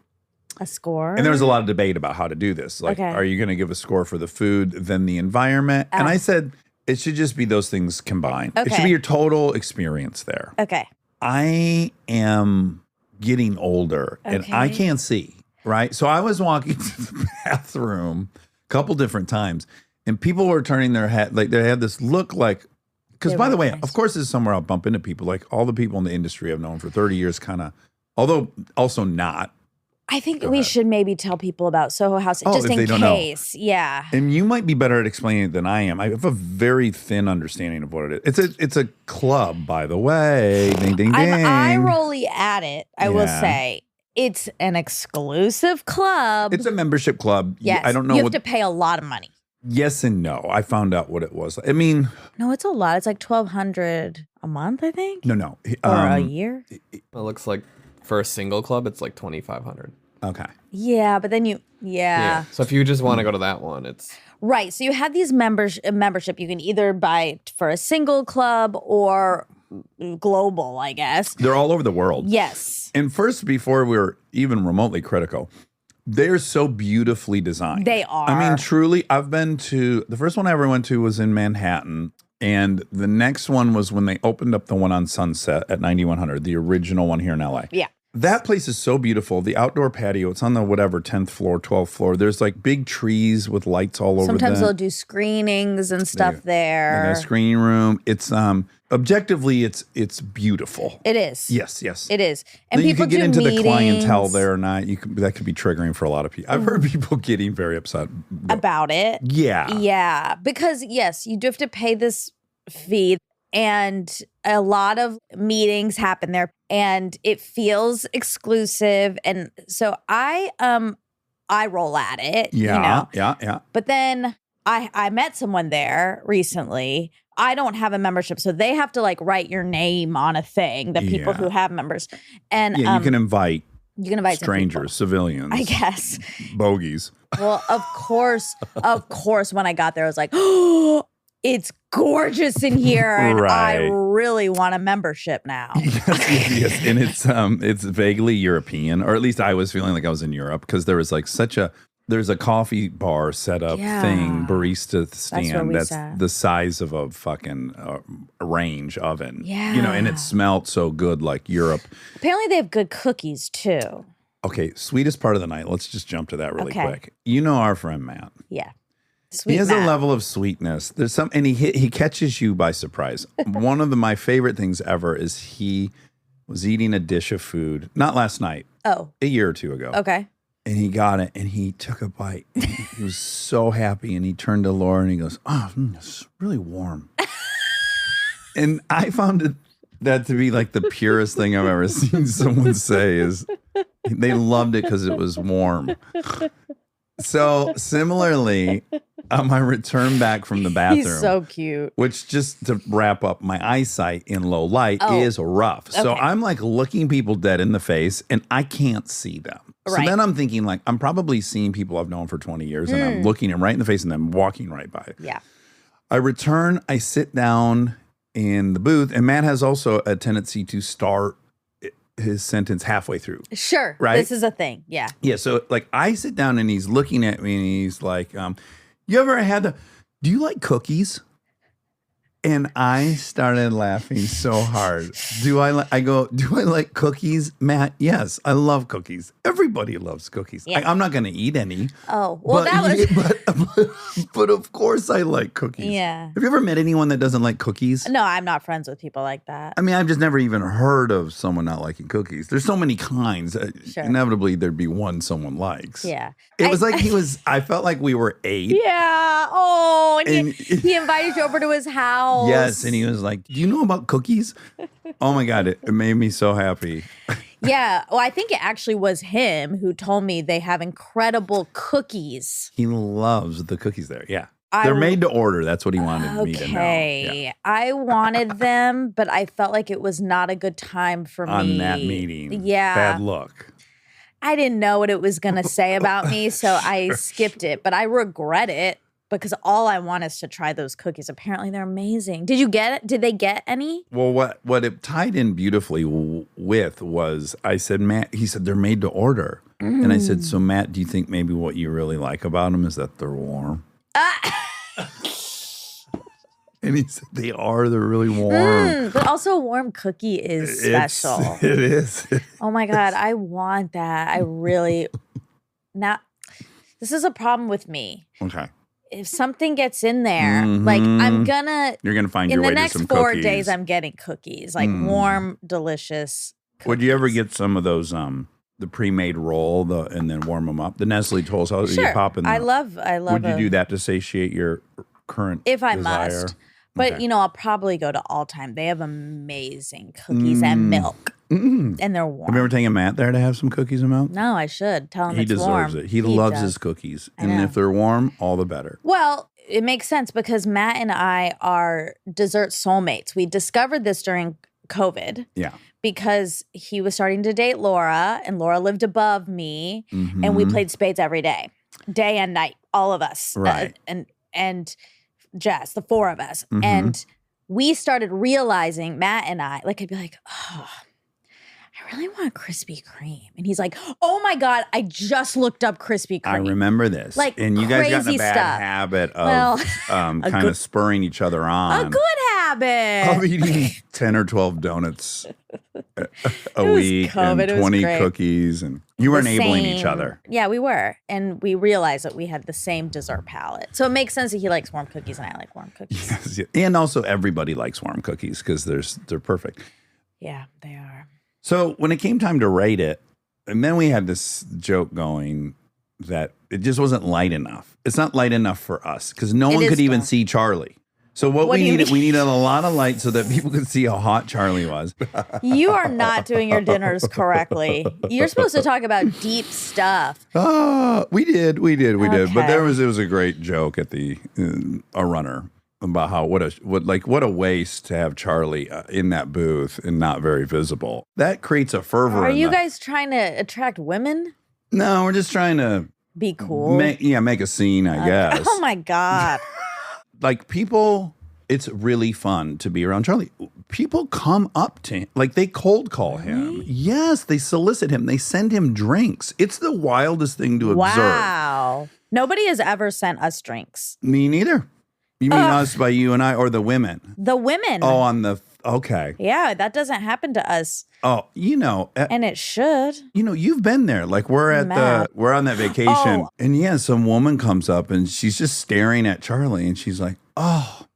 A score. And there was a lot of debate about how to do this. Like, Okay. are you going to give a score for the food, then the environment? And I said, it should just be those things combined. It should Okay. be your total experience there. Okay. I am getting older and I Okay. can't see, right? So I was walking to the bathroom a couple different times and people were turning their head, like they had this look like, because They by the way, recognize of course, this is somewhere I'll bump into people, like all the people in the industry I've known for 30 years, kind of, although also not. I think we should maybe tell people about Soho House Oh, just if in they don't know. case. Yeah. And you might be better at explaining it than I am. I have a very thin understanding of what it is. It's a club, by the way. Ding, ding, ding. I'm eye-rolly at it, I will Yeah. say. It's an exclusive club. It's a membership club. Yes. I don't know You have what. to pay a lot of money. Yes and no. I found out what it was. I mean, No, it's a lot. It's like $1,200 a month, I think. no. Or a year. It looks like for a single club, it's like 2,500. Okay. Yeah, but then yeah. So if you just want to go to that one, it's Right. So you have these membership. You can either buy for a single club or global, I guess. They're all over the world. Yes. And first, before we were even remotely critical, they're so beautifully designed. They are. I mean, truly, I've been to, the first one I ever went to was in Manhattan. And the next one was when they opened up the one on Sunset at 9100, the original one here in LA. Yeah. That place is so beautiful. The outdoor patio, it's on the 10th floor, 12th floor. There's like big trees with lights all over Sometimes them. they'll do screenings and stuff And there. a screening room. It's objectively it's beautiful. It is. Yes. It is. And Then you people could get do into meetings the clientele there or not. That could be triggering for a lot of people. I've heard people getting very upset about it. Yeah. Yeah. Because yes, you do have to pay this fee. And a lot of meetings happen there and it feels exclusive. And so I roll at it. Yeah. You know? Yeah. But then I met someone there recently. I don't have a membership, so they have to like write your name on a thing. The people Yeah. who have members, and Yeah, you can invite some people. strangers, civilians, I guess. bogeys. Well, of course, when I got there, I was like, oh, it's gorgeous in here, and I Right. really want a membership now. Yes, and it's vaguely European, or at least I was feeling like I was in Europe because there was like there's a coffee bar set up Yeah. thing, barista stand we that's sat. the size of a fucking range oven. Yeah. You know, and it smelled so good like Europe. Apparently, they have good cookies too. Okay, sweetest part of the night. Let's just jump to that really Okay. quick. You know our friend Matt. Yeah, sweet. He has Matt. a level of sweetness. There's some, and he catches you by surprise. One of my favorite things ever is he was eating a dish of food, not last night, Oh, a year or two ago. okay. And he got it, and he took a bite. And he was so happy, and he turned to Laura, and he goes, "Oh, it's really warm." And I found that to be like the purest thing I've ever seen someone say. Is they loved it because it was warm. So similarly, on my return back from the bathroom, He's so cute. which just to wrap up, my eyesight in low light Oh, is rough. So okay. I'm like looking people dead in the face and I can't see them. So Right. then I'm thinking like, I'm probably seeing people I've known for 20 years and I'm looking them right in the face and then walking right by. Yeah. I return, I sit down in the booth, and Matt has also a tendency to start his sentence halfway through. Sure. Right? This is a thing. Yeah. Yeah, so like I sit down and he's looking at me and he's like, you ever had do you like cookies? And I started laughing so hard. Do I like cookies, Matt? Yes, I love cookies. Everybody loves cookies. Yeah. I'm not going to eat any. Oh, well, but, that was. but of course I like cookies. Yeah. Have you ever met anyone that doesn't like cookies? No, I'm not friends with people like that. I mean, I've just never even heard of someone not liking cookies. There's so many kinds. Sure. Inevitably, there'd be one someone likes. Yeah. It was like I felt like we were 8. Yeah. Oh, and And- he invited you over to his house. Yes. And he was like, do you know about cookies? Oh my God. It made me so happy. Yeah. Well, I think it actually was him who told me they have incredible cookies. He loves the cookies there. Yeah. I- They're made to order. That's what he wanted me to know. Okay. Yeah. I wanted them, but I felt like it was not a good time for me. On that meeting. Yeah. Bad look. I didn't know what it was going to say about me, so I skipped it, but I regret it because all I want is to try those cookies. Apparently they're amazing. Did you get it? Did they get any? Well, what it tied in beautifully with was I said, Matt, he said, they're made to order. And I said, so Matt, do you think maybe what you really like about them is that they're warm? And he said, they're really warm. But also a warm cookie is special. It is. Oh my God, I want that. I really now this is a problem with me. Okay. If something gets in there, like I'm gonna You're going to find in your the way next to some 4 cookies. days I'm getting cookies. Like warm, delicious cookies. Would you ever get some of those, the pre-made roll and then warm them up? The Nestle Toast, how do you Sure. pop in I the- love Would you do that to satiate your current if I desire? must. But Okay. you know, I'll probably go to All Time. They have amazing cookies and milk. And they're warm. Have you ever taken Matt there to have some cookies and milk? No, I should. Tell him He it's deserves warm. it. He loves does. his cookies. I And know. if they're warm, all the better. Well, it makes sense because Matt and I are dessert soulmates. We discovered this during COVID Yeah. because he was starting to date Laura and Laura lived above me and we played spades every day and night, all of us. Right. And Jess, the 4 of us. And we started realizing, Matt and I, like I'd be like, oh, I really want Krispy Kreme. And he's like, oh my God, I just looked up Krispy Kreme. I remember this. Like, and you guys got in a crazy bad stuff. habit of Well, kind good- of spurring each other on. A good habit. Of eating 10 or 12 donuts a was week COVID. and It was 20 great. cookies. And you were The enabling each same- other. Yeah, we were. And we realized that we had the same dessert palate. So it makes sense that he likes warm cookies and I like warm cookies. And also everybody likes warm cookies because they're perfect. Yeah, they are. So when it came time to rate it, and then we had this joke going that it just wasn't light enough. It's not light enough for us because no It one is could even dark. see Charlie. So what What we do you needed, mean? we needed a lot of light so that people could see how hot Charlie was. You are not doing your dinners correctly. You're supposed to talk about deep stuff. We did. But Okay. it was a great joke at a runner. about how what a waste to have Charlie in that booth and not very visible. That creates a fervor. Are you guys trying to attract women? No, we're just trying to Be cool. make a scene, I guess. Oh my God. Like people, it's really fun to be around Charlie. People come up to him, like they cold call him. Yes, they solicit him. They send him drinks. It's the wildest thing to observe. Wow. Nobody has ever sent us drinks. Me neither. You mean us by you and I, or the women? The women. Oh, on the okay. Yeah, that doesn't happen to us. Oh, And it should. You've been there. Like we're on that vacation, and yeah, some woman comes up and she's just staring at Charlie, and she's like, "Oh,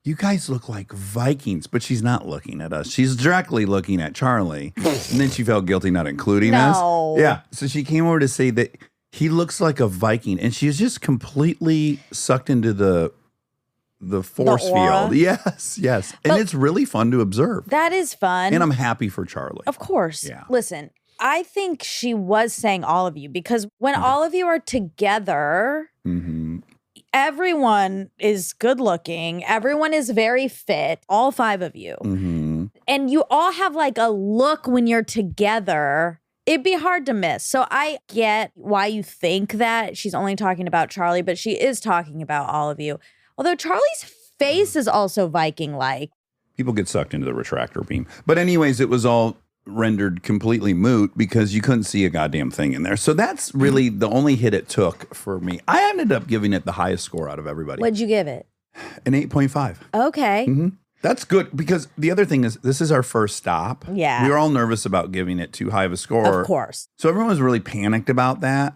you guys look like Vikings," but she's not looking at us. She's directly looking at Charlie, and then she felt guilty not including us. Yeah, so she came over to say that he looks like a Viking, and she was just completely sucked into the force field. Yes. And it's really fun to observe. That is fun. And I'm happy for Charlie. Of course. Yeah. Listen, I think she was saying all of you because when all of you are together, everyone is good looking. Everyone is very fit. All 5 of you. And you all have like a look when you're together. It'd be hard to miss. So I get why you think that she's only talking about Charlie, but she is talking about all of you. Although Charlie's face is also Viking-like. People get sucked into the retractor beam. But anyways, it was all rendered completely moot because you couldn't see a goddamn thing in there. So that's really the only hit it took for me. I ended up giving it the highest score out of everybody. What'd you give it? An 8.5. Okay. That's good because the other thing is this is our first stop. Yeah. We were all nervous about giving it too high of a score. Of course. So everyone was really panicked about that.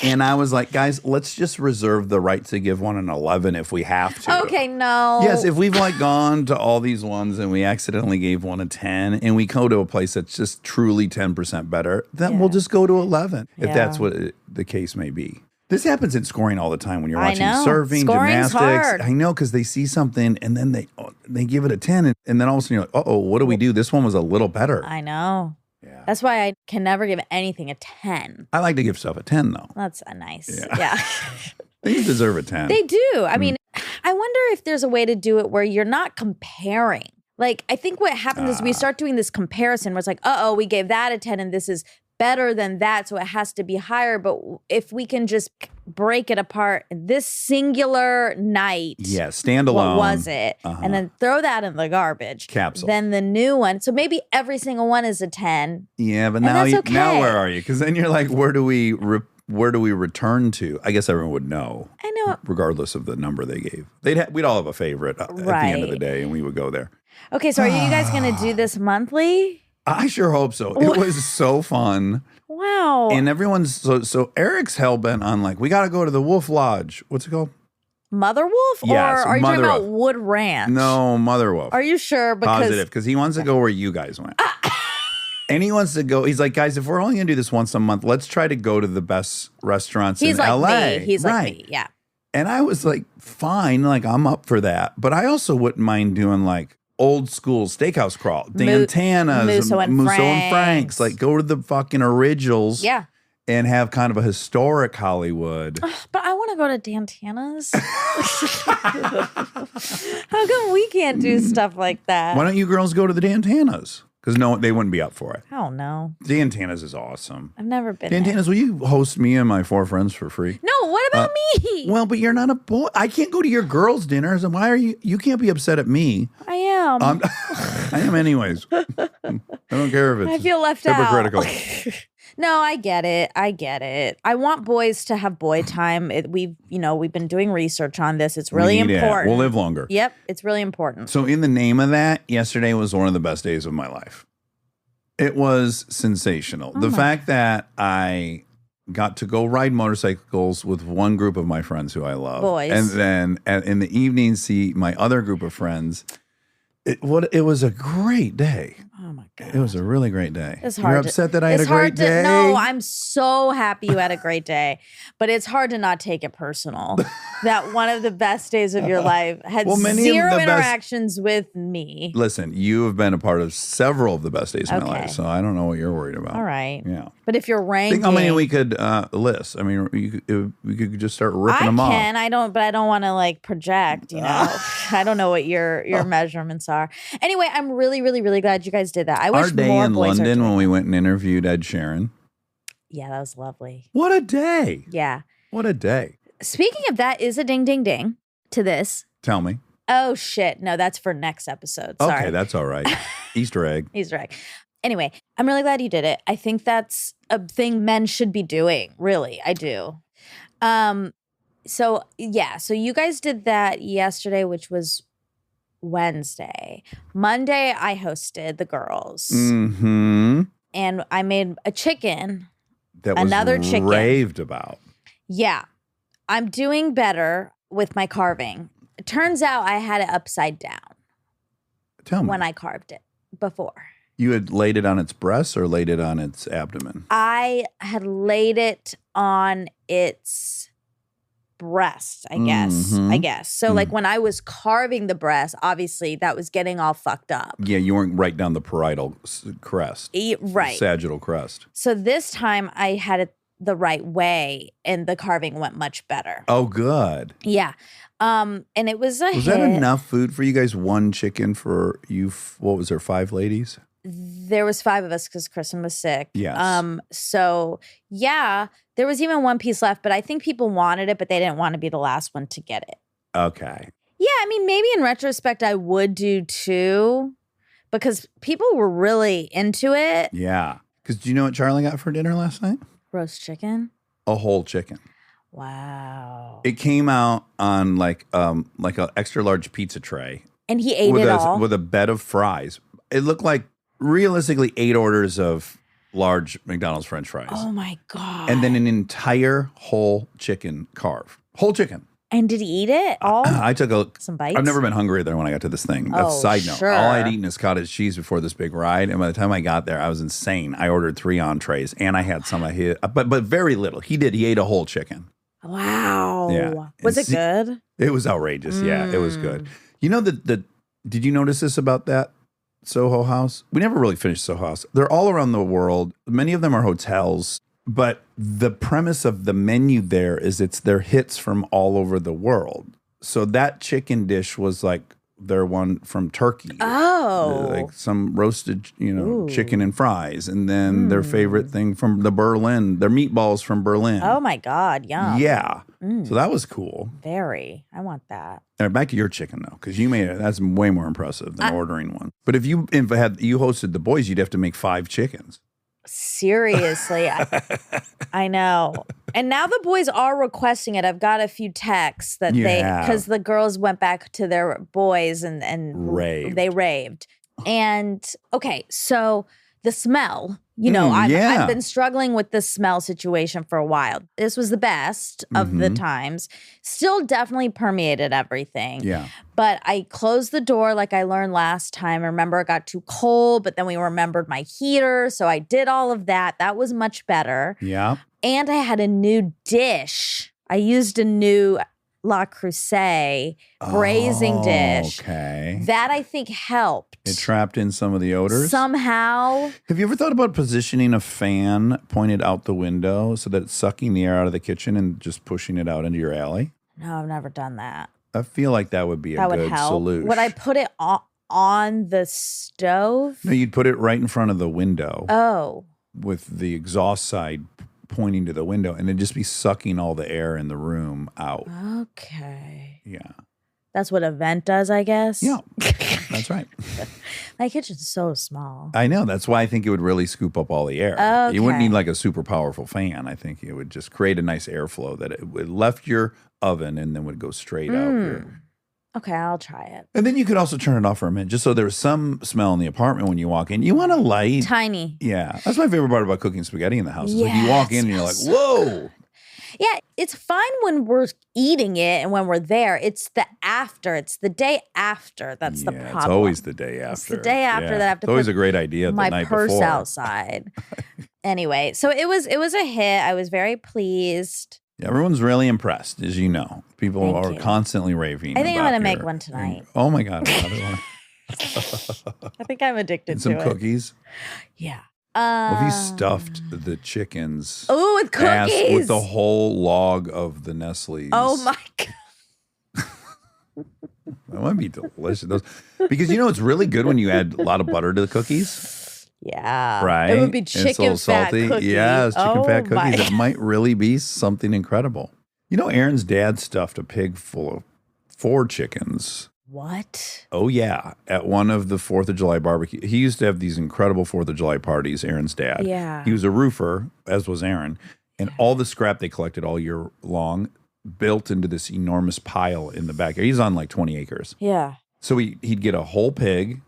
And I was like, guys, let's just reserve the right to give one an 11 if we have to. Okay, no. Yes, if we've like gone to all these ones and we accidentally gave one a 10 and we go to a place that's just truly 10% better, then we'll just go to 11 if that's what the case may be. This happens in scoring all the time when you're watching surfing, Scoring's gymnastics. hard. I know because they see something and then they give it a 10 and then all of a sudden you're like, uh-oh, what do we do? This one was a little better. I know. Yeah. That's why I can never give anything a 10. I like to give stuff a 10 though. That's a nice. Yeah. Things deserve a 10. They do. I mean, I wonder if there's a way to do it where you're not comparing. Like, I think what happens is we start doing this comparison where it's like, we gave that a 10 and this is better than that, so it has to be higher. But if we can just break it apart, this singular night, standalone. What was it? And then throw that in the garbage. Capsule. Then the new one. So maybe every single one is a 10. Yeah, but that's now okay. now where are you? Because then you're like, where do we return to? I guess everyone would know. I know. Regardless of the number they gave, we'd all have a favorite at the end of the day, and we would go there. Okay, so are you guys going to do this monthly? I sure hope so. It was so fun. Wow. And everyone's so Eric's hell-bent on like, we got to go to the Wolf Lodge. What's it called? Mother Wolf? Yes, or are you Mother talking about Wolf. Wood Ranch? No, Mother Wolf. Are you sure? Positive, because he wants to go where you guys went. And he wants to go. He's like, guys, if we're only going to do this once a month, let's try to go to the best restaurants in like LA. Me. He's like me, yeah. And I was like, fine, like I'm up for that. But I also wouldn't mind doing like old school steakhouse crawl, Dantana's, Musso and Frank's. Like go to the fucking originals. Yeah. And have kind of a historic Hollywood. But I want to go to Dantana's. How come we can't do stuff like that? Why don't you girls go to the Dantana's? Because they wouldn't be up for it. I don't know. Dantana's is awesome. I've never been there. Dantana's, will you host me and my 4 friends for free? No, what about me? Well, but you're not a boy. I can't go to your girls' dinners. And why are you can't be upset at me. I am. I am anyways. I don't care if it's I feel left hypocritical. out. No, I get it. I want boys to have boy time. We've been doing research on this. It's really important. We'll live longer. Yep, it's really important. So in the name of that, yesterday was one of the best days of my life. It was sensational. The fact that I got to go ride motorcycles with one group of my friends who I love. Boys. And then in the evening see my other group of friends. It was a great day. Oh my God. It was a really great day. It's You're hard to- upset that I had a it's hard great day? No, I'm so happy you had a great day. But it's hard to not take it personal that one of the best days of your life had Well, many of zero the best- interactions with me. Listen, you have been a part of several of the best days of my Okay. life, so I don't know what you're worried about. All right. Yeah. But if you're ranking, Think how many we could list. I mean, we could just start ripping them off. I don't want to like project, you know. I don't know what your measurements are. Anyway, I'm really, really, really glad you guys did that. I wish Our day more in boys are London doing when we went and interviewed Ed Sheeran. Yeah, that was lovely. What a day. Yeah. What a day. Speaking of that, is a ding, ding, ding to this. Tell me. Oh, shit. No, that's for next episode. Sorry. Okay, that's all right. Easter egg. Easter egg. Anyway, I'm really glad you did it. I think that's a thing men should be doing. Really, I do. So you guys did that yesterday, which was Wednesday. Monday, I hosted the girls. Mm-hmm. And I made a chicken. That was Another chicken. raved about. Yeah. I'm doing better with my carving. It turns out I had it upside down Tell me. when I carved it before. You had laid it on its breast or laid it on its abdomen? I had laid it on its breast, I guess. Mhm. So like when I was carving the breast, obviously that was getting all fucked up. Yeah, you weren't right down the parietal crest. Right. Sagittal crest. So this time I had it the right way and the carving went much better. Oh, good. Yeah. And it was a Was hit. that enough food for you guys? One chicken for you? What was there, 5 ladies? There was 5 of us because Kristen was sick. Yes. So yeah, there was even one piece left, but I think people wanted it, but they didn't want to be the last one to get it. Okay. Yeah, I mean, maybe in retrospect I would do too, because people were really into it. Yeah. Because do you know what Charlie got for dinner last night? Roast chicken. A whole chicken. Wow. It came out on like an extra large pizza tray And he ate with it a all. with a bed of fries. It looked like realistically 8 orders of large McDonald's French fries. Oh my God. And then an entire whole chicken carve. Whole chicken. And did he eat it all? I took Some bites? I've never been hungrier than when I got to this thing. That's Oh, a side note. sure. All I'd eaten is cottage cheese before this big ride. And by the time I got there, I was insane. I ordered 3 entrees and I had some of his, but very little. He ate a whole chicken. Wow. Yeah. Was And it good? It was outrageous. Yeah, it was Mm. good. You know, did you notice this about that Soho House? We never really finished Soho House. They're all around the world. Many of them are hotels. But the premise of the menu there is they're hits from all over the world. So that chicken dish was like their one from Turkey. Oh. Like some roasted, Ooh. chicken and fries. And then their favorite thing from their meatballs from Berlin. Oh my God. Yum. Yeah. Mm. So that was cool. Very. I want that. All right, back to your chicken though, because you made it. That's way more impressive than ordering one. But if you hosted the boys, you'd have to make 5 chickens. Seriously. I know. And now the boys are requesting it. I've got a few texts that because the girls went back to their boys and Raved. they raved. And okay, so the smell, yeah. I've been struggling with the smell situation for a while. This was the best of the times. Still definitely permeated everything. Yeah. But I closed the door like I learned last time. I remember it got too cold, but then we remembered my heater. So I did all of that. That was much better. Yeah. And I had a new dish. I used a new La Creuset braising dish. Okay. That I think helped. It trapped in some of the odors. Somehow. Have you ever thought about positioning a fan pointed out the window so that it's sucking the air out of the kitchen and just pushing it out into your alley? No, I've never done that. I feel like that would be a That would good help. solution. Would I put it on the stove? No, you'd put it right in front of the window Oh. with the exhaust side pointing to the window, and it'd just be sucking all the air in the room out. Okay. Yeah. That's what a vent does, I guess. Yeah. That's right. My kitchen's so small. I know. That's why I think it would really scoop up all the air. You wouldn't need like a super powerful fan. I think it would just create a nice airflow that it would left your oven and then would go straight out here. Okay, I'll try it. And then you could also turn it off for a minute, just so there's some smell in the apartment when you walk in. You want a light. Tiny. Yeah. That's my favorite part about cooking spaghetti in the house. Is like you walk in and you're like, smells so whoa. Yeah, it's fine when we're eating it and when we're there. It's the after. It's the day after. That's the problem. It's always the day after. It's the day after that I have to It's always put a great idea the my night purse before. outside. Anyway, so it was a hit. I was very pleased. Everyone's really impressed, as you know. People Thank are you. constantly raving. I think I'm about gonna make your- one tonight. Oh my God. Another one. I think I'm addicted And to some it. cookies. Yeah. Well, if you stuffed the chickens Oh, with ass cookies. with the whole log of the Nestle's. Oh my God. That might be delicious. Because you know it's really good when you add a lot of butter to the cookies, Yeah. right? It would be And it's a chicken little fat salty. cookie. Yes, chicken fat Oh my- cookies. It might really be something incredible. You know, Aaron's dad stuffed a pig full of 4 chickens. What? Oh yeah, at one of the 4th of July barbecue. He used to have these incredible 4th of July parties, Aaron's dad. Yeah. He was a roofer, as was Aaron, and all the scrap they collected all year long built into this enormous pile in the backyard. He's on like 20 acres. Yeah. So he'd get a whole pig,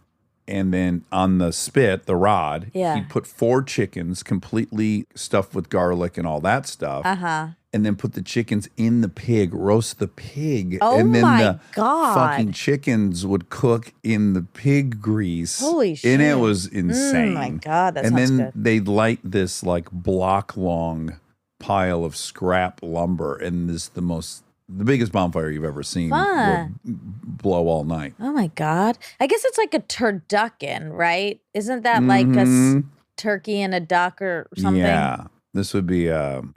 and then on the spit, the rod, Yeah. he'd put 4 chickens completely stuffed with garlic and all that stuff. Uh-huh. And then put the chickens in the pig, roast the pig. Oh and then my the God. fucking chickens would cook in the pig grease. Holy And it shit. was insane. my God, that And sounds then good. they'd light this like block long pile of scrap lumber, and the biggest bonfire you've ever seen Fun. would blow all night. Oh my God. I guess it's like a turducken, right? Isn't that like a Mhm. turkey and a duck or something? Yeah. This would be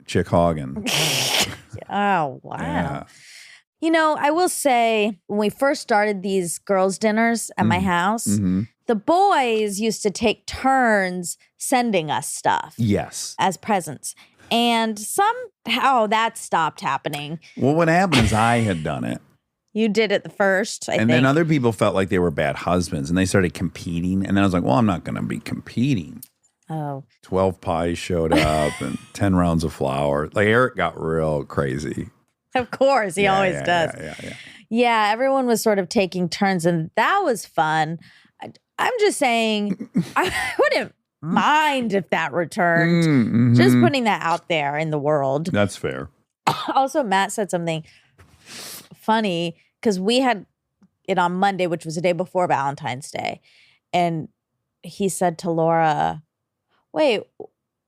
Chick Hagen. Oh, wow. Yeah. You know, I will say when we first started these girls' dinners at my house, Mhm. the boys used to take turns sending us stuff Yes. as presents. And somehow that stopped happening. Well, what happened is I had done it. You did it the first, I And think. then other people felt like they were bad husbands, and they started competing. And then I was like, well, I'm not going to be competing. Oh, 12 pies showed up and 10 rounds of flour. Like Eric got real crazy. of course. He always does. Yeah. Yeah, everyone was sort of taking turns, and that was fun. I'm just saying, I wouldn't mind if that returned. Mhm. Just putting that out there in the world. That's fair. Also, Matt said something funny because we had it on Monday, which was the day before Valentine's Day. And he said to Laura, wait,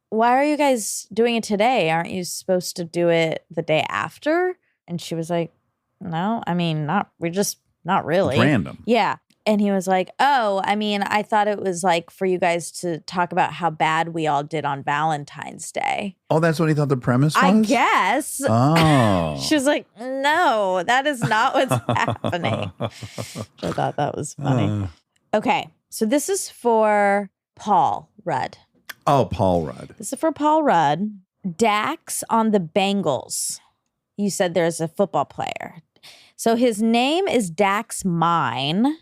why are you guys doing it today? Aren't you supposed to do it the day after? And she was like, no, I mean, we're just not really. Random. Yeah. And he was like, oh, I mean, I thought it was like for you guys to talk about how bad we all did on Valentine's Day. Oh, that's what he thought the premise was? I guess. Oh. She was like, no, that is not what's happening. I thought that was funny. Okay. So this is for Paul Rudd. Oh, Paul Rudd. This is for Paul Rudd. Dax on the Bengals. You said there's a football player. So his name is Dax Mine,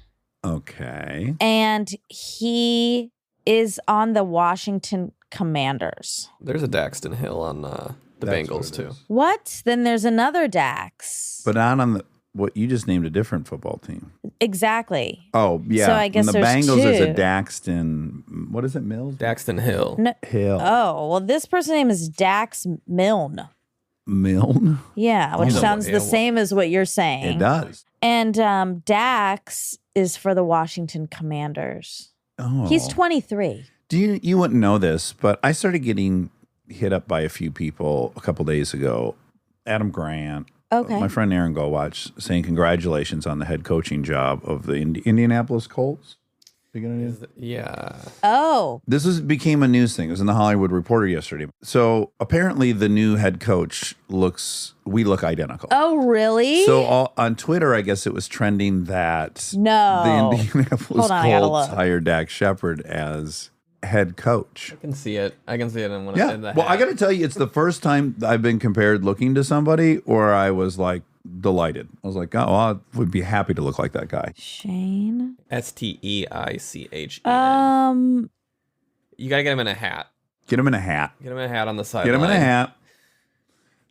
Okay. and he is on the Washington Commanders. There's a Daxton Hill on the That's Bengals what it too. is. What? Then there's another Dax. But not on what you just named a different football team. Exactly. Oh, yeah. So I guess on the there's Bengals, there's a two. Daxton. What is it, Mills? Daxton Hill. No, Hill. oh, well, this person's name is Dax Milne. Milne? Yeah, which Oh, sounds yeah, the well- same as what you're saying. It does. And Dax is for the Washington Commanders. Oh. He's 23. You wouldn't know this, but I started getting hit up by a few people a couple days ago. Adam Grant, Okay. my friend Aaron Gowatch, saying congratulations on the head coaching job of the Indianapolis Colts. Yeah. Oh, Became a news thing. It was in the Hollywood Reporter yesterday. So apparently the new head coach we look identical. oh, really? So on Twitter, I guess it was trending that No. the Indianapolis Hold on, I gotta Colts look. hired Dax Shepard as head coach. I can see it. I can see it in one Yeah. in the Well, I hat. got to tell you, it's the first time I've been compared looking to somebody where I was like delighted. I was like, oh, I would be happy to look like that guy. Shane. STEICHEN. You gotta get him in a hat. Get him in a hat. Get him in a hat on the side. Get him in a hat.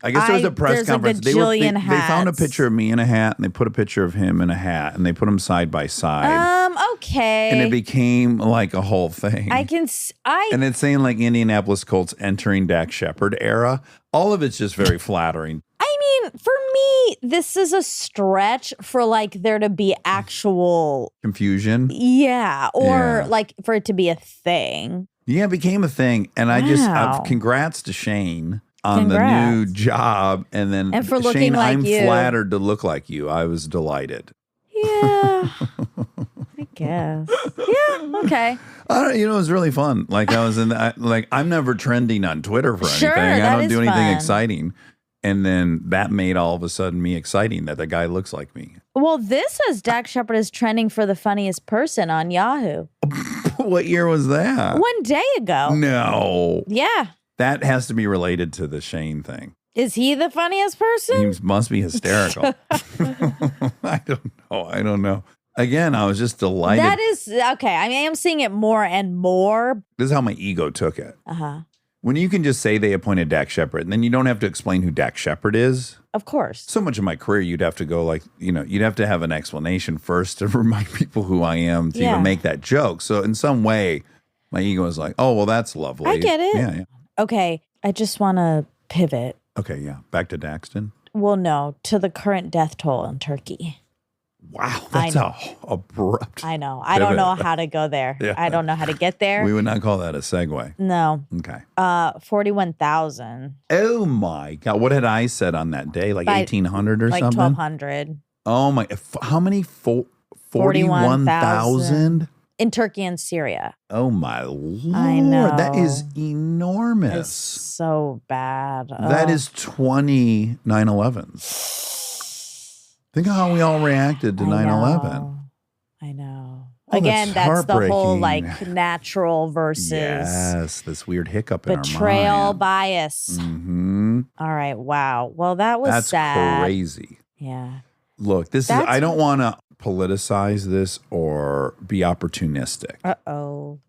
I guess there was a press there's conference. A They gajillion they found a hats. picture of me in a hat, and they put a picture of him in a hat, and they put them side by side, Okay. and it became like a whole thing. And it's saying like Indianapolis Colts entering Dax Shepard era. All of it's just very flattering. I mean, for me, this is a stretch for like there to be actual Confusion. Yeah, or Yeah. like for it to be a thing. Yeah, it became a thing. And I just, Wow. congrats to Shane on Congrats. the new job. And then And for looking Shane, like I'm you. flattered to look like you. I was delighted. Yeah. I guess. Yeah, okay. It was really fun. Like I was I'm never trending on Twitter for Sure, anything. I that don't is do anything fun. exciting. And then that made all of a sudden me exciting that the guy looks like me. Well, this says Dax Shepard is trending for the funniest person on Yahoo. What year was that? 1 day ago. No. Yeah. That has to be related to the Shane thing. Is he the funniest person? He must be hysterical. I don't know. Again, I was just delighted. That is okay. I am seeing it more and more. This is how my ego took it. Uh-huh. When you can just say they appointed Dax Shepard, and then you don't have to explain who Dax Shepard is. Of course. So much of my career, you'd have to go like, you'd have to have an explanation first to remind people who I am to Yeah. even make that joke. So in some way, my ego is like, oh, well, that's lovely. I get it. Yeah. Okay. I just want to pivot. Okay, yeah. Back to Daxton. Well, no, to the current death toll in Turkey. Wow, I that's know. how abrupt. I know. I don't know how to go there. Yeah. I don't know how to get there. We would not call that a segue. No. Okay. 41,000. Oh my God. What had I said on that day? Like By- 1,800 or Like something? 1,200 Oh my. How many? 41,000? in Turkey and Syria. Oh my Lord. I know. That is It's enormous. so bad. That is 20 9/11s. Think of how we all reacted to 9/11. I know. Oh, Again, that's the whole heartbreaking. like natural versus Yes, this weird hiccup in our betrayal mind. bias. Mm-hmm. All right. Wow. Well, that was That's sad. crazy. Yeah. Look, this is, That's- I don't want to politicize this or be opportunistic, Uh-oh.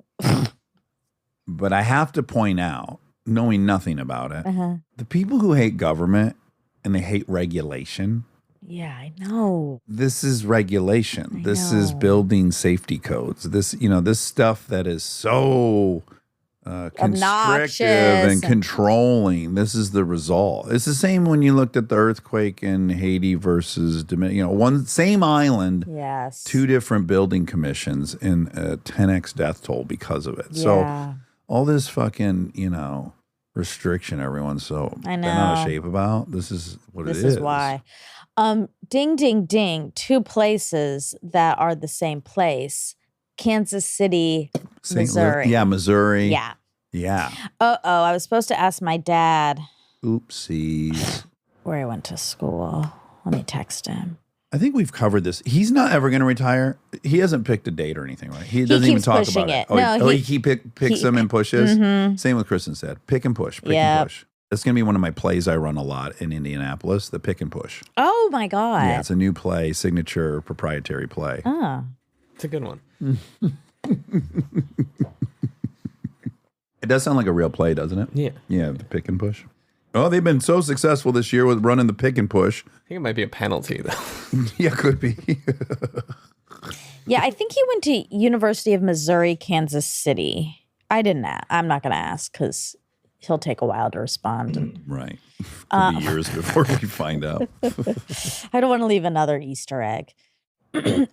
but I have to point out, knowing nothing about it, Uh-huh. the people who hate government and they hate regulation, Yeah, I know. this is regulation. I This is know. building safety codes. This stuff that is so constrictive Obnoxious and controlling. This is the result. It's the same when you looked at the earthquake in Haiti versus one same island, Yes. two different building commissions and a 10x death toll because of it. Yeah. So all this fucking, restriction everyone's so I bent out of know. shape about. This is what This it is. is why. Ding, ding, ding. Two places that are the same place. Kansas City, St. Louis- Missouri. Yeah, Missouri. Yeah. Yeah. Uh-oh. I was supposed to ask my dad Oopsies. where he went to school. Let me text him. I think we've covered this. He's not ever going to retire. He hasn't picked a date or anything, right? He doesn't even keeps talk pushing about it. Oh, No, he picks them and pushes. Mhm. Same with Kristen said. Pick and push. Pick Yep. and push. That's going to be one of my plays I run a lot in Indianapolis, the pick and push. Oh, my God. Yeah, it's a new play, signature proprietary play. Oh. It's a good one. It does sound like a real play, doesn't it? Yeah. Yeah, the pick and push. Oh, they've been so successful this year with running the pick and push. I think it might be a penalty though. Yeah, could be. Yeah, I think he went to University of Missouri, Kansas City. I'm not going to ask because he'll take a while to respond. And Right. Could be years before we find out. I don't want to leave another Easter egg.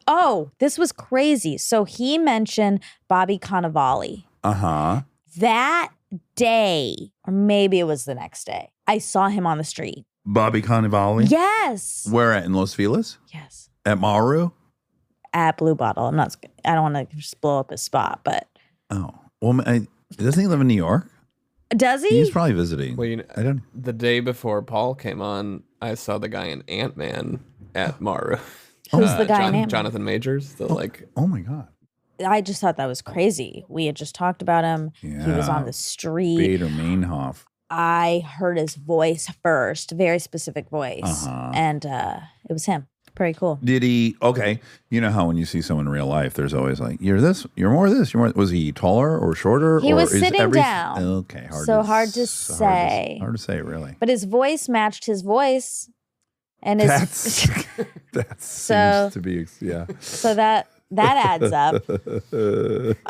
Oh, this was crazy. So he mentioned Bobby Cannavale. Uh-huh. That day, or maybe it was the next day, I saw him on the street. Bobby Cannavale? Yes. Where at? In Los Feliz? Yes. At Maru? At Blue Bottle. I don't want to just blow up his spot, but Oh. Well, doesn't he live in New York? does he? He's probably visiting. Well, you know, I don't. the day before Paul came on, I saw the guy in Ant-Man at Maru. Who's the guy in Ant-Man? Jonathan Majors. Oh my God. I just thought that was crazy. We had just talked about him. He was Yeah. on the street. Bader Mainhoff. I heard his voice first, very specific voice. Uh-huh. And it was him. pretty cool. Did he? Okay, you know how when you see someone in real life, there's always like, you're this, you're more this, you're more. Was he taller or shorter? He or was is sitting down. Okay, hard to say. Hard to say, really. But his voice matched his voice, and his That So- seems to be yeah. so that adds up.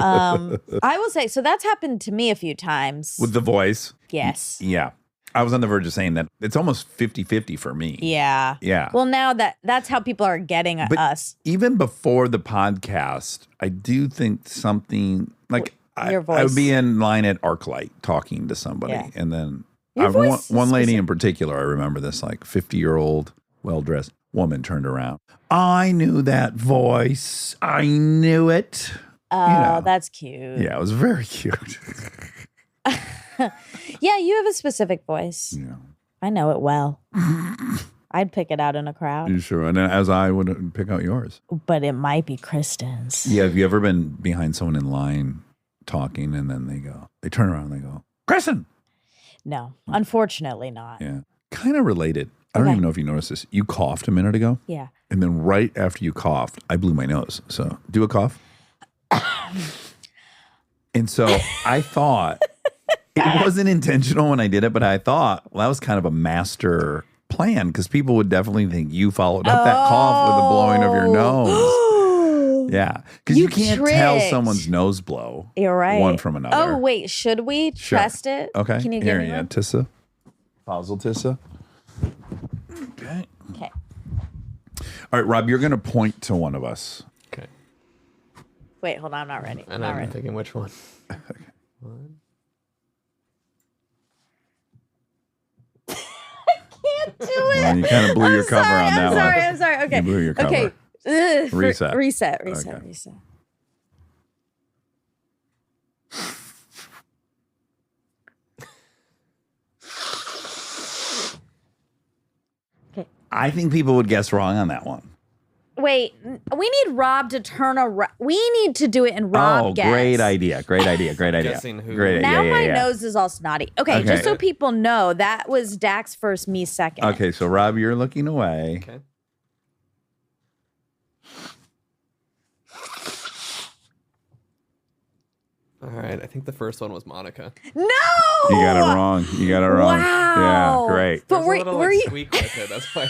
I will say, so that's happened to me a few times. With the voice, Yes. yeah. I was on the verge of saying that it's almost 50-50 for me. Yeah. Yeah. Well, now that's how people are getting But us. even before the podcast, I do think something like Your I would voice. be in line at ArcLight talking to somebody, Yeah. and then Your voice is one lady specific. in particular, I remember this, like 50-year-old, well-dressed woman turned around. I knew that voice. I knew it. Oh, know. that's cute. Yeah, it was very cute. Yeah, you have a specific voice. Yeah. I know it well. I'd pick it out in a crowd, You sure? And then as I would pick out yours. but it might be Kristen's. Yeah, have you ever been behind someone in line talking and then they turn around and they go, Kristen. No, unfortunately not. Yeah. Kind of related. I don't Okay. even know if you noticed this. You coughed a minute ago. Yeah. And then right after you coughed, I blew my nose. So do a cough. And so I thought it wasn't intentional when I did it, but I thought, well, that was kind of a master plan because people would definitely think you followed up that cough with the blowing of your nose. Yeah. Because you can't tell tricked. somene's nose blow You're right. one from another. Oh, wait. Should we Sure. test it? Okay. Can you Here, give me yeah, one? Tissa. Faisal Tissa. Okay. Okay. All right, Rob, you're going to point to one of us. Okay. Wait, hold on. I'm not ready. And not I'm ready. thinking which one. One. Can't do it. Well, you kind of blew your cover sorry, on that I'm one. sorry. I'm sorry. Okay. You blew your cover. Okay. Reset. Reset. Okay. Okay. I think people would guess wrong on that one. Wait, we need Rob to turn around. We need to do it in Rob Oh, guess. great idea. Great idea. Great idea. Guessing who- Great Now idea. my yeah. nose is all snotty. Okay, Okay. just so people know, that was Dax first, me second. Okay, so Rob, you're looking away. Okay. All right. I think the first one was Monica. No! You got it wrong. You got it wrong. Wow. Yeah, great. But There's were a little you? squeak with it. That's why.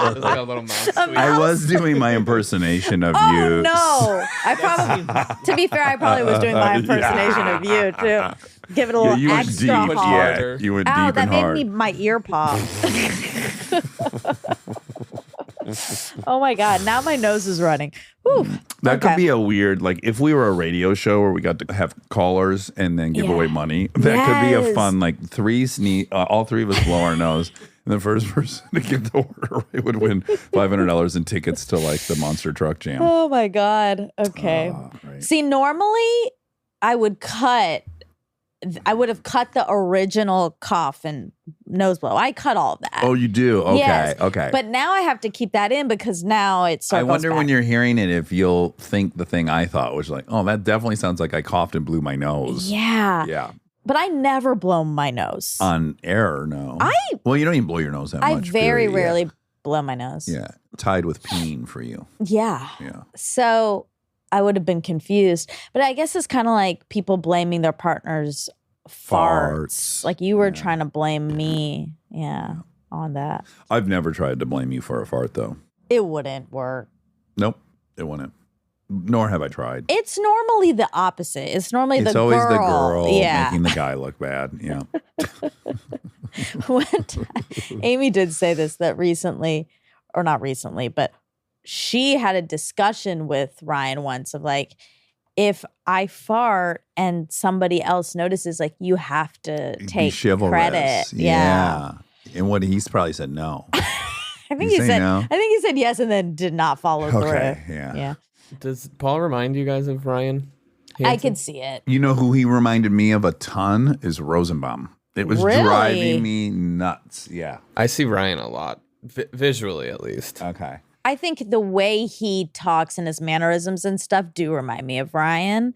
There's like a little mouth squeak. I was doing my impersonation of Oh you. no! I probably. To be fair, I probably was doing my impersonation of you too. Give it a Yeah, little you went extra deep. hard. Yeah, harder. you went Ow, deep that and made hard. me my ear pop. Oh my god! Now my nose is running. Whew. That Okay. could be a weird, like if we were a radio show where we got to have callers and then give Yeah. away money, that could be a Yes. fun, like all three of us blow our nose. And the first person to get the order right would win $500 in tickets to like the Monster Truck Jam. Oh my god. Okay. Right. See, normally I would have cut the original cough and nose blow. I cut all of that. Oh, you do? Okay. Yes. Okay. But now I have to keep that in because now it's. I wonder when you're hearing it if you'll think the thing I thought was like, oh, that definitely sounds like I coughed and blew my nose. Yeah. Yeah. But I never blow my nose. On air, no. I Well, you don't even blow your nose that I much. very period. rarely blow my nose. Yeah. Tied with peeing for you. Yeah. Yeah. So I would have been confused. But I guess it's kind of like people blaming their partner's farts. Like you were trying to blame me. Yeah. On that. I've never tried to blame you for a fart, though. It wouldn't work. Nope, it wouldn't. Nor have I tried. It's normally the opposite. It's normally It's the always girl. the girl Yeah. making the guy look bad. Yeah. One time, Amy did say this that recently, or not recently, but she had a discussion with Ryan once of like, if I fart and somebody else notices, like you have to Be take chivalrous. credit. Yeah. And what he's probably said no. I think You he say said no? I think he said yes and then did not follow Okay, through. yeah. Yeah. Does Paul remind you guys of Ryan? I Hansen? can see it. You know who he reminded me of a ton is Rosenbaum. It was Really? driving me nuts. Yeah. I see Ryan a lot, visually at least. Okay. I think the way he talks and his mannerisms and stuff do remind me of Ryan.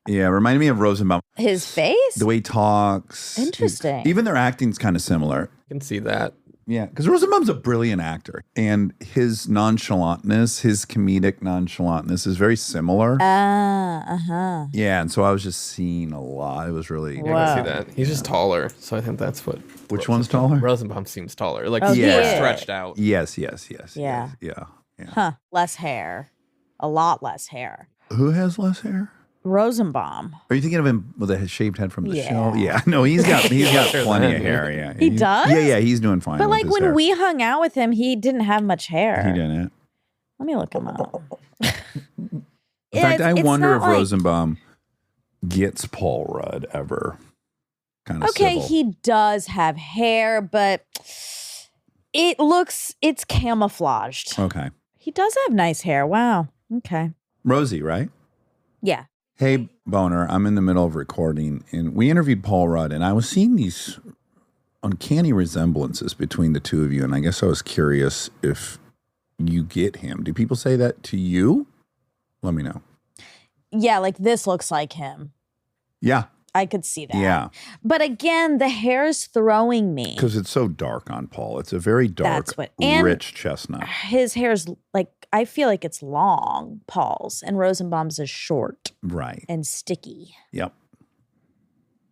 Yeah, reminded me of Rosenbaum. His face? The way he talks. Interesting. Even their acting's kind of similar. I can see that. Yeah, because Rosenbaum's a brilliant actor, and his nonchalantness, his comedic nonchalantness, is very similar. Yeah, and so I was just seeing a lot. It was really. I can see that. He's just taller, so I think that's what. Which one's taller? Rosenbaum seems taller, like Oh, more yeah. stretched out. Yes. Yeah. Yeah. Huh. Less hair. A lot less hair. Who has less hair? Rosenbaum. Are you thinking of him with a shaved head from the Yeah. show? Yeah. No, he's got plenty of hair. Yeah. He does? Yeah, he's doing fine. But with like his when hair. we hung out with him, he didn't have much hair. He didn't. Let me look him up. In fact, I wonder if Rosenbaum gets Paul Rudd ever. Kind of Okay, civil. he does have hair, but it's camouflaged. Okay. He does have nice hair. Wow. Okay. Rosie, right? Yeah. Hey, Boner, I'm in the middle of recording, and we interviewed Paul Rudd, and I was seeing these uncanny resemblances between the two of you, and I guess I was curious if you get him. Do people say that to you? Let me know. Yeah, like this looks like him. Yeah. I could see that. Yeah. But again, the hair is throwing me. Because it's so dark on Paul. It's a very dark, That's what- and- rich chestnut. His hair's like, I feel like it's long, Paul's, and Rosenbaum's is short Right. and sticky. Yep.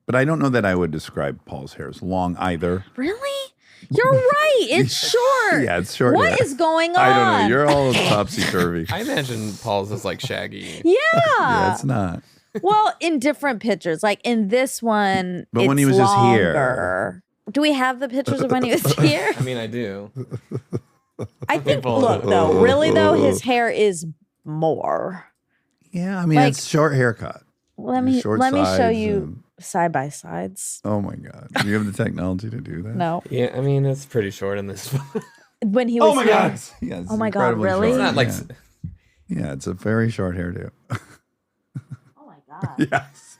But I don't know that I would describe Paul's hair as long either. Really? You're right. It's short. Yeah, it's short. What hair. is going on? I don't know. You're all topsy-turvy. I imagine Paul's is like shaggy. Yeah. Yeah, it's not. Well, in different pictures. Like in this one, But when it's he was just here. longer. Do we have the pictures of when he was here? I mean, I do. I think, Paul- look, though, really, though, his hair is more. Yeah, I mean, Like- it's short haircut. Let me Short show sides you and- side by sides. Oh my God. Do you have the technology to do that? No. Yeah, I mean, it's pretty short in this one. When he was Oh my here. God. Yeah, it's Oh my God, incredibly really? short. It's not like Yeah, it's a very short hairdo. Oh my God. yes.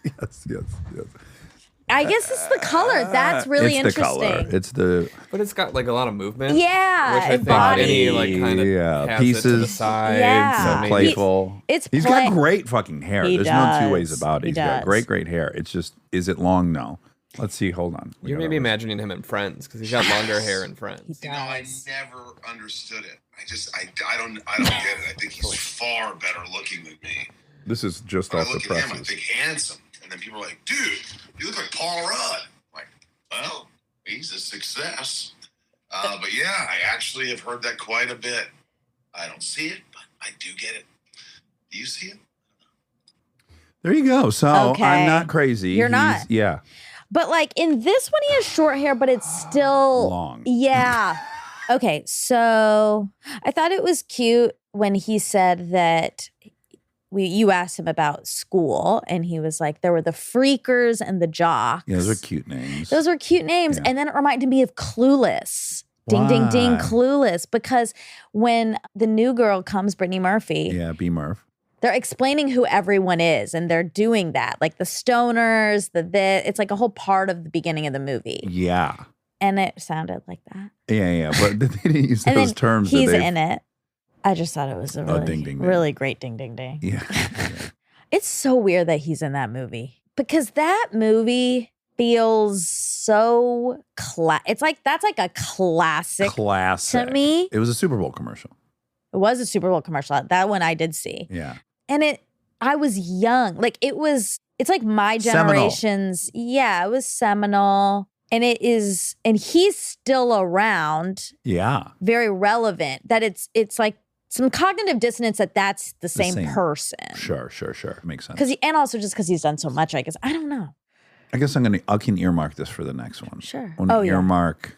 I guess it's the color. That's really it's the interesting. color. It's the but it's got like a lot of movement. Yeah, which I and think body. any like kind of Yeah, has it to the pieces. sides. Yeah. and maybe- playful. It's He's play- got great fucking hair. He There's no two ways does. about it. He He's got does. great hair. It's just, is it long? No. Let's see. Hold on. We You're gotta- maybe imagining him in Friends because he's got longer hair in Friends. You know, I never understood it. I don't get it. I think he's far better looking than me. This is just When I off the look at him, I presses. think handsome. And then people are like, dude, you look like Paul Rudd. I'm like, well, he's a success. But yeah, I actually have heard that quite a bit. I don't see it, but I do get it. Do you see it? There you go. So Okay. I'm not crazy. You're not. Yeah. But like in this one, he has short hair, but it's still Long. Yeah. Okay, so I thought it was cute when he said that you asked him about school, and he was like, there were the freakers and the jocks. Yeah, those are cute names. Those were cute names. Yeah. And then it reminded me of Clueless. Ding, ding, ding, Why? Clueless. Because when the new girl comes, Brittany Murphy, Yeah, B. Murph. they're explaining who everyone is, and they're doing that. Like the stoners, it's like a whole part of the beginning of the movie. Yeah. And it sounded like that. Yeah. But they didn't use And those then terms. he's that they've- in it. I just thought it was a really, ding, ding, ding. really great ding, ding, ding. Yeah. It's so weird that he's in that movie because that movie feels so it's like that's like a classic Classic. to me. It was a Super Bowl commercial. It was a Super Bowl commercial. That one I did see. Yeah. And I was young. Like it's like my Seminal. generation's. Yeah, it was seminal. And and he's still around, Yeah. very relevant. That it's like some cognitive dissonance that's the same person. Sure. Makes sense. And also just because he's done so much, I guess. I don't know. I guess I can earmark this for the next one. Sure. When Oh, yeah. earmark.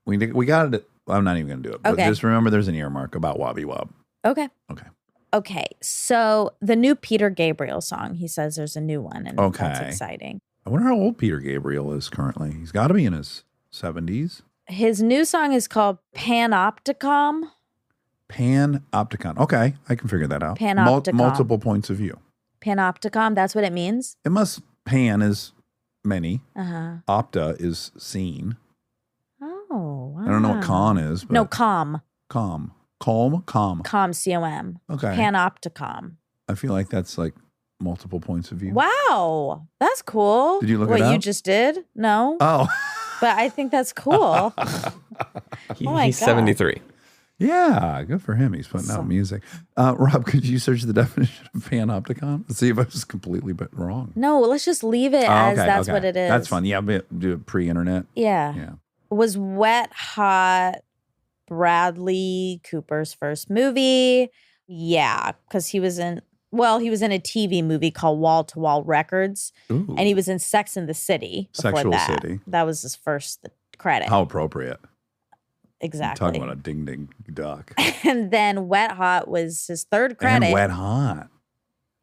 We got it. I'm not even going to do it. But Okay. just remember there's an earmark about Wobby Wob. Okay. Okay. Okay. So the new Peter Gabriel song, he says there's a new one, and that's Okay. exciting. I wonder how old Peter Gabriel is currently. He's got to be in his 70s. His new song is called Panopticon. Panopticon. Okay, I can figure that out. Panopticon. Multiple points of view. Panopticon, that's what it means. It must, pan is many. Uh-huh. Opta is seen. Oh, wow. I don't know what con is. But No, calm. Calm. Calm? Calm. Calm, C-O-M. Okay. Panopticon. I feel like that's like multiple points of view. Wow. That's cool. Did you look what it you up? just did? No. Oh. But I think that's cool. my He's God. 73. Yeah, good for him. He's putting out music. Rob, could you search the definition of panopticon? Let's see if I was completely wrong. No, let's just leave it as that's what it is. That's fun. Yeah, do it pre-internet. Yeah. Yeah. Was Wet Hot Bradley Cooper's first movie? Yeah, because he was in a TV movie called Wall to Wall Records, Ooh. and he was in Sex and the City. before Sexual that. City. That was his first credit. How appropriate. Exactly. Talking about a ding ding duck. And then Wet Hot was his third credit. And Wet Hot.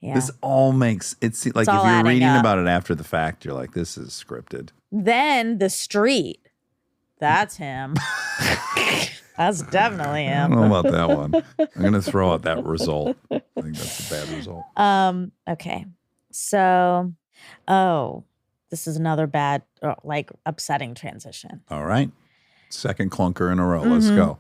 Yeah. This all makes it's like all if you're adding reading up. about it after the fact, you're like, this is scripted. Then The Street. That's him. That's definitely I don't him. know about that one. I'm gonna throw out that result. I think that's a bad result. Okay. So, this is another bad, upsetting transition. All right. Second clunker in a row. Let's go.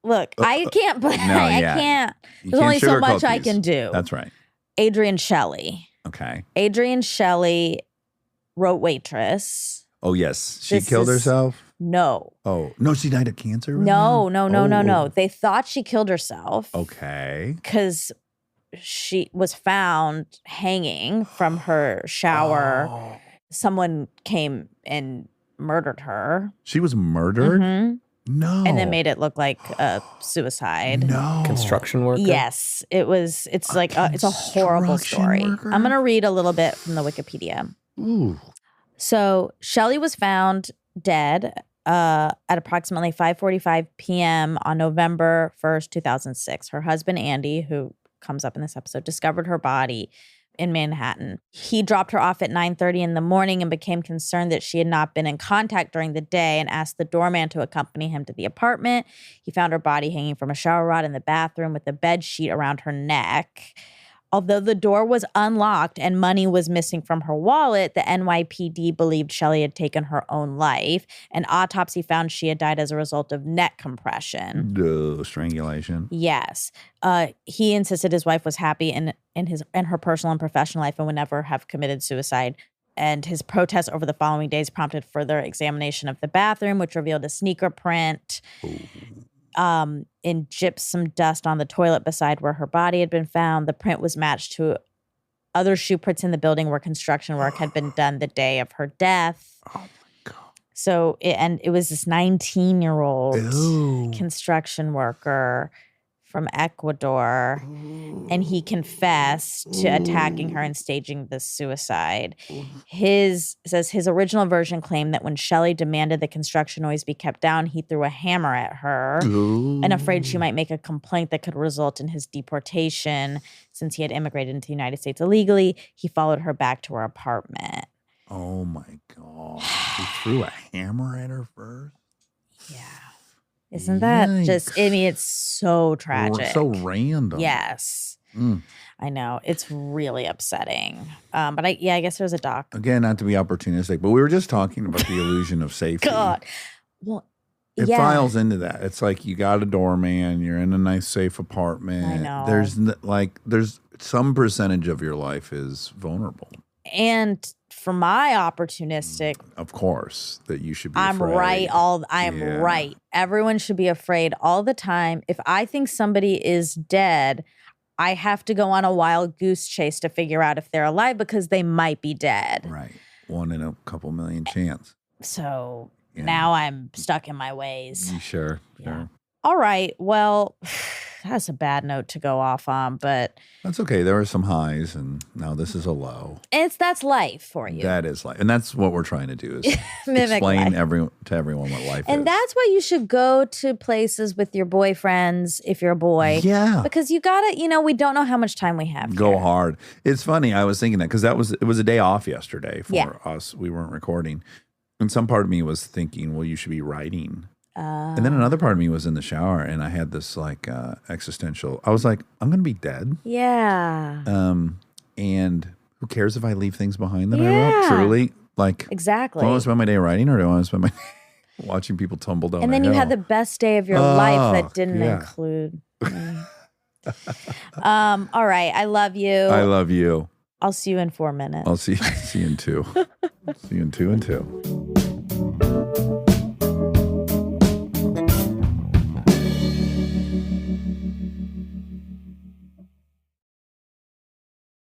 Look, I can't play. No, I yeah. can't. You There's only can't so much sugarcoat I these. can do. That's right. Adrian Shelley. Okay. Adrian Shelley wrote Waitress. Oh yes. She This killed is- herself? No. Oh. No, she died of cancer? No. Oh. They thought she killed herself Okay. because she was found hanging from her shower. Oh. Someone came and murdered her. She was murdered? Mhm. No. And then made it look like a suicide. No. Construction worker. Yes, it was. It's like it's a horrible construction story. worker? I'm gonna read a little bit from the Wikipedia. Ooh. So Shelley was found dead at approximately 5:45 p.m. on November 1st, 2006. Her husband Andy, who comes up in this episode, discovered her body in Manhattan. He dropped her off at 9:30 in the morning and became concerned that she had not been in contact during the day and asked the doorman to accompany him to the apartment. He found her body hanging from a shower rod in the bathroom with a bed sheet around her neck. Although the door was unlocked and money was missing from her wallet, the NYPD believed Shelley had taken her own life. An autopsy found she had died as a result of neck compression. Duh, strangulation. Yes. He insisted his wife was happy in her personal and professional life and would never have committed suicide. And his protests over the following days prompted further examination of the bathroom, which revealed a sneaker print in gypsum dust on the toilet beside where her body had been found. The print was matched to other shoe prints in the building where construction work had been done the day of her death. Oh my God. So, it was this 19-year-old Ew. construction worker from Ecuador, and he confessed to attacking her and staging the suicide. His original version claimed that when Shelley demanded the construction noise be kept down, he threw a hammer at her and afraid she might make a complaint that could result in his deportation. Since he had immigrated into the United States illegally, he followed her back to her apartment. Oh my God. He threw a hammer at her first? Yeah. Isn't that just, Yikes. I mean, it's so tragic. So random. Yes. Mm. I know. It's really upsetting. But I guess there's a doc. Again, not to be opportunistic, but we were just talking about the illusion of safety. God. Well, It yeah. files into that. It's like you got a doorman, you're in a nice, safe apartment. I know. There's some percentage of your life is vulnerable. And for my opportunistic, Of course, that you should be I'm afraid. right. I am Yeah. right. Everyone should be afraid all the time. If I think somebody is dead, I have to go on a wild goose chase to figure out if they're alive because they might be dead. Right. 1 in a couple million chance. So Yeah. now I'm stuck in my ways. You sure? Sure. All right. Well, that's a bad note to go off on, but That's okay. There are some highs, and now this is a low. that's life for you. That is life. And that's what we're trying to do is Mimic explain life. to everyone what life is. And that's why you should go to places with your boyfriends if you're a boy. Yeah. Because you gotta, we don't know how much time we have. Go here. hard. It's funny. I was thinking that because it was a day off yesterday for Yeah. us. We weren't recording. And some part of me was thinking, well, you should be writing. And then another part of me was in the shower and I had this existential, I was like, I'm going to be dead. Yeah. And who cares if I leave things behind that I Yeah. wrote? Truly. Like, Exactly. do I want to spend my day writing or do I want to spend my day watching people tumble down And then a you hill? had the best day of your life that Oh, didn't yeah. include. All right. I love you. I love you. I'll see you in 4 minutes. I'll see you in 2. See you in 2 and 2.